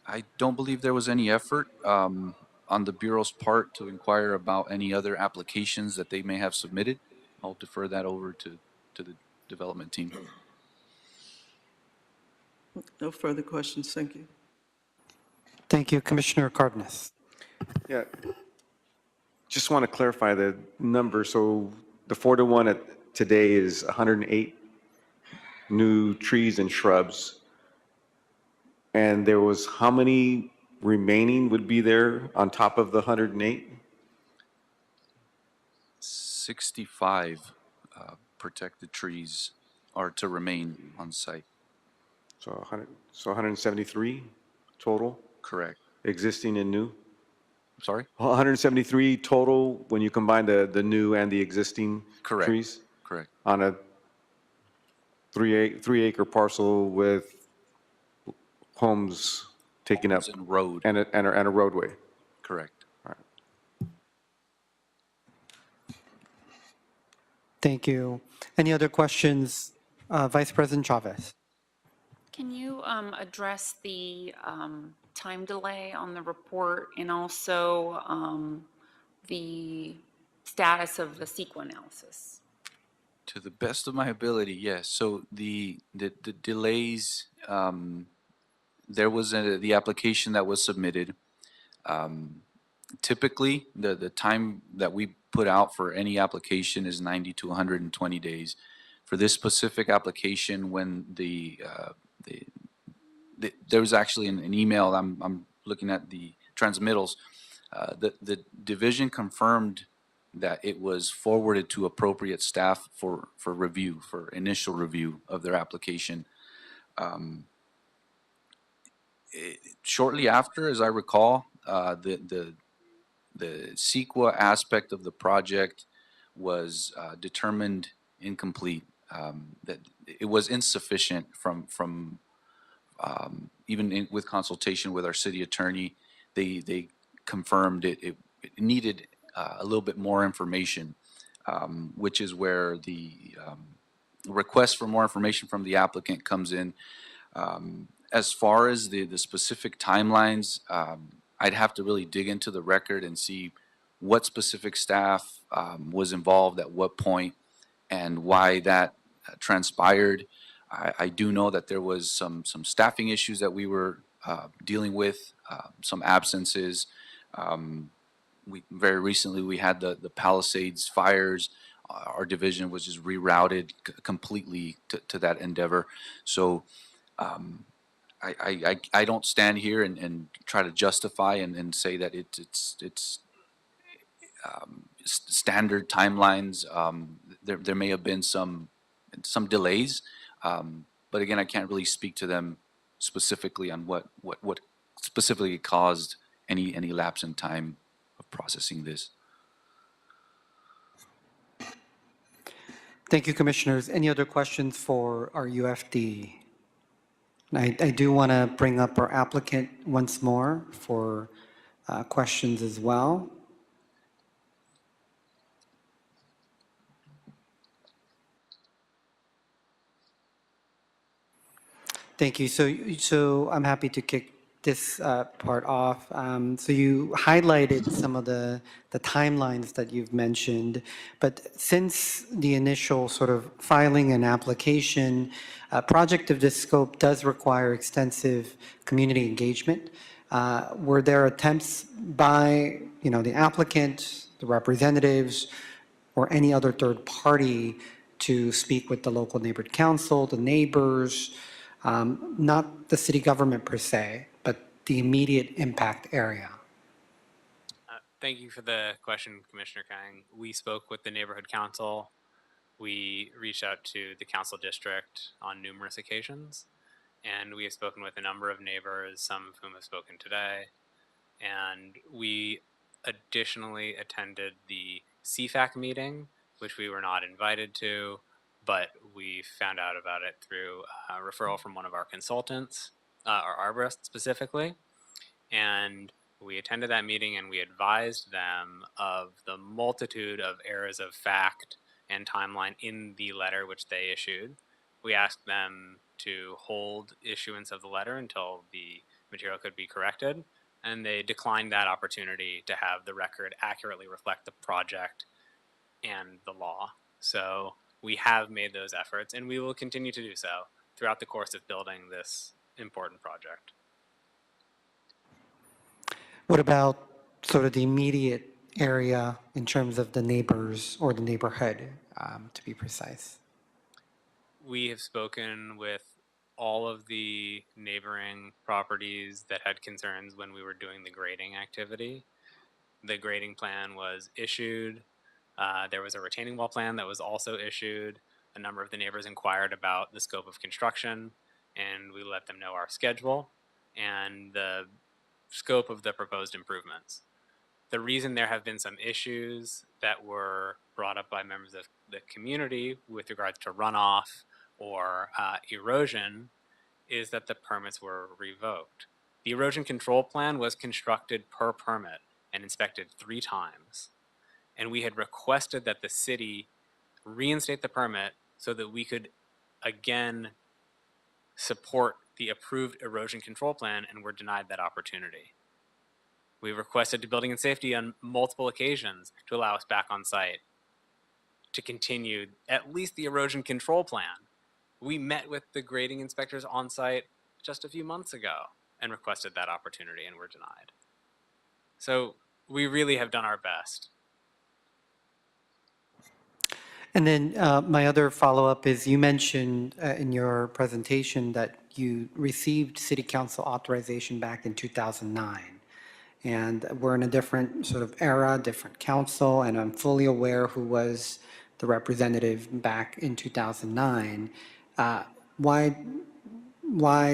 I don't believe there was any effort on the Bureau's part to inquire about any other applications that they may have submitted. I'll defer that over to the development team. No further questions. Thank you. Thank you, Commissioner Cardenas. Yeah. just want to clarify the number. So the 4-to-1 today is 108 new trees and shrubs. And there was how many remaining would be there on top of the 108? 65 protected trees are to remain on site. So 173 total? Correct. Existing and new? Sorry? 173 total when you combine the new and the existing Correct. trees? Correct. On a 3-acre parcel with homes taken up. Homes and road. And a roadway. Correct. Thank you. Any other questions? Vice President Chavez. Can you address the time delay on the report and also the status of the CEQA analysis? To the best of my ability, yes. So the delays, there was the application that was submitted. Typically, the time that we put out for any application is 90 to 120 days. For this specific application, when there was actually an email, I'm looking at the transmittals, the division confirmed that it was forwarded to appropriate staff for review, for initial review of their application. Shortly after, as I recall, the CEQA aspect of the project was determined incomplete. That it was insufficient from even with consultation with our city attorney. They confirmed it needed a little bit more information, which is where the request for more information from the applicant comes in. As far as the specific timelines, I'd have to really dig into the record and see what specific staff was involved at what point and why that transpired. I do know that there was some staffing issues that we were dealing with, some absences. Very recently we had the Palisades fires. Our division was just rerouted completely to that endeavor. So I don't stand here and try to justify and say that it's standard timelines. There may have been some delays, but again, I can't really speak to them specifically on what specifically caused any lapse in time of processing this. Thank you, Commissioners. Any other questions for our UFD? I do want to bring up our applicant once more for questions as well. Thank you. So I'm happy to kick this part off. So you highlighted some of the timelines that you've mentioned, but since the initial sort of filing and application, a project of this scope does require extensive community engagement. Were there attempts by, the applicant, the representatives, or any other third party to speak with the local neighborhood council, the neighbors, not the city government per se, but the immediate impact area? Thank you for the question, Commissioner Kang. We spoke with the neighborhood council. We reached out to the council district on numerous occasions, and we have spoken with a number of neighbors, some of whom have spoken today. And we additionally attended the CFAC meeting, which we were not invited to, but we found out about it through a referral from one of our consultants, our arborist specifically. And we attended that meeting and we advised them of the multitude of errors of fact and timeline in the letter which they issued. We asked them to hold issuance of the letter until the material could be corrected, and they declined that opportunity to have the record accurately reflect the project and the law. So we have made those efforts, and we will continue to do so throughout the course of building this important project. What about sort of the immediate area in terms of the neighbors or the neighborhood, to be precise? We have spoken with all of the neighboring properties that had concerns when we were doing the grading activity. The grading plan was issued. There was a retaining wall plan that was also issued. A number of the neighbors inquired about the scope of construction, and we let them know our schedule and the scope of the proposed improvements. The reason there have been some issues that were brought up by members of the community with regards to runoff or erosion is that the permits were revoked. The erosion control plan was constructed per permit and inspected 3 times. And we had requested that the city reinstate the permit so that we could again support the approved erosion control plan, and were denied that opportunity. We requested to Building and Safety on multiple occasions to allow us back on site to continue at least the erosion control plan. We met with the grading inspectors on site just a few months ago and requested that opportunity and were denied. So we really have done our best. And then my other follow-up is you mentioned in your presentation that you received city council authorization back in 2009. And we're in a different sort of era, different council, and I'm fully aware who was the representative back in 2009. Why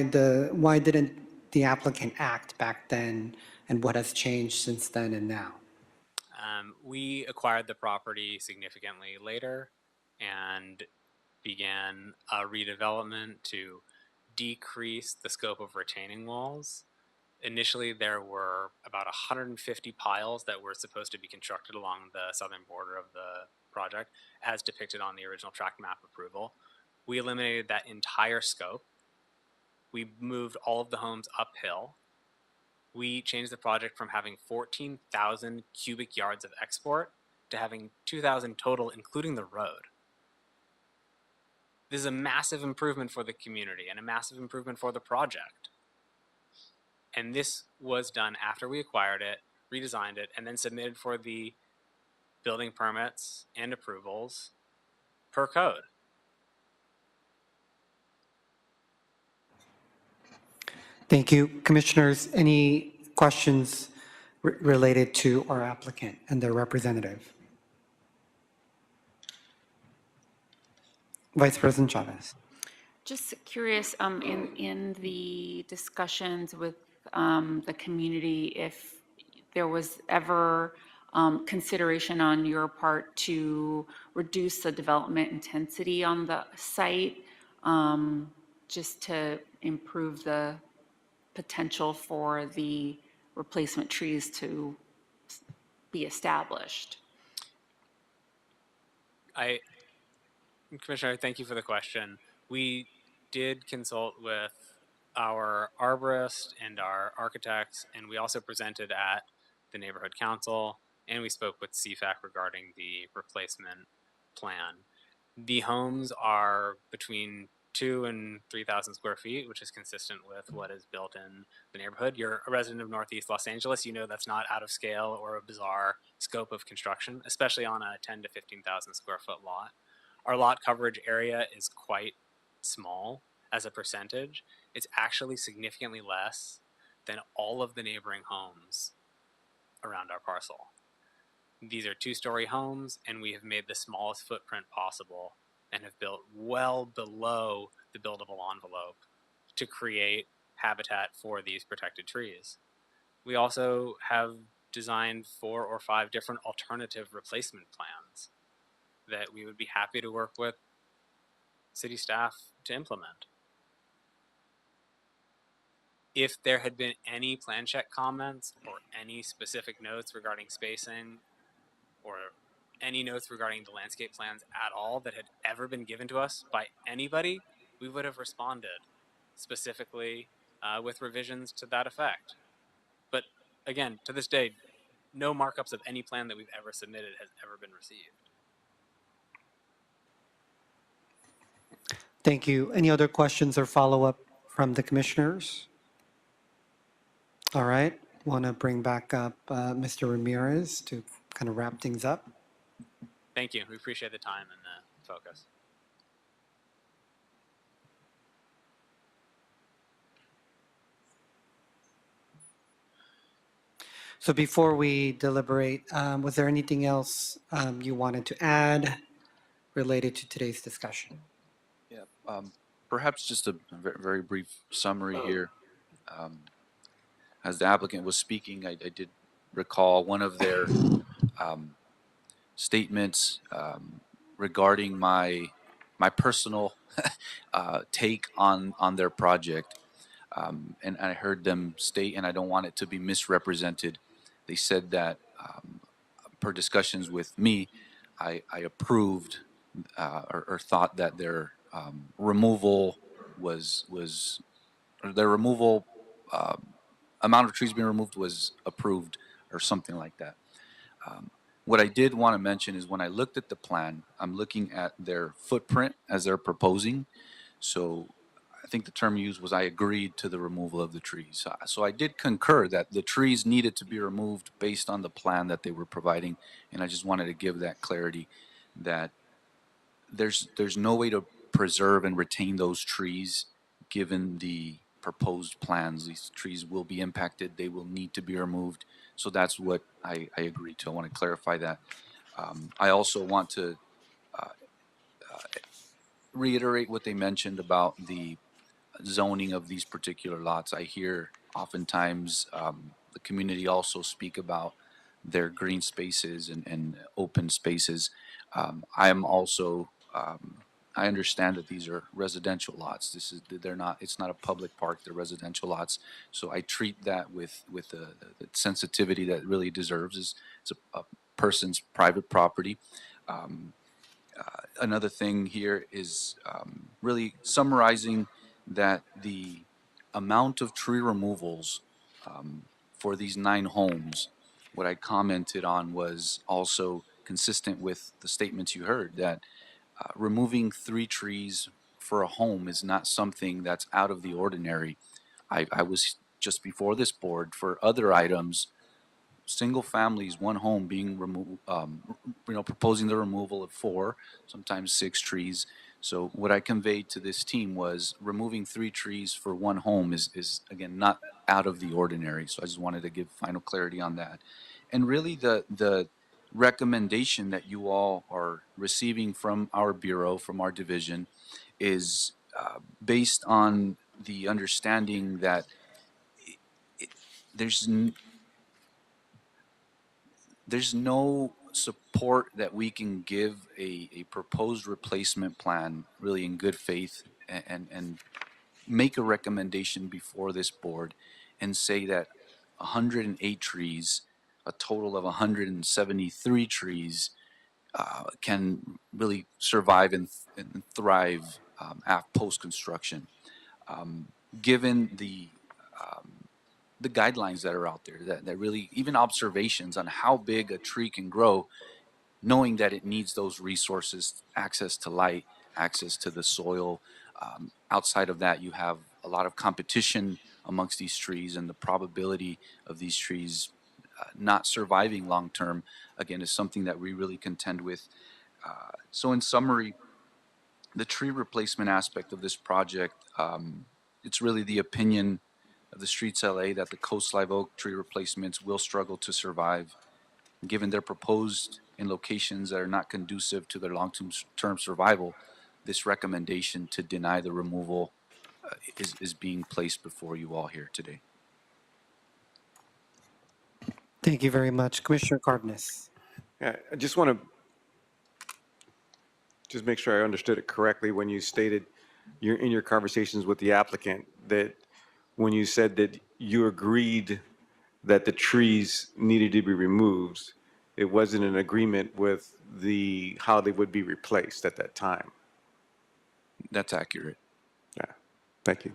didn't the applicant act back then, and what has changed since then and now? We acquired the property significantly later and began a redevelopment to decrease the scope of retaining walls. Initially, there were about 150 piles that were supposed to be constructed along the southern border of the project, as depicted on the original tract map approval. We eliminated that entire scope. We moved all of the homes uphill. We changed the project from having 14,000 cubic yards of export to having 2,000 total, including the road. This is a massive improvement for the community and a massive improvement for the project. And this was done after we acquired it, redesigned it, and then submitted for the building permits and approvals per code. Thank you. Commissioners, any questions related to our applicant and their representative? Vice President Chavez. Just curious, in the discussions with the community, if there was ever consideration on your part to reduce the development intensity on the site, just to improve the potential for the replacement trees to be established. Commissioner, thank you for the question. We did consult with our arborist and our architects, and we also presented at the neighborhood council, and we spoke with CFAC regarding the replacement plan. The homes are between 2,000 and 3,000 square feet, which is consistent with what is built in the neighborhood. You're a resident of Northeast Los Angeles, you know that's not out of scale or a bizarre scope of construction, especially on a 10 to 15,000 square foot lot. Our lot coverage area is quite small as a percentage. It's actually significantly less than all of the neighboring homes around our parcel. These are 2-story homes, and we have made the smallest footprint possible and have built well below the buildable envelope to create habitat for these protected trees. We also have designed 4 or 5 different alternative replacement plans that we would be happy to work with city staff to implement. If there had been any plan check comments or any specific notes regarding spacing or any notes regarding the landscape plans at all that had ever been given to us by anybody, we would have responded specifically with revisions to that effect. But again, to this day, no markups of any plan that we've ever submitted has ever been received. Thank you. Any other questions or follow-up from the commissioners? All right. Want to bring back up Mr. Ramirez to kind of wrap things up. Thank you. We appreciate the time and the focus. So before we deliberate, was there anything else you wanted to add related to today's discussion? Yeah, perhaps just a very brief summary here. As the applicant was speaking, I did recall one of their statements regarding my personal take on their project. And I heard them state, and I don't want it to be misrepresented. They said that per discussions with me, I approved or thought that their removal or their removal amount of trees being removed was approved or something like that. What I did want to mention is when I looked at the plan, I'm looking at their footprint as they're proposing. So I think the term used was I agreed to the removal of the trees. So I did concur that the trees needed to be removed based on the plan that they were providing. And I just wanted to give that clarity that there's no way to preserve and retain those trees given the proposed plans. These trees will be impacted. They will need to be removed. So that's what I agreed to. I want to clarify that. I also want to reiterate what they mentioned about the zoning of these particular lots. I hear oftentimes the community also speak about their green spaces and open spaces. I am also I understand that these are residential lots. It's not a public park, they're residential lots. So I treat that with the sensitivity that it really deserves. It's a person's private property. Another thing here is really summarizing that the amount of tree removals for these 9 homes, what I commented on was also consistent with the statements you heard, that removing 3 trees for a home is not something that's out of the ordinary. I was just before this board for other items, single families, 1 home being removed, proposing the removal of 4, sometimes 6 trees. So what I conveyed to this team was removing 3 trees for 1 home is again, not out of the ordinary. So I just wanted to give final clarity on that. And really the recommendation that you all are receiving from our bureau, from our division, is based on the understanding that there's no support that we can give a proposed replacement plan really in good faith and make a recommendation before this board and say that 108 trees, a total of 173 trees can really survive and thrive post-construction. Given the guidelines that are out there, that really, even observations on how big a tree can grow, knowing that it needs those resources, access to light, access to the soil. Outside of that, you have a lot of competition amongst these trees, and the probability of these trees not surviving long term, again, is something that we really contend with. So in summary, the tree replacement aspect of this project, it's really the opinion of the Streets LA that the Coast Live Oak tree replacements will struggle to survive, given they're proposed in locations that are not conducive to their long-term survival. This recommendation to deny the removal is being placed before you all here today. Thank you very much. Commissioner Cardenas. Yeah, I just want to just make sure I understood it correctly when you stated in your conversations with the applicant that when you said that you agreed that the trees needed to be removed, it wasn't an agreement with how they would be replaced at that time. That's accurate. Yeah, thank you.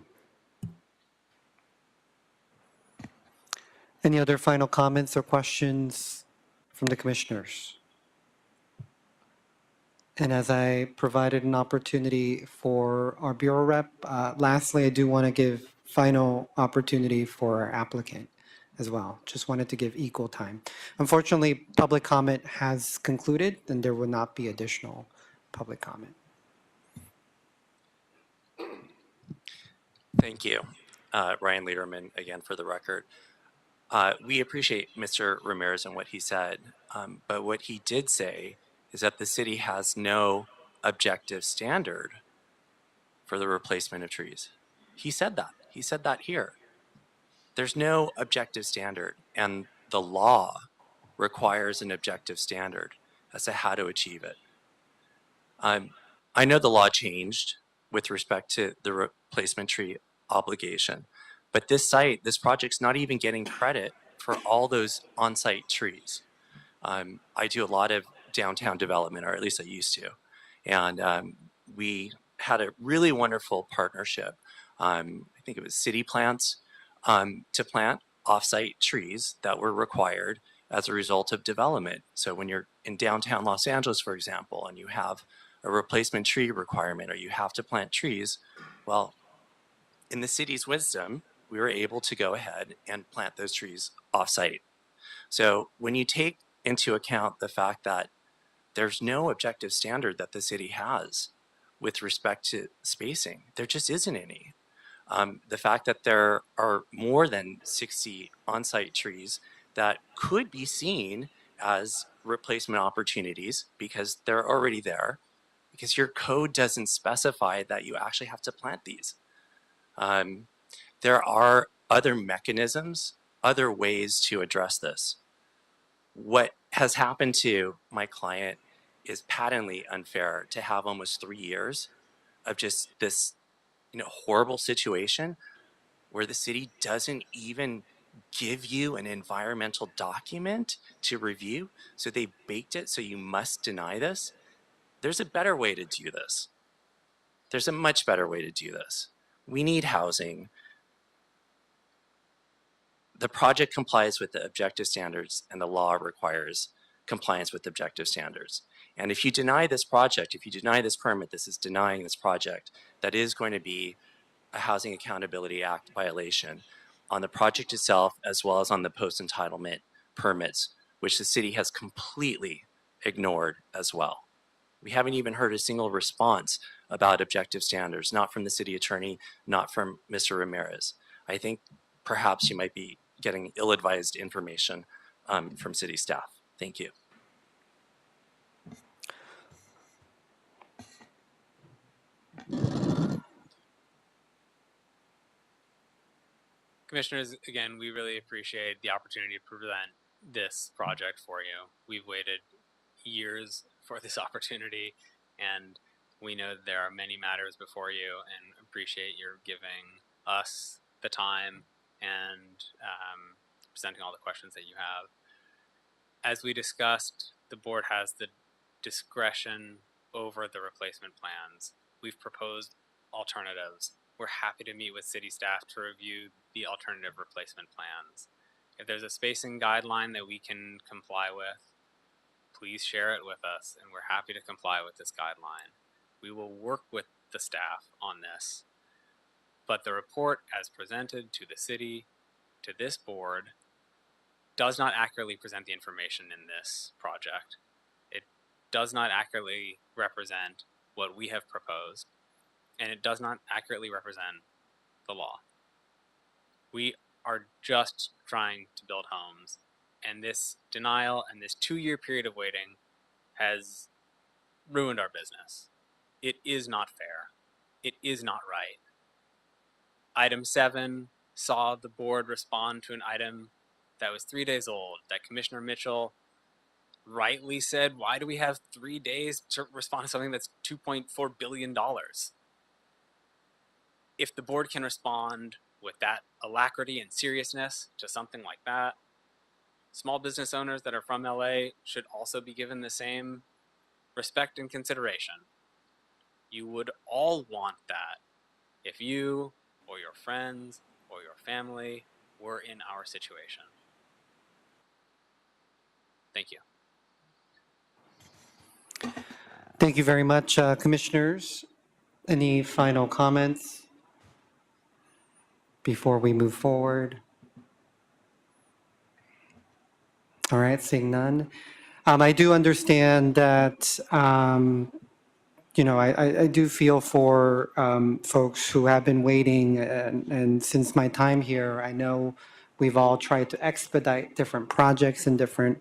Any other final comments or questions from the commissioners? And as I provided an opportunity for our bureau rep, lastly, I do want to give final opportunity for our applicant. as well. Just wanted to give equal time. Unfortunately, public comment has concluded, and there will not be additional public comment. Thank you. Ryan Lederman, again, for the record. We appreciate Mr. Ramirez and what he said, but what he did say is that the city has no objective standard for the replacement of trees. He said that. He said that here. There's no objective standard, and the law requires an objective standard as to how to achieve it. I know the law changed with respect to the replacement tree obligation, but this site, this project's not even getting credit for all those on-site trees. I do a lot of downtown development, or at least I used to, and we had a really wonderful partnership. I think it was City Plants to plant off-site trees that were required as a result of development. So when you're in downtown Los Angeles, for example, and you have a replacement tree requirement, or you have to plant trees, well, in the city's wisdom, we were able to go ahead and plant those trees off-site. So when you take into account the fact that there's no objective standard that the city has with respect to spacing, there just isn't any. The fact that there are more than 60 on-site trees that could be seen as replacement opportunities because they're already there, because your code doesn't specify that you actually have to plant these. There are other mechanisms, other ways to address this. What has happened to my client is patently unfair to have almost 3 years of just this, horrible situation where the city doesn't even give you an environmental document to review. So they baked it so you must deny this. There's a better way to do this. There's a much better way to do this. We need housing. The project complies with the objective standards, and the law requires compliance with objective standards. And if you deny this project, if you deny this permit, this is denying this project. That is going to be a Housing Accountability Act violation on the project itself, as well as on the post-entitlement permits, which the city has completely ignored as well. We haven't even heard a single response about objective standards, not from the city attorney, not from Mr. Ramirez. I think perhaps you might be getting ill-advised information from city staff. Thank you. Commissioners, again, we really appreciate the opportunity to present this project for you. We've waited years for this opportunity, and we know that there are many matters before you, and appreciate your giving us the time and presenting all the questions that you have. As we discussed, the board has the discretion over the replacement plans. We've proposed alternatives. We're happy to meet with city staff to review the alternative replacement plans. If there's a spacing guideline that we can comply with, please share it with us, and we're happy to comply with this guideline. We will work with the staff on this, but the report as presented to the city, to this board, does not accurately present the information in this project. It does not accurately represent what we have proposed, and it does not accurately represent the law. We are just trying to build homes, and this denial and this 2-year period of waiting has ruined our business. It is not fair. It is not right. Item 7 saw the board respond to an item that was 3 days old, that Commissioner Mitchell rightly said, why do we have 3 days to respond to something that's $2.4 billion? If the board can respond with that alacrity and seriousness to something like that, small business owners that are from LA should also be given the same respect and consideration. You would all want that if you or your friends or your family were in our situation. Thank you. Thank you very much, Commissioners. Any final comments before we move forward? All right, seeing none. I do understand that, I do feel for folks who have been waiting, and since my time here, I know we've all tried to expedite different projects in different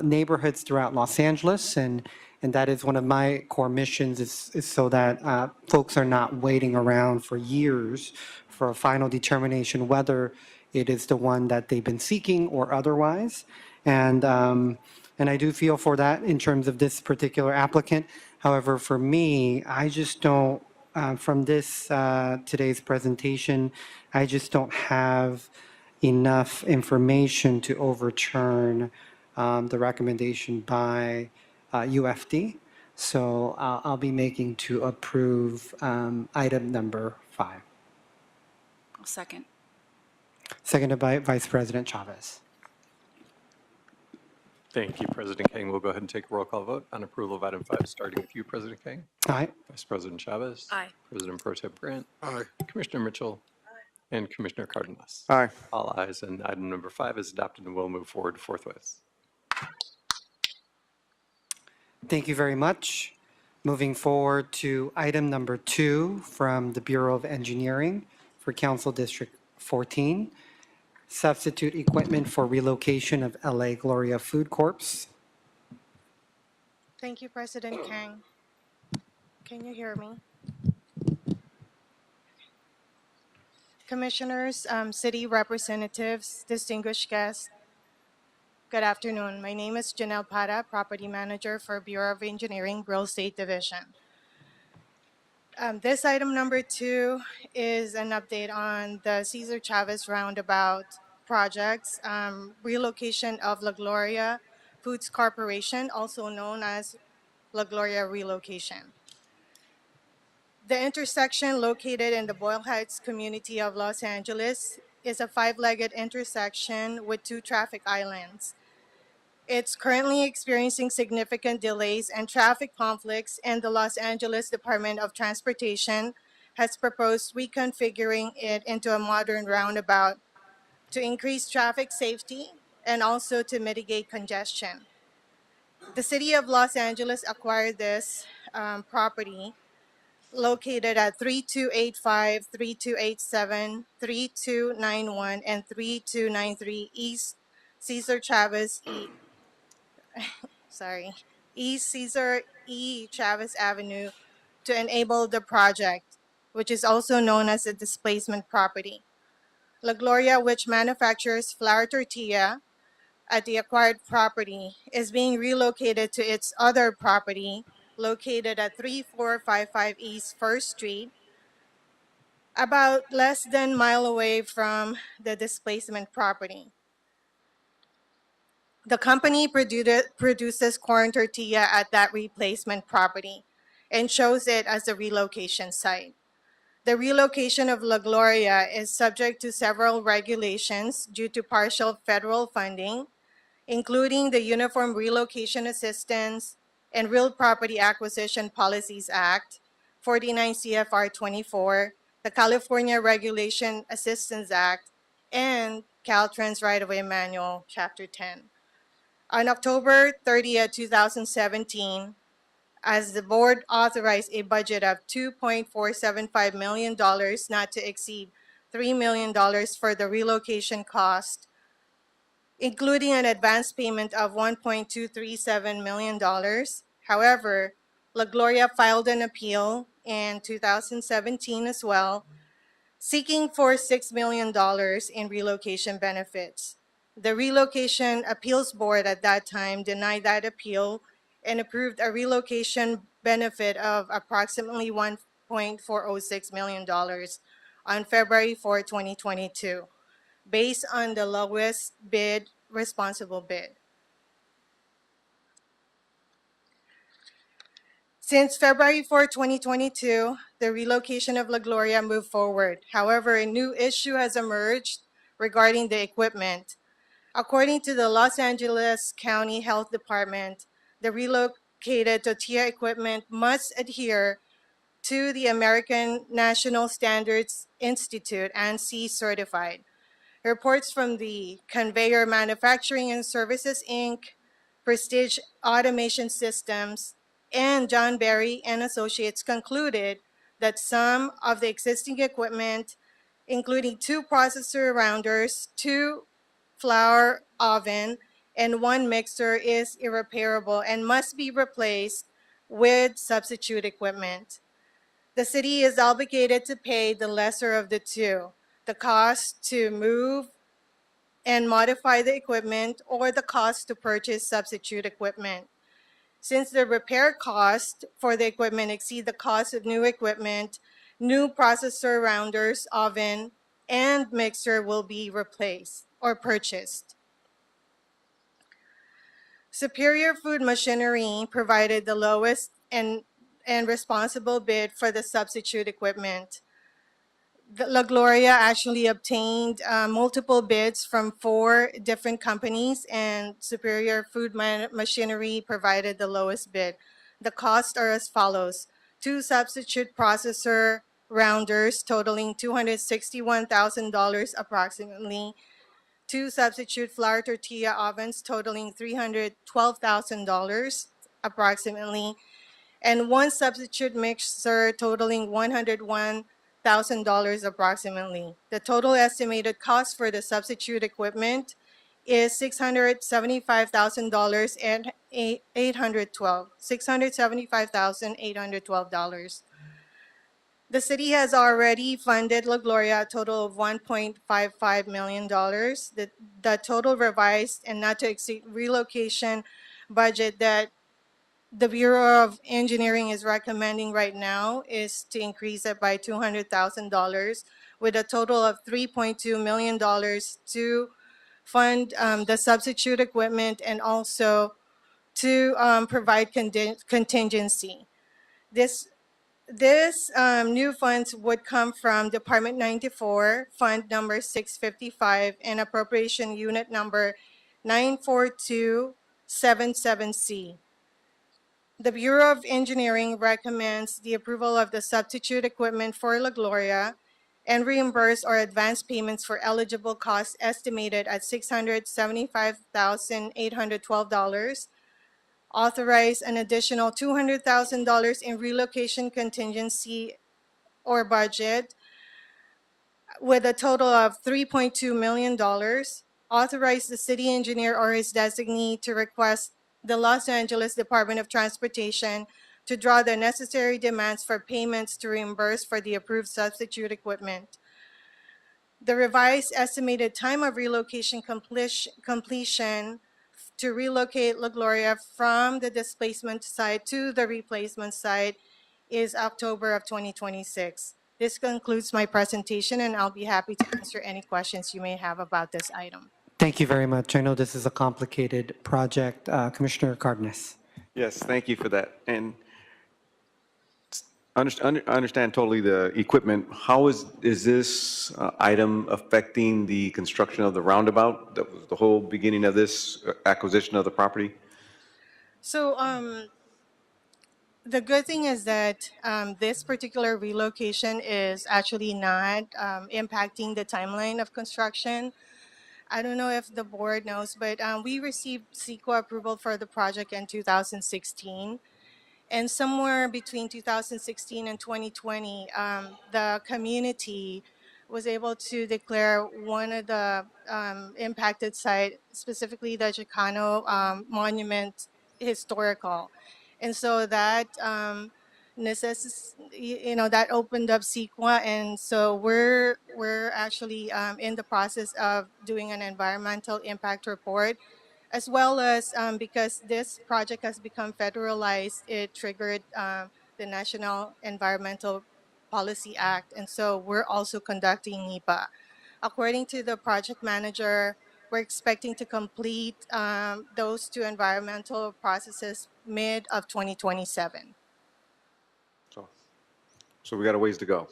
neighborhoods throughout Los Angeles, and that is one of my core missions is so that folks are not waiting around for years for a final determination whether it is the one that they've been seeking or otherwise. And I do feel for that in terms of this particular applicant. However, for me, I just don't, from this today's presentation, I just don't have enough information to overturn the recommendation by UFD. So I'll be making to approve item number 5. I'll second. Seconded by Vice President Chavez. Thank you, President Kang. We'll go ahead and take a roll call vote on approval of item 5, starting with you, President Kang. Aye. Vice President Chavez. Aye. President Pro Tem Grant. Aye. Commissioner Mitchell. And Commissioner Cardenas. Aye. All ayes, and item number 5 is adopted and will move forward forthwith. Thank you very much. Moving forward to item number 2 from the Bureau of Engineering for Council District 14. Substitute equipment for relocation of LA Gloria Food Corp. Thank you, President Kang. Can you hear me? Commissioners, city representatives, distinguished guests, good afternoon. My name is Janelle Para, Property Manager for Bureau of Engineering, Real Estate Division. This item number 2 is an update on the Cesar Chavez Roundabout projects, relocation of La Gloria Foods Corporation, also known as La Gloria Relocation. The intersection located in the Boyle Heights community of Los Angeles is a 5-legged intersection with 2 traffic islands. It's currently experiencing significant delays and traffic conflicts, and the Los Angeles Department of Transportation has proposed reconfiguring it into a modern roundabout to increase traffic safety and also to mitigate congestion. The city of Los Angeles acquired this property located at 3285, 3287, 3291, and 3293 East Cesar Chavez East Cesar E. Chavez Avenue to enable the project, which is also known as a displacement property. La Gloria, which manufactures flour tortilla at the acquired property, is being relocated to its other property located at 3455 East 1st Street, about less than a mile away from the displacement property. The company produces corn tortilla at that replacement property and shows it as a relocation site. The relocation of La Gloria is subject to several regulations due to partial federal funding, including the Uniform Relocation Assistance and Real Property Acquisition Policies Act, 49 CFR 24, the California Regulation Assistance Act, and Caltrans Right-of-Way Manual, Chapter 10. On October 30th, 2017, as the board authorized a budget of $2.475 million, not to exceed $3 million for the relocation cost, including an advance payment of $1.237 million. However, La Gloria filed an appeal in 2017 as well, seeking for $6 million in relocation benefits. The Relocation Appeals Board at that time denied that appeal and approved a relocation benefit of approximately $1.406 million on February 4, 2022, based on the lowest bid, responsible bid. Since February 4, 2022, the relocation of La Gloria moved forward. However, a new issue has emerged regarding the equipment. According to the Los Angeles County Health Department, the relocated tortilla equipment must adhere to the American National Standards Institute ANSI certified Reports from the Conveyor Manufacturing and Services, Inc., Prestige Automation Systems, and John Berry and Associates concluded that some of the existing equipment, including 2 processor rounders, 2 flour oven, and 1 mixer, is irreparable and must be replaced with substitute equipment. The city is obligated to pay the lesser of the 2, the cost to move and modify the equipment or the cost to purchase substitute equipment. Since the repair cost for the equipment exceed the cost of new equipment, new processor rounders, oven, and mixer will be replaced or purchased. Superior Food Machinery provided the lowest and responsible bid for the substitute equipment. La Gloria actually obtained multiple bids from 4 different companies, and Superior Food Machinery provided the lowest bid. The costs are as follows: 2 substitute processor rounders totaling $261,000 approximately, 2 substitute flour tortilla ovens totaling $312,000 approximately, and 1 substitute mixer totaling $101,000 approximately. The total estimated cost for the substitute equipment is $675,000 and $675,812. The city has already funded La Gloria a total of $1.55 million. The total revised and not to exceed relocation budget that the Bureau of Engineering is recommending right now is to increase it by $200,000, with a total of $3.2 million to fund the substitute equipment and also to provide contingency. This new funds would come from Department 94, Fund number 655, and Appropriation Unit number 94277C. The Bureau of Engineering recommends the approval of the substitute equipment for La Gloria and reimburse or advance payments for eligible costs estimated at $675,812. Authorize an additional $200,000 in relocation contingency or budget with a total of $3.2 million. Authorize the city engineer or his designee to request the Los Angeles Department of Transportation to draw the necessary demands for payments to reimburse for the approved substitute equipment. The revised estimated time of relocation completion to relocate La Gloria from the displacement site to the replacement site is October of 2026. This concludes my presentation, and I'll be happy to answer any questions you may have about this item. Thank you very much. I know this is a complicated project. Commissioner Cardenas. Yes, thank you for that. And I understand totally the equipment. How is this item affecting the construction of the roundabout, the whole beginning of this acquisition of the property? So the good thing is that this particular relocation is actually not impacting the timeline of construction. I don't know if the board knows, but we received CEQA approval for the project in 2016. And somewhere between 2016 and 2020, the community was able to declare one of the impacted site, specifically the Chicano Monument, historical. And so that that opened up CEQA, and so we're actually in the process of doing an environmental impact report, as well as because this project has become federalized, it triggered the National Environmental Policy Act, and so we're also conducting NEPA. According to the project manager, we're expecting to complete those 2 environmental processes mid of 2027. So we got a ways to go.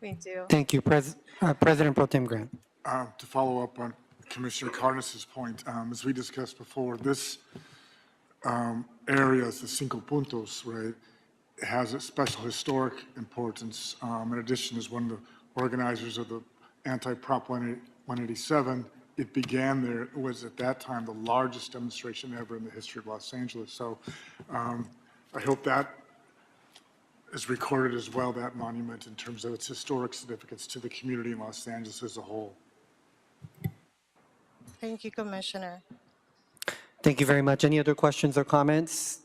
We do. Thank you, President Pro Tem Grant. To follow up on Commissioner Cardenas's point, as we discussed before, this area, the Cinco Puntos, right, has a special historic importance. In addition, is one of the organizers of the anti-Prop 187, it began there, it was at that time the largest demonstration ever in the history of Los Angeles. So I hope that is recorded as well, that monument, in terms of its historic significance to the community in Los Angeles as a whole. Thank you, Commissioner. Thank you very much. Any other questions or comments?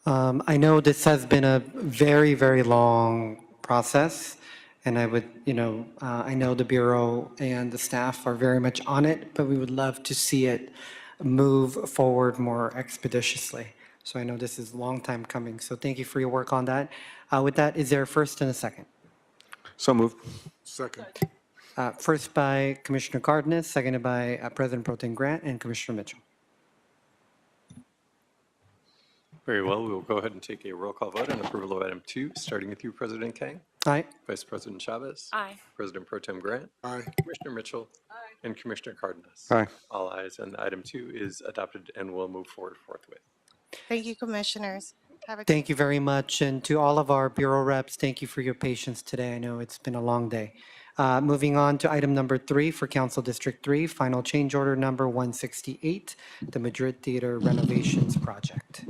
I know this has been a very, very long process, and I would, I know the Bureau and the staff are very much on it, but we would love to see it move forward more expeditiously. So I know this is a long time coming, so thank you for your work on that. With that, is there a first and a second? So moved. Second. First by Commissioner Cardenas, seconded by President Pro Tem Grant and Commissioner Mitchell. Very well, we will go ahead and take a roll call vote on approval of item 2, starting with you, President Kang. Aye. Vice President Chavez. Aye. President Pro Tem Grant. Aye. Commissioner Mitchell. And Commissioner Cardenas. Aye. All ayes, and item 2 is adopted and will move forward forthwith. Thank you, Commissioners. Have a Thank you very much. And to all of our Bureau reps, thank you for your patience today. I know it's been a long day. Moving on to item number 3 for Council District 3, final change order number 168, the Madrid Theater renovations project.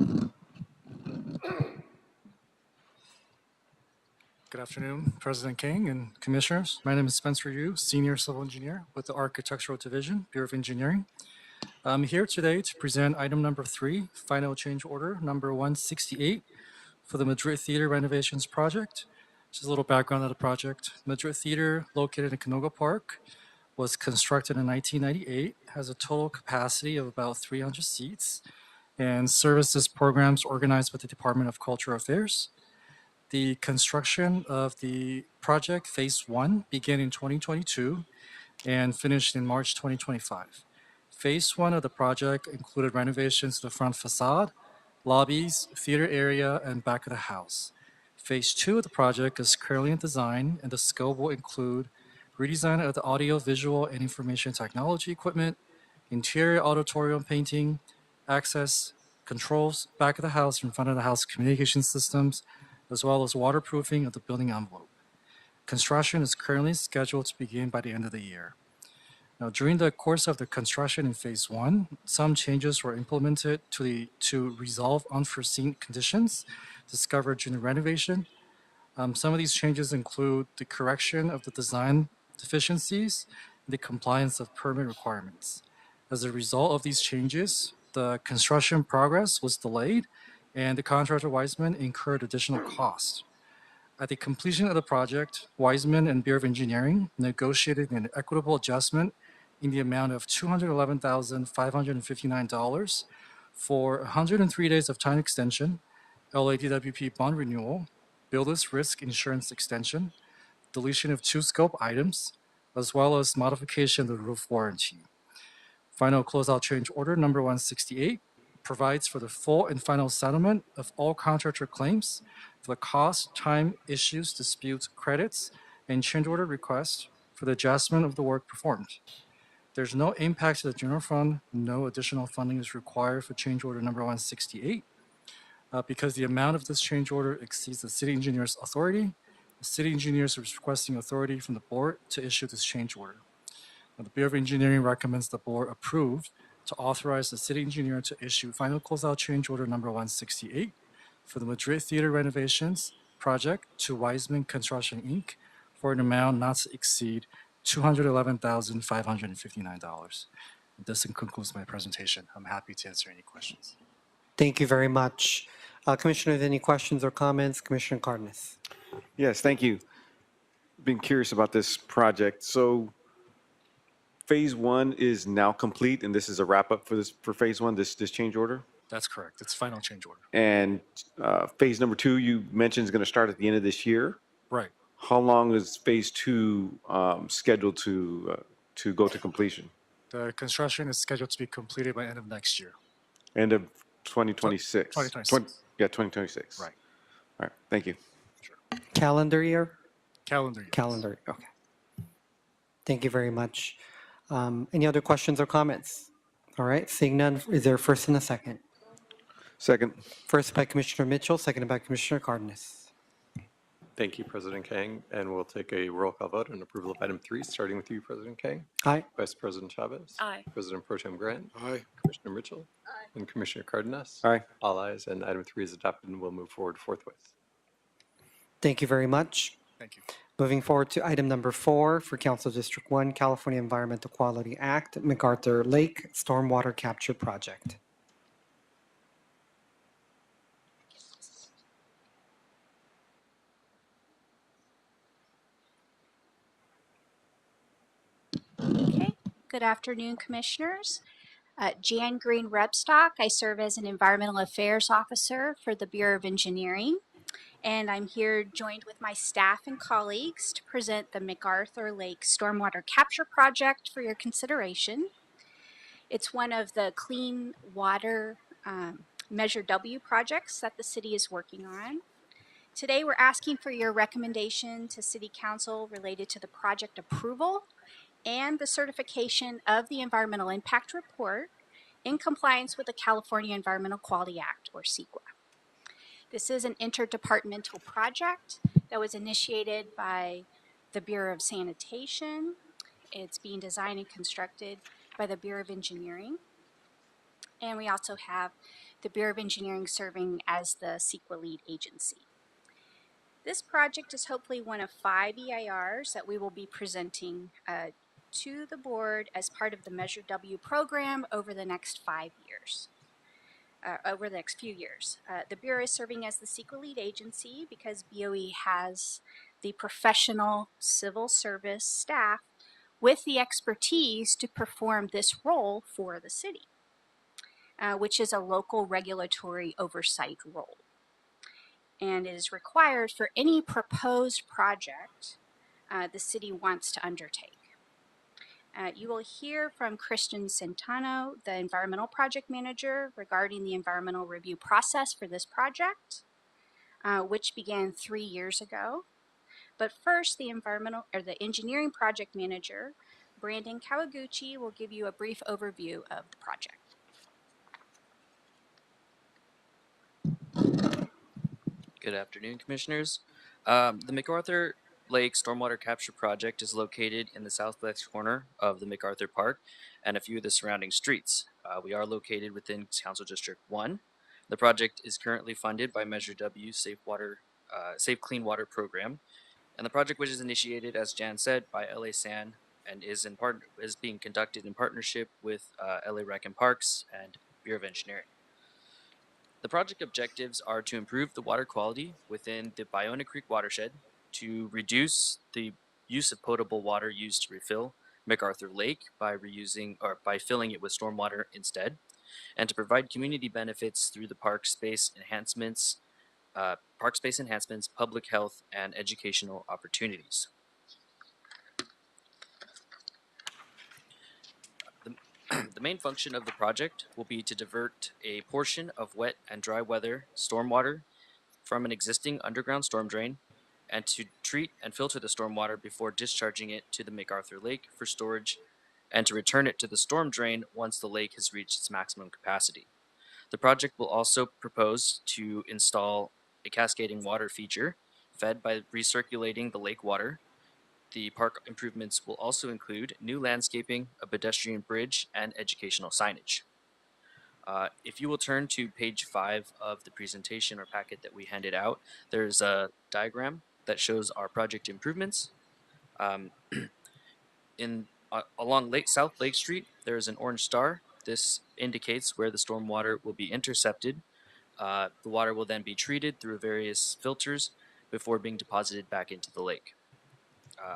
Good afternoon, President King and Commissioners. My name is Spencer Yu, Senior Civil Engineer with the Architectural Division, Bureau of Engineering. I'm here today to present item number 3, final change order number 168 for the Madrid Theater renovations project. Just a little background of the project. Madrid Theater, located in Canoga Park, was constructed in 1998, has a total capacity of about 300 seats, and services programs organized with the Department of Cultural Affairs. The construction of the project, Phase 1, began in 2022 and finished in March 2025. Phase 1 of the project included renovations to the front facade, lobbies, theater area, and back of the house. Phase 2 of the project is currently in design, and the scope will include redesign of the audio, visual, and information technology equipment, interior auditorium painting, access, controls, back of the house and front of the house communication systems, as well as waterproofing of the building envelope. Construction is currently scheduled to begin by the end of the year. Now, during the course of the construction in Phase 1, some changes were implemented to resolve unforeseen conditions discovered during the renovation. Some of these changes include the correction of the design deficiencies and the compliance of permit requirements. As a result of these changes, the construction progress was delayed and the contractor Wiseman incurred additional costs. At the completion of the project, Wiseman and Bureau of Engineering negotiated an equitable adjustment in the amount of $211,559 for 103 days of time extension, LADWP bond renewal, builder's risk insurance extension, deletion of 2 scope items, as well as modification of the roof warranty. Final closeout change order number 168 provides for the full and final settlement of all contractor claims for the cost, time, issues, disputes, credits, and change order requests for the adjustment of the work performed. There's no impact to the general fund. No additional funding is required for change order number 168. Because the amount of this change order exceeds the city engineer's authority, the city engineer is requesting authority from the board to issue this change order. Now, the Bureau of Engineering recommends the board approve to authorize the city engineer to issue final closeout change order number 168 for the Madrid Theater renovations project to Wiseman Construction, Inc. for an amount not to exceed $211,559. This concludes my presentation. I'm happy to answer any questions. Thank you very much. Commissioners, any questions or comments? Commissioner Cardenas. Yes, thank you. Been curious about this project. So Phase 1 is now complete, and this is a wrap-up for Phase 1, this change order? That's correct. It's final change order. And Phase number 2, you mentioned, is going to start at the end of this year? Right. How long is Phase 2 scheduled to go to completion? The construction is scheduled to be completed by end of next year. End of 2026? 2026. 2026. Right. All right, thank you. Calendar year? Calendar year. Calendar, okay. Thank you very much. Any other questions or comments? All right, seeing none, is there a first and a second? Second. First by Commissioner Mitchell, seconded by Commissioner Cardenas. Thank you, President Kang. And we'll take a roll call vote on approval of item 3, starting with you, President Kang. Aye. Vice President Chavez. Aye. President Pro Tem Grant. Aye. Commissioner Mitchell. And Commissioner Cardenas. Aye. All ayes, and item 3 is adopted and will move forward forthwith. Thank you very much. Thank you. Moving forward to item number 4 for Council District 1, California Environmental Quality Act, MacArthur Lake Stormwater Capture Project. Okay, good afternoon, Commissioners. Jan Green Rebstock. I serve as an Environmental Affairs Officer for the Bureau of Engineering, and I'm here joined with my staff and colleagues to present the MacArthur Lake Stormwater Capture Project for your consideration. It's one of the clean water Measure W projects that the city is working on. Today, we're asking for your recommendation to City Council related to the project approval and the certification of the Environmental Impact Report in compliance with the California Environmental Quality Act, or CEQA. This is an interdepartmental project that was initiated by the Bureau of Sanitation. It's being designed and constructed by the Bureau of Engineering. And we also have the Bureau of Engineering serving as the CEQA lead agency. This project is hopefully one of 5 EIRs that we will be presenting to the board as part of the Measure W program over the next 5 years. Over the next few years. The Bureau is serving as the CEQA lead agency because BOE has the professional civil service staff with the expertise to perform this role for the city, which is a local regulatory oversight role. And it is required for any proposed project the city wants to undertake. You will hear from Christian Centano, the Environmental Project Manager, regarding the environmental review process for this project, which began 3 years ago. But first, the Engineering Project Manager, Brandon Kawaguchi, will give you a brief overview of the project. Good afternoon, Commissioners. The MacArthur Lake Stormwater Capture Project is located in the southwest corner of the MacArthur Park and a few of the surrounding streets. We are located within Council District 1. The project is currently funded by Measure W Safe Clean Water Program, and the project, which is initiated, as Jan said, by LA San and is being conducted in partnership with LA Rec and Parks and Bureau of Engineering. The project objectives are to improve the water quality within the Ballona Creek watershed, to reduce the use of potable water used to refill MacArthur Lake by filling it with stormwater instead, and to provide community benefits through the park space enhancements, public health, and educational opportunities. The main function of the project will be to divert a portion of wet and dry weather stormwater from an existing underground storm drain and to treat and filter the stormwater before discharging it to the MacArthur Lake for storage and to return it to the storm drain once the lake has reached its maximum capacity. The project will also propose to install a cascading water feature fed by recirculating the lake water. The park improvements will also include new landscaping, a pedestrian bridge, and educational signage. If you will turn to page 5 of the presentation or packet that we handed out, there's a diagram that shows our project improvements. Along South Lake Street, there is an orange star. This indicates where the stormwater will be intercepted. The water will then be treated through various filters before being deposited back into the lake.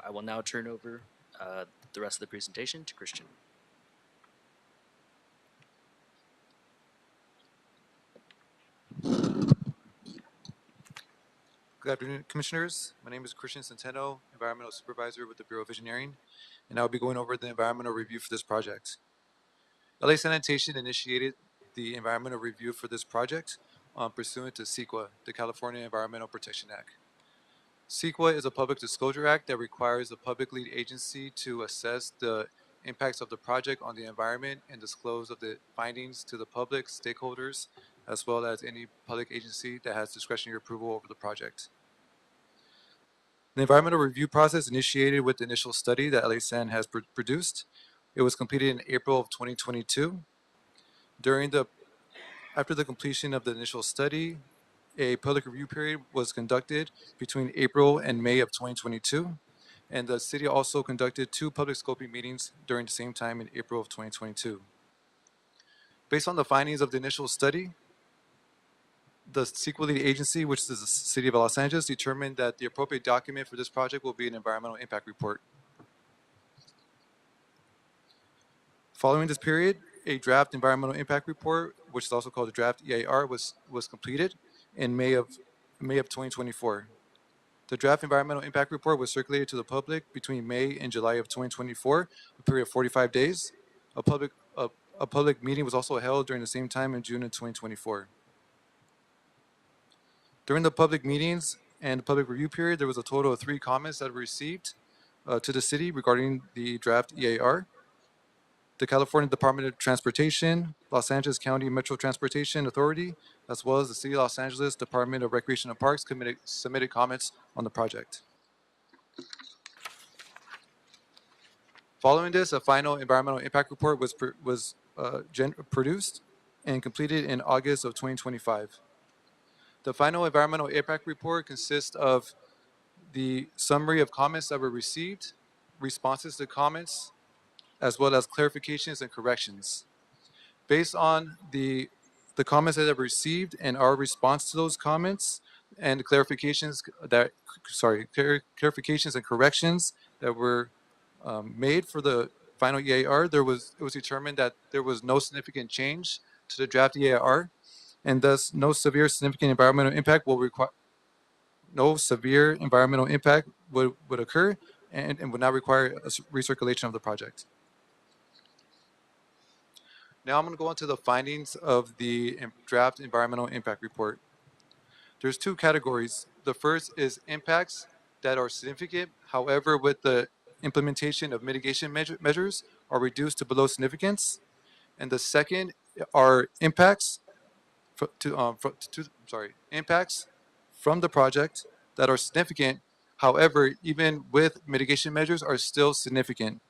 I will now turn over the rest of the presentation to Christian. Good afternoon, Commissioners. My name is Christian Centeno, Environmental Supervisor with the Bureau of Engineering, and I'll be going over the environmental review for this project. LA Sanitation initiated the environmental review for this project pursuant to CEQA, the California Environmental Protection Act. CEQA is a public disclosure act that requires the public lead agency to assess the impacts of the project on the environment and disclose of the findings to the public, stakeholders, as well as any public agency that has discretionary approval over the project. The environmental review process initiated with the initial study that LA San has produced. It was completed in April of 2022. After the completion of the initial study, a public review period was conducted between April and May of 2022. And the city also conducted 2 public scoping meetings during the same time in April of 2022. Based on the findings of the initial study, the CEQA lead agency, which is the City of Los Angeles, determined that the appropriate document for this project will be an environmental impact report. Following this period, a draft environmental impact report, which is also called a draft EIR, was completed in May of 2024. The draft environmental impact report was circulated to the public between May and July of 2024, a period of 45 days. A public meeting was also held during the same time in June of 2024. During the public meetings and the public review period, there was a total of 3 comments that were received to the city regarding the draft EIR. The California Department of Transportation, Los Angeles County Metro Transportation Authority, as well as the City of Los Angeles Department of Recreation and Parks submitted comments on the project. Following this, a final environmental impact report was produced and completed in August of 2025. The final environmental impact report consists of the summary of comments that were received, responses to comments, as well as clarifications and corrections. Based on the comments that I've received and our response to those comments and the clarifications and corrections that were made for the final EIR, it was determined that there was no significant change to the draft EIR, and thus no severe significant environmental impact would occur and would not require a recirculation of the project. Now I'm going to go into the findings of the draft environmental impact report. There's 2 categories. The first is impacts that are significant, however, with the implementation of mitigation measures are reduced to below significance. And the second are impacts impacts from the project that are significant, however, even with mitigation measures are still significant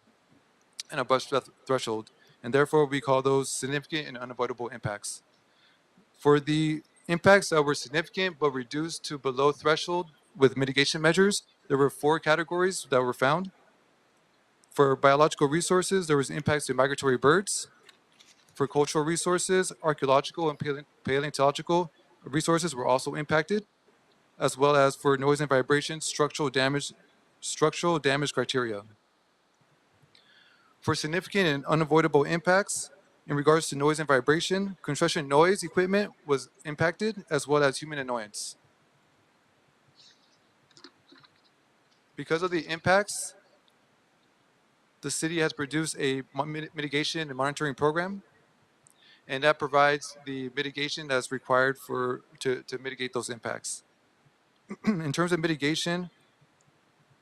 and above threshold. And therefore, we call those significant and unavoidable impacts. For the impacts that were significant but reduced to below threshold with mitigation measures, there were 4 categories that were found. For biological resources, there was impacts to migratory birds. For cultural resources, archaeological and paleontological resources were also impacted, as well as for noise and vibration, structural damage criteria. For significant and unavoidable impacts, in regards to noise and vibration, construction noise equipment was impacted, as well as human annoyance. Because of the impacts, the city has produced a mitigation and monitoring program, and that provides the mitigation that's required to mitigate those impacts. In terms of mitigation,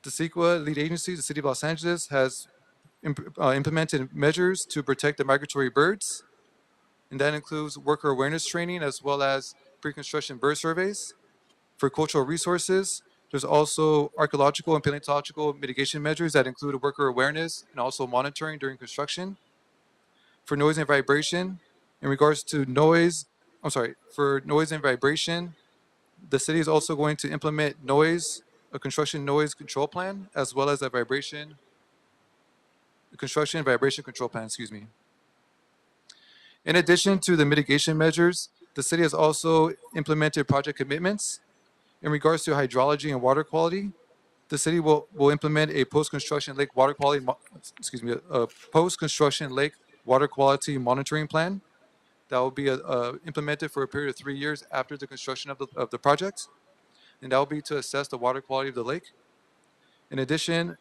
the CEQA lead agency, the City of Los Angeles, has implemented measures to protect the migratory birds, and that includes worker awareness training as well as pre-construction bird surveys. For cultural resources, there's also archaeological and paleontological mitigation measures that include worker awareness and also monitoring during construction. For noise and vibration, in regards to for noise and vibration, the city is also going to implement a construction noise control plan, as well as a construction vibration control plan, In addition to the mitigation measures, the city has also implemented project commitments. In regards to hydrology and water quality, the city will implement a post-construction lake water quality, monitoring plan that will be implemented for a period of 3 years after the construction of the project, and that will be to assess the water quality of the lake. In addition,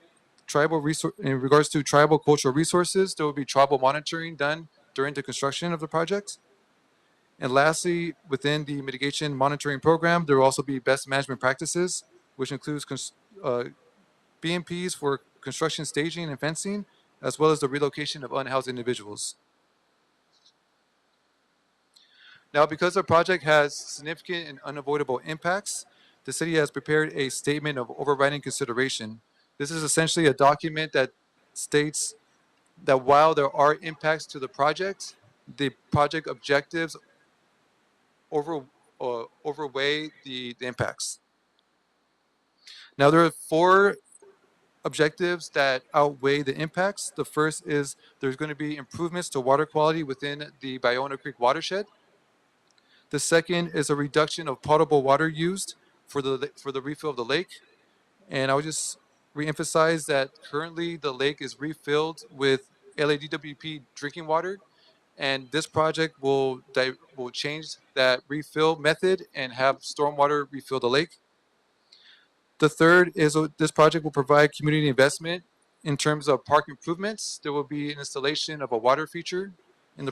in regards to tribal cultural resources, there will be tribal monitoring done during the construction of the project. And lastly, within the mitigation monitoring program, there will also be best management practices, which includes BMPs for construction staging and fencing, as well as the relocation of unhoused individuals. Now, because the project has significant and unavoidable impacts, the city has prepared a statement of overriding consideration. This is essentially a document that states that while there are impacts to the project objectives overweigh the impacts. Now, there are 4 objectives that outweigh the impacts. The first is there's going to be improvements to water quality within the Bayona Creek watershed. The second is a reduction of potable water used for the refill of the lake. And I would just reemphasize that currently the lake is refilled with LADWP drinking water, and this project will change that refill method and have stormwater refill the lake. The third is this project will provide community investment in terms of park improvements. There will be an installation of a water feature in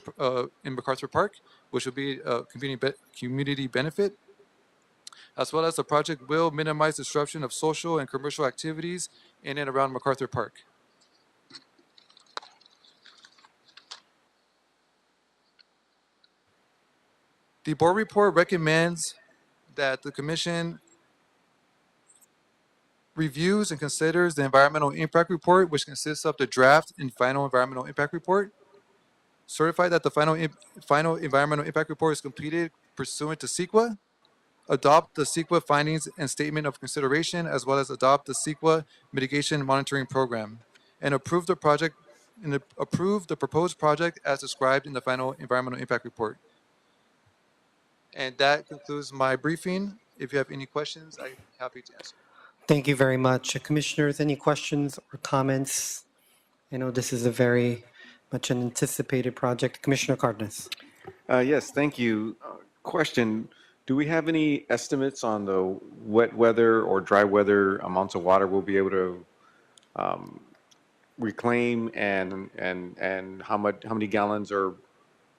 MacArthur Park, which will be a community benefit, as well as the project will minimize disruption of social and commercial activities in and around MacArthur Park. The board report recommends that the commission reviews and considers the environmental impact report, which consists of the draft and final environmental impact report. Certify that the final environmental impact report is completed pursuant to CEQA. Adopt the CEQA findings and statement of consideration, as well as adopt the CEQA mitigation monitoring program, and approve the proposed project as described in the final environmental impact report. And that concludes my briefing. If you have any questions, I'm happy to answer. Thank you very much. Commissioners, any questions or comments? I know this is a very much an anticipated project. Commissioner Cardenas. Yes, thank you. Question, do we have any estimates on the wet weather or dry weather amounts of water we'll be able to reclaim, and how many gallons or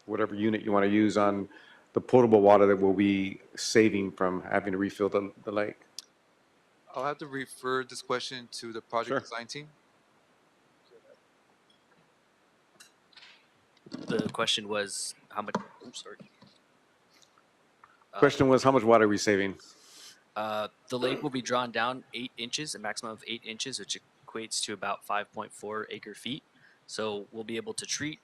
whatever unit you want to use on the potable water that we'll be saving from having to refill the lake? I'll have to refer this question to the project design team. The question was how much, Question was, how much water are we saving? the lake will be drawn down 8 inches, a maximum of 8 inches, which equates to about 5.4 acre feet. So we'll be able to treat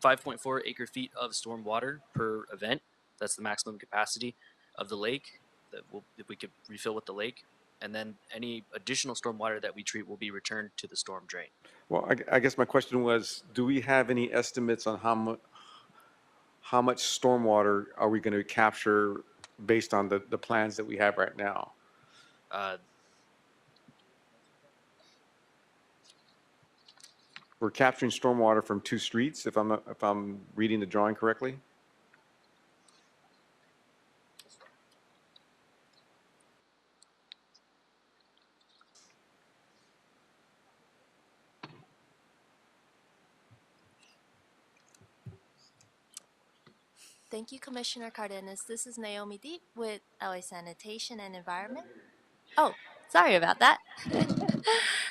5.4 acre feet of stormwater per event. That's the maximum capacity of the lake that we could refill with the lake. And then any additional stormwater that we treat will be returned to the storm drain. Well, I guess my question was, do we have any estimates on how much stormwater are we going to capture based on the plans that we have right now? We're capturing stormwater from 2 streets, if I'm reading the drawing correctly. Thank you, Commissioner Cardenas. This is Naomi Deep with LA Sanitation and Environment. Oh, sorry about that.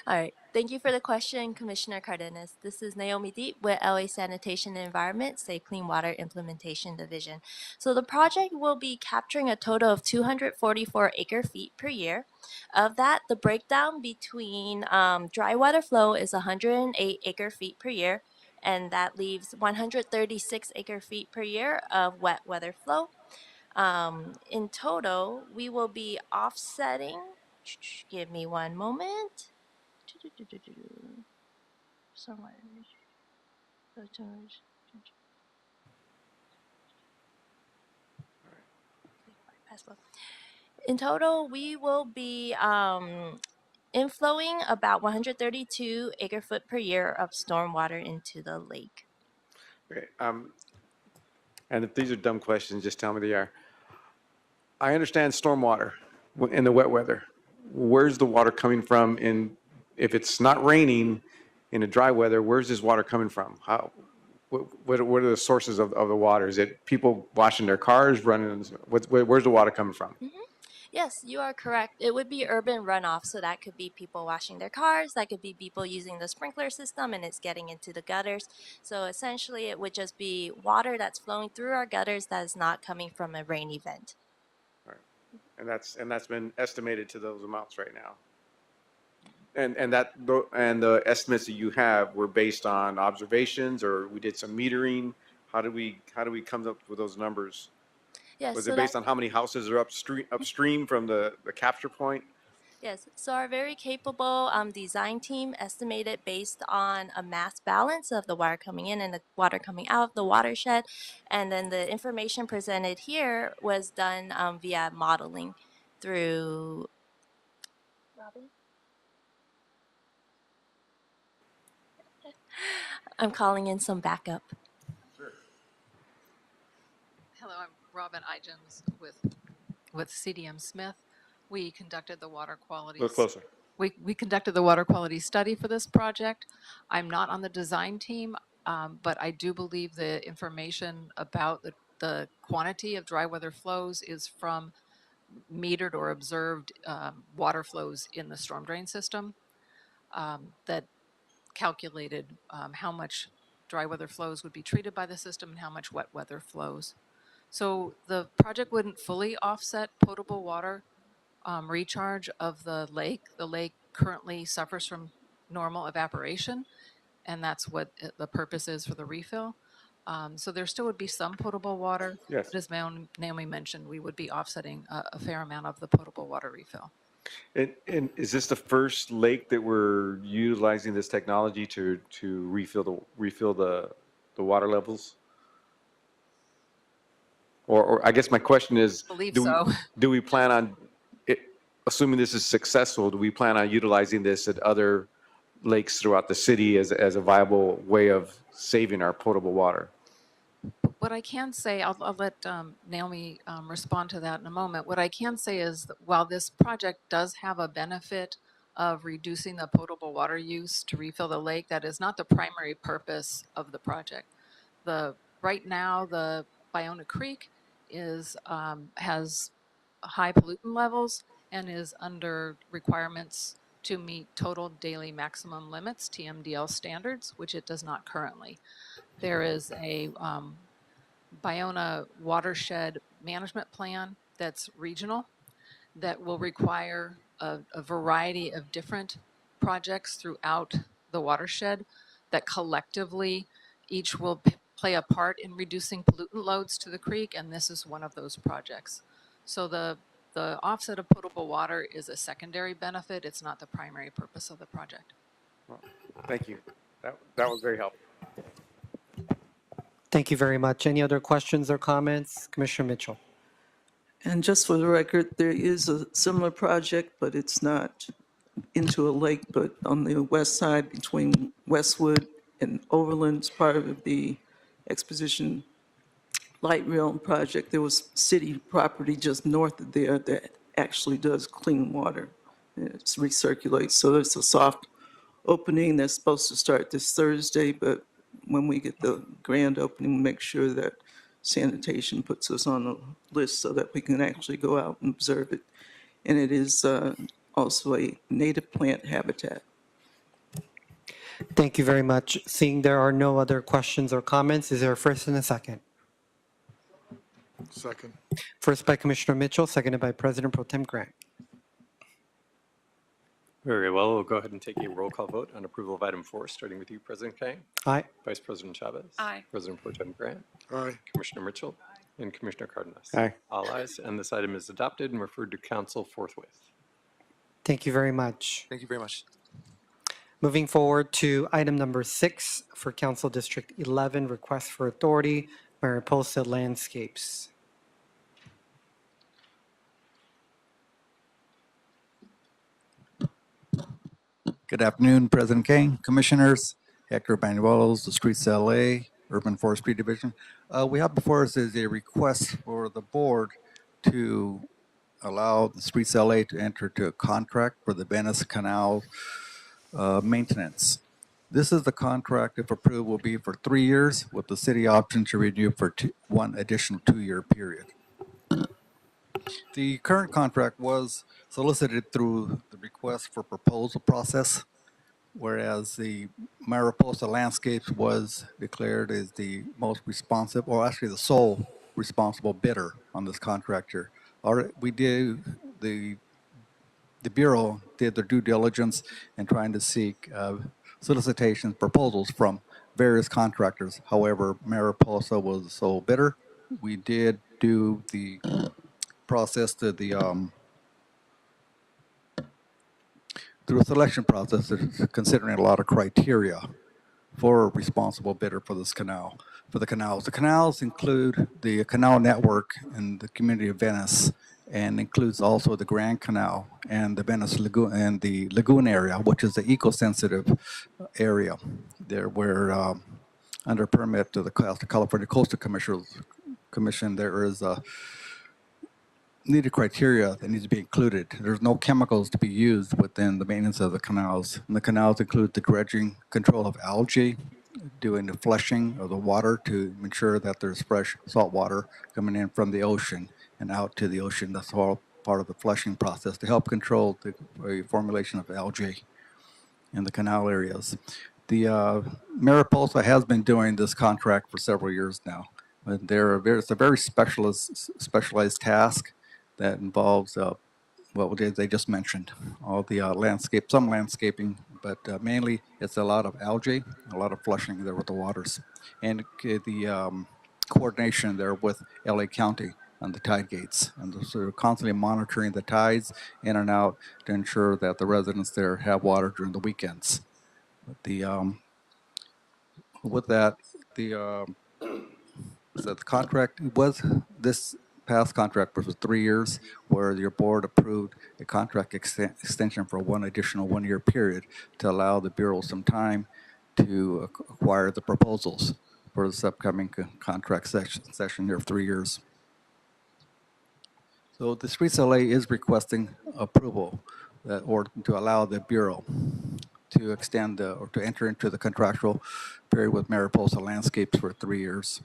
All right. Thank you for the question, Commissioner Cardenas. This is Naomi Deep with LA Sanitation and Environment, Safe Clean Water Implementation Division. So the project will be capturing a total of 244 acre feet per year. Of that, the breakdown between dry water flow is 108 acre feet per year, and that leaves 136 acre feet per year of wet weather flow. In total, we will be offsetting, give me one moment. In total, we will be inflowing about 132 acre foot per year of stormwater into the lake. Okay, and if these are dumb questions, just tell me they are. I understand stormwater in the wet weather. Where's the water coming from if it's not raining in the dry weather? Where's this water coming from? What are the sources of the water? Is it people washing their cars, running? Where's the water coming from? Mm-hmm. Yes, you are correct. It would be urban runoff, so that could be people washing their cars, that could be people using the sprinkler system and it's getting into the gutters. So essentially it would just be water that's flowing through our gutters that is not coming from a rain event. Right. And that's been estimated to those amounts right now. And the estimates that you have were based on observations, or we did some metering? How do we come up with those numbers? Yes, Was so it based on how many houses are upstream from the capture point? yes, so our very capable design team estimated based on a mass balance of the water coming in and the water coming out of the watershed. And then the information presented here was done via modeling through Robin? I'm calling in some backup. Hello, I'm Robin Igems with CDM Smith. We conducted the water quality. A little closer. We conducted the water quality study for this project. I'm not on the design team, but I do believe the information about the quantity of dry weather flows is from metered or observed water flows in the storm drain system that calculated how much dry weather flows would be treated by the system and how much wet weather flows. So the project wouldn't fully offset potable water recharge of the lake. The lake currently suffers from normal evaporation, and that's what the purpose is for the refill. So there still would be some potable water. Yes. But as Naomi mentioned, we would be offsetting a fair amount of the potable water refill. And is this the first lake that we're utilizing this technology to refill the water levels? Or I guess my question is, Believe do so. do we plan on, assuming this is successful, do we plan on utilizing this at other lakes throughout the city as a viable way of saving our potable water? What I can say, I'll let Naomi respond to that in a moment. What I can say is that while this project does have a benefit of reducing the potable water use to refill the lake, that is not the primary purpose of the project. Right now, the Biona Creek has high pollutant levels and is under requirements to meet total daily maximum limits, TMDL standards, which it does not currently. There is a Biona watershed management plan that's regional that will require a variety of different projects throughout the watershed that collectively each will play a part in reducing pollutant loads to the creek, and this is one of those projects. So the offset of potable water is a secondary benefit. It's not the primary purpose of the project. Well, thank you. That was very helpful. Thank you very much. Any other questions or comments? Commissioner Mitchell. And just for the record, there is a similar project, but it's not into a lake, but on the west side between Westwood and Overland, as part of the Exposition Light Rail project. There was city property just north of there that actually does clean water. It recirculates. So there's a soft opening that's supposed to start this Thursday, but when we get the grand opening, make sure that sanitation puts us on the list so that we can actually go out and observe it. And it is also a native plant habitat. Thank you very much. Seeing there are no other questions or comments, is there a first and a second? Second. First by Commissioner Mitchell, seconded by President Pro Tem Grant. Very well, we'll go ahead and take a roll call vote on approval of item 4, starting with you, President Kang. Aye. Vice President Chavez. Aye. President Pro Tem Grant. Aye. Commissioner Mitchell. And Commissioner Cardenas. Aye. All ayes, and this item is adopted and referred to council forthwith. Thank you very much. Thank you very much. Moving forward to item number 6 for Council District 11, request for authority, Mariposa Landscapes. Good afternoon, President King, Commissioners, Hector Banuelos, the Streets LA, Urban Forestry Division. We have before us is a request for the board to allow the Streets LA to enter into a contract for the Venice Canal maintenance. This is the contract, if approved, will be for 3 years with the city option to renew for one additional 2-year period. The current contract was solicited through the request for proposal process, whereas the Mariposa Landscapes was declared as the most responsive, or actually the sole responsible bidder on this contract here. we did, the Bureau did their due diligence in trying to seek solicitations, proposals from various contractors. However, Mariposa was the sole bidder. We did do the process through a selection process, considering a lot of criteria for a responsible bidder for this canal, for the canals. The canals include the canal network in the community of Venice, and includes also the Grand Canal and the Venice Lagoon and the lagoon area, which is the eco-sensitive area there, where under permit to the California Coastal Commission, there is a needed criteria that needs to be included. There's no chemicals to be used within the maintenance of the canals. And the canals include the dredging, control of algae, doing the flushing of the water to ensure that there's fresh salt water coming in from the ocean and out to the ocean. That's all part of the flushing process to help control the formulation of algae in the canal areas. The Mariposa has been doing this contract for several years now. But it's a very specialized task that involves what they just mentioned, all the some landscaping, but mainly it's a lot of algae, a lot of flushing there with the waters, and the coordination there with LA County and the tide gates, and so they're constantly monitoring the tides in and out to ensure that the residents there have water during the weekends. With that, the contract was, this past contract was for 3 years, where your board approved a contract extension for one additional one-year period to allow the Bureau some time to acquire the proposals for this upcoming contract session here of 3 years. So the Streets LA is requesting approval or to allow the Bureau to extend or to enter into the contractual period with Mariposa Landscapes for 3 years.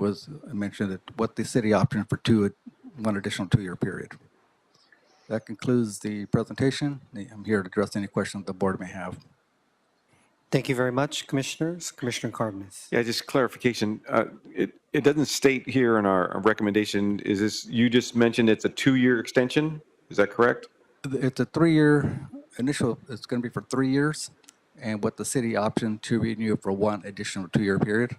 I mentioned that what the city option for one additional 2-year period. That concludes the presentation. I'm here to address any questions the board may have. Thank you very much, Commissioners. Commissioner Cardenas. Yeah, just clarification. It doesn't state here in our recommendation, is this, you just mentioned it's a 2-year extension? Is that correct? It's a 3-year initial, it's going to be for 3 years, and with the city option to renew for one additional 2-year period.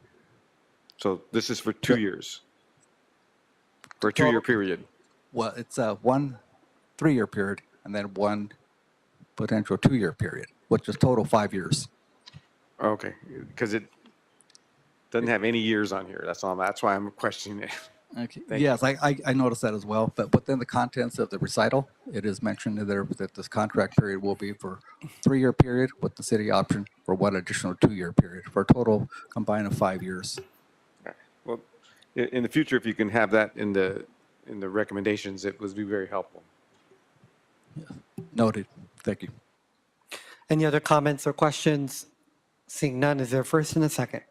So this is for 2 years? For a 2-year period? Well, it's one 3-year period and then one potential 2-year period, which is total 5 years. Okay, because it doesn't have any years on here. That's all. That's why I'm questioning it. Okay. Yes, I noticed that as well. But within the contents of the recital, it is mentioned there that this contract period will be for a 3-year period with the city option for one additional 2-year period for a total combined of 5 years. Well, in the future, if you can have that in the recommendations, it would be very helpful. Noted. Thank you. Any other comments or questions? Seeing none, is there a first and a second?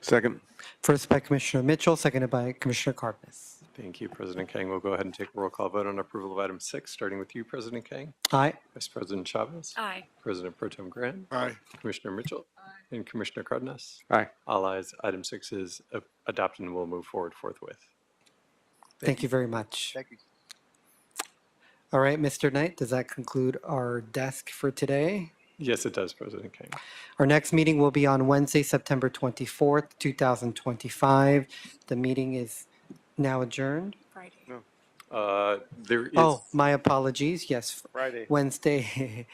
Second. First by Commissioner Mitchell, seconded by Commissioner Cardenas. Thank you, President Kang. We'll go ahead and take a roll call vote on approval of item 6, starting with you, President Kang. Aye. Vice President Chavez. Aye. President Pro Tem Grant. Aye. Commissioner Mitchell. And Commissioner Cardenas. Aye. All ayes. Item 6 is adopted and will move forward forthwith. Thank you very much. Thank you. All right, Mr. Knight, does that conclude our desk for today? Yes, it does, President Kang. Our next meeting will be on Wednesday, September 24th, 2025. The meeting is now adjourned. Friday. There is. Oh, my apologies. Yes, Friday. Wednesday.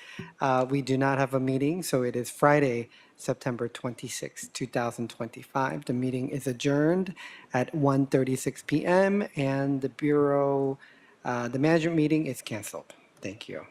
We do not have a meeting, so it is Friday, September 26, 2025. The meeting is adjourned at 1:36 p.m. and the Bureau, the management meeting is canceled. Thank you.